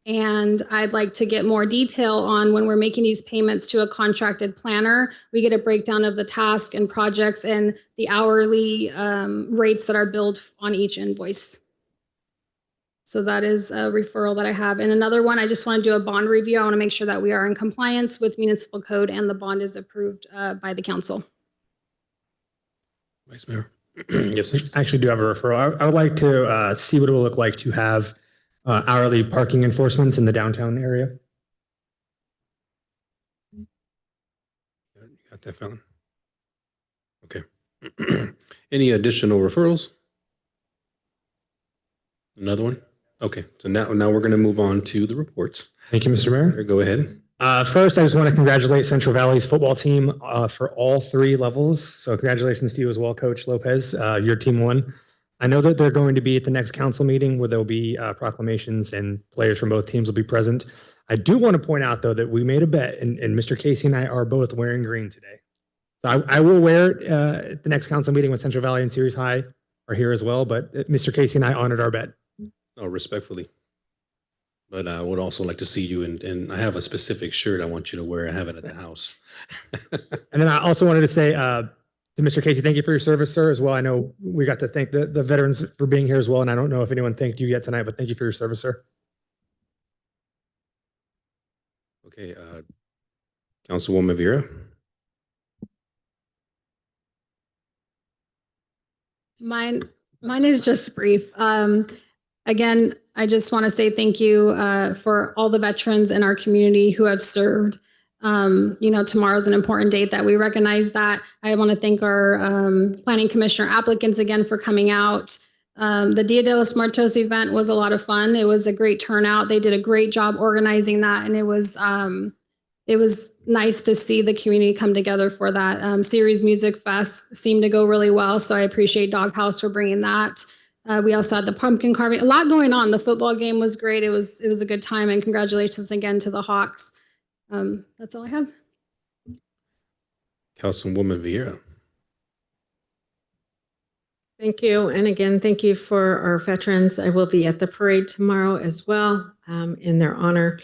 And I'd like to get more detail on when we're making these payments to a contracted planner, we get a breakdown of the task and projects and the hourly rates that are billed on each invoice. So that is a referral that I have. And another one, I just want to do a bond review. I want to make sure that we are in compliance with municipal code and the bond is approved by the council. Vice Mayor. Yes, I actually do have a referral. I would like to see what it will look like to have hourly parking enforcements in the downtown area. You got that, Fallon? Okay. Any additional referrals? Another one? Okay, so now we're going to move on to the reports. Thank you, Mr. Mayor. Go ahead. First, I just want to congratulate Central Valley's football team for all 3 levels. So congratulations to you as well, Coach Lopez. Your team won. I know that they're going to be at the next council meeting where there'll be proclamations and players from both teams will be present. I do want to point out, though, that we made a bet, and Mr. Casey and I are both wearing green today. So I will wear it at the next council meeting when Central Valley and Ceres High are here as well. But Mr. Casey and I honored our bet. Oh, respectfully. But I would also like to see you, and I have a specific shirt I want you to wear. I have it at the house. And then I also wanted to say to Mr. Casey, thank you for your service, sir, as well. I know we got to thank the veterans for being here as well, and I don't know if anyone thanked you yet tonight, but thank you for your service, sir. Okay, Councilwoman Vera. Mine is just brief. Again, I just want to say thank you for all the veterans in our community who have served. Tomorrow's an important date that we recognize that. I want to thank our planning commissioner applicants again for coming out. The Dia de los Muertos event was a lot of fun. It was a great turnout. They did a great job organizing that, and it was nice to see the community come together for that. Ceres Music Fest seemed to go really well, so I appreciate Doghouse for bringing that. We also had the pumpkin carving, a lot going on. The football game was great. It was a good time, and congratulations again to the Hawks. That's all I have. Councilwoman Vieira. Thank you. And again, thank you for our veterans. I will be at the parade tomorrow as well in their honor.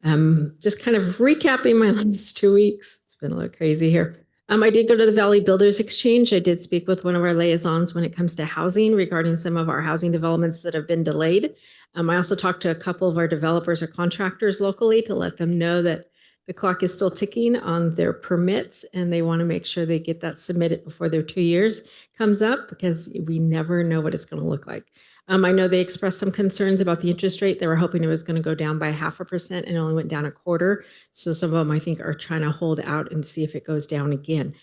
Just kind of recapping my last 2 weeks. It's been a little crazy here. I did go to the Valley Builders Exchange. I did speak with one of our liaisons when it comes to housing regarding some of our housing developments that have been delayed. I also talked to a couple of our developers or contractors locally to let them know that the clock is still ticking on their permits and they want to make sure they get that submitted before their 2 years comes up because we never know what it's going to look like. I know they expressed some concerns about the interest rate. They were hoping it was going to go down by 0.5% and only went down 1/4. So some of them, I think, are trying to hold out and see if it goes down again.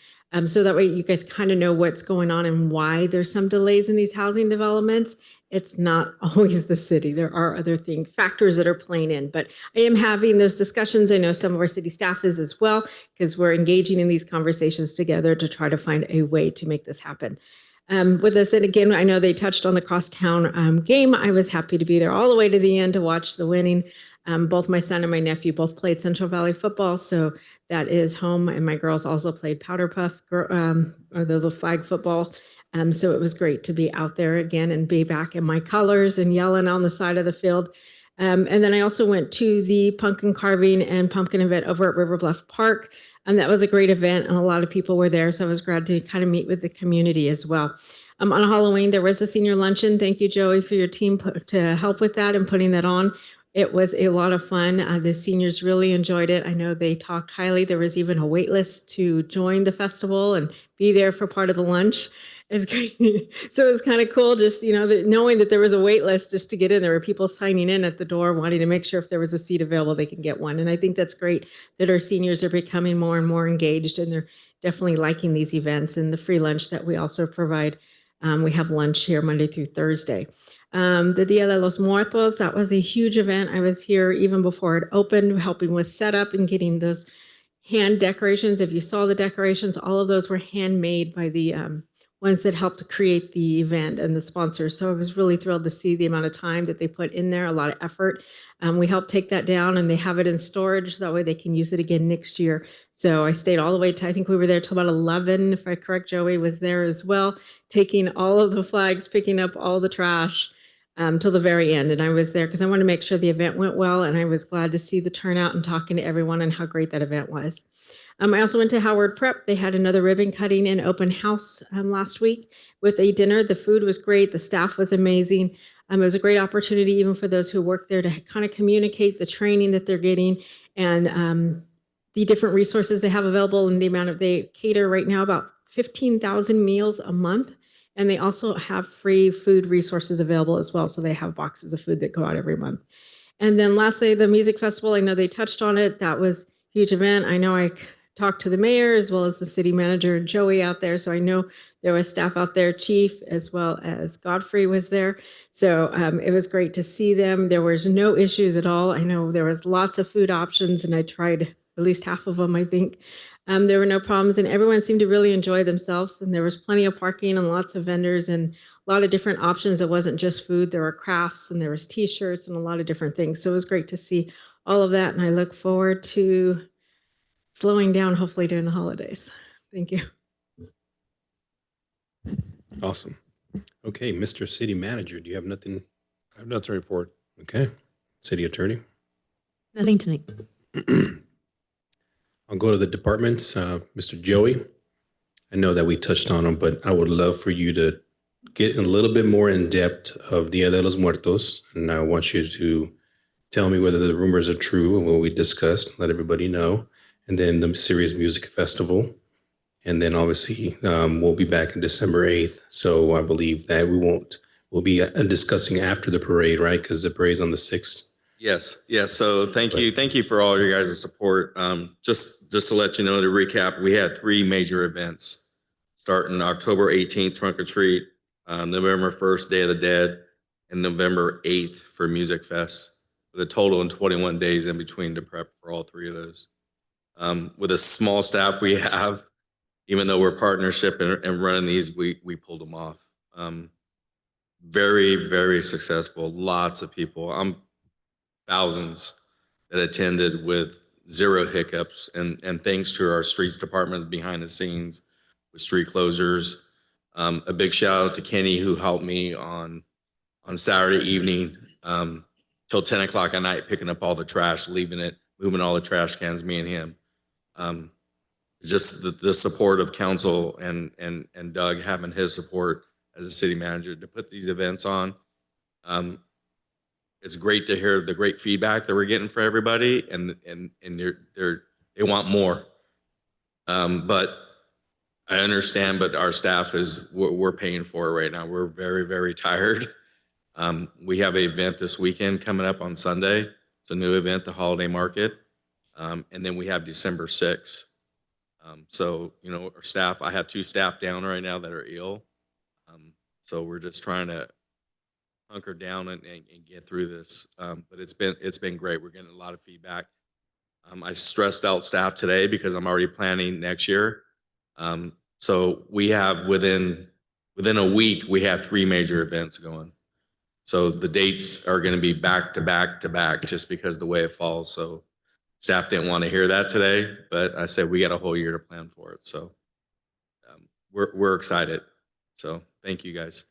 So that way you guys kind of know what's going on and why there's some delays in these housing developments. It's not always the city. There are other factors that are playing in, but I am having those discussions. I know some of our city staff is as well, because we're engaging in these conversations together to try to find a way to make this happen. With this, and again, I know they touched on the crosstown game. I was happy to be there all the way to the end to watch the winning. Both my son and my nephew both played Central Valley football, so that is home. And my girls also played powder puff, or the flag football. So it was great to be out there again and be back in my colors and yelling on the side of the field. And then I also went to the pumpkin carving and pumpkin event over at River Bluff Park. And that was a great event and a lot of people were there. So I was glad to kind of meet with the community as well. On Halloween, there was a senior luncheon. Thank you, Joey, for your team to help with that and putting that on. It was a lot of fun. The seniors really enjoyed it. I know they talked highly. There was even a wait list to join the festival and be there for part of the lunch. It's great. So it was kind of cool just, knowing that there was a wait list just to get in. There were people signing in at the door, wanting to make sure if there was a seat available, they can get one. And I think that's great that our seniors are becoming more and more engaged and they're definitely liking these events and the free lunch that we also provide. We have lunch here Monday through Thursday. The Dia de los Muertos, that was a huge event. I was here even before it opened, helping with setup and getting those hand decorations. If you saw the decorations, all of those were handmade by the ones that helped to create the event and the sponsors. So I was really thrilled to see the amount of time that they put in there, a lot of effort. We helped take that down and they have it in storage. That way they can use it again next year. So I stayed all the way to, I think we were there till about 11. If I correct, Joey was there as well, taking all of the flags, picking up all the trash till the very end. And I was there because I wanted to make sure the event went well. And I was glad to see the turnout and talking to everyone and how great that event was. I also went to Howard Prep. They had another ribbon cutting and open house last week with a dinner. The food was great. The staff was amazing. It was a great opportunity even for those who work there to kind of communicate the training that they're getting and the different resources they have available and the amount of, they cater right now about 15,000 meals a month. And they also have free food resources available as well. So they have boxes of food that go out every month. And then lastly, the music festival, I know they touched on it. That was a huge event. I know I talked to the mayor as well as the city manager, Joey, out there. So I know there was staff out there, Chief, as well as Godfrey was there. So it was great to see them. There was no issues at all. I know there was lots of food options and I tried at least half of them, I think. There were no problems and everyone seemed to really enjoy themselves. And there was plenty of parking and lots of vendors and a lot of different options. It wasn't just food. There were crafts and there was t-shirts and a lot of different things. So it was great to see all of that. And I look forward to slowing down, hopefully during the holidays. Thank you. Awesome. Okay, Mr. City Manager, do you have nothing? I have nothing to report. Okay. City Attorney? Nothing tonight. I'll go to the departments. Mr. Joey, I know that we touched on them, but I would love for you to get a little bit more in depth of Dia de los Muertos. And I want you to tell me whether the rumors are true and what we discussed, let everybody know. And then the Serious Music Festival. And then obviously we'll be back on December 8th. So I believe that we'll be discussing after the parade, right? Because the parade's on the 6th. Yes. So thank you for all your guys' support. Just to let you know, to recap, we had 3 major events starting October 18th, Trunk or Treat, November 1st, Day of the Dead, and November 8th for Music Fest, with a total of 21 days in between to prep for all 3 of those. With a small staff we have, even though we're partnership and running these, we pulled them off. Very, very successful. Lots of people. Thousands that attended with zero hiccups. And thanks to our streets department behind the scenes with street closures. A big shout out to Kenny who helped me on Saturday evening till 10 o'clock at night, picking up all the trash, leaving it, moving all the trash cans, me and him. Just the support of council and Doug having his support as a city manager to put these events on. It's great to hear the great feedback that we're getting for everybody, and they want more. But I understand, but our staff we're paying for it right now. We're very, very tired. We have an event this weekend coming up on Sunday. It's a new event, the Holiday Market. And then we have December 6th. So, you know, our staff, I have 2 staff down right now that are ill. So we're just trying to hunker down and get through this. But it's been great. We're getting a lot of feedback. I stressed out staff today because I'm already planning next year. So we have within a week, we have 3 major events going. So the dates are going to be back to back to back just because the way it falls. So staff didn't want to hear that today, but I said we got a whole year to plan for it. So we're excited. So thank you guys.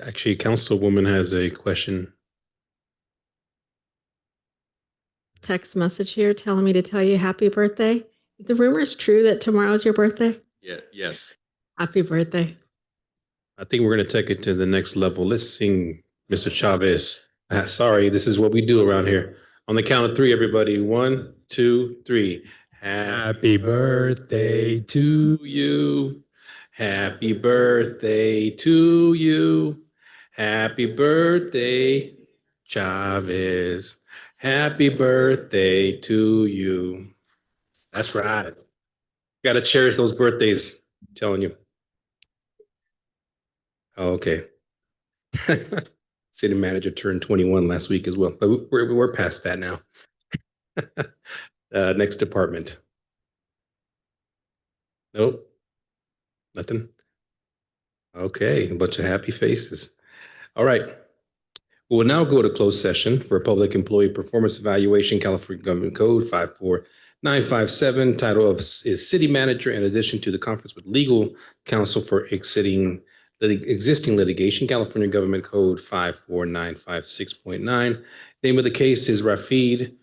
Actually, Councilwoman has a question. Text message here telling me to tell you happy birthday. Is the rumor is true that tomorrow's your birthday? Yeah. Yes. Happy birthday. I think we're going to take it to the next level. Let's sing Mr. Chavez. Sorry, this is what we do around here. On the count of 3, everybody. 1, 2, 3. Happy birthday to you. Happy birthday to you. Happy birthday, Chavez. Happy birthday to you. That's right. Got to cherish those birthdays. I'm telling you. Oh, okay. City manager turned 21 last week as well, but we're past that now. Next department. Nope. Nothing. Okay, a bunch of happy faces. All right. We will now go to closed session for Public Employee Performance Evaluation, California Government Code 54957. Title of is City Manager, in addition to the conference with legal counsel for existing litigation, California Government Code 54956.9. Name of the case is Rafid,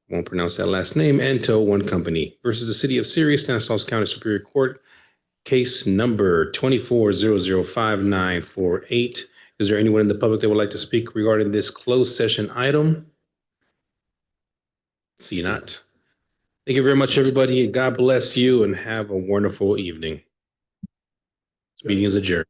won't pronounce that last name, and Tow One Company versus the City of Sirius, Stanislaus County Superior Court, case number 24005948. Is there anyone in the public that would like to speak regarding this closed session item? See not. Thank you very much, everybody. God bless you and have a wonderful evening. This meeting is adjourned.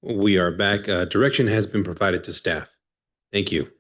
We are back. Direction has been provided to staff. Thank you.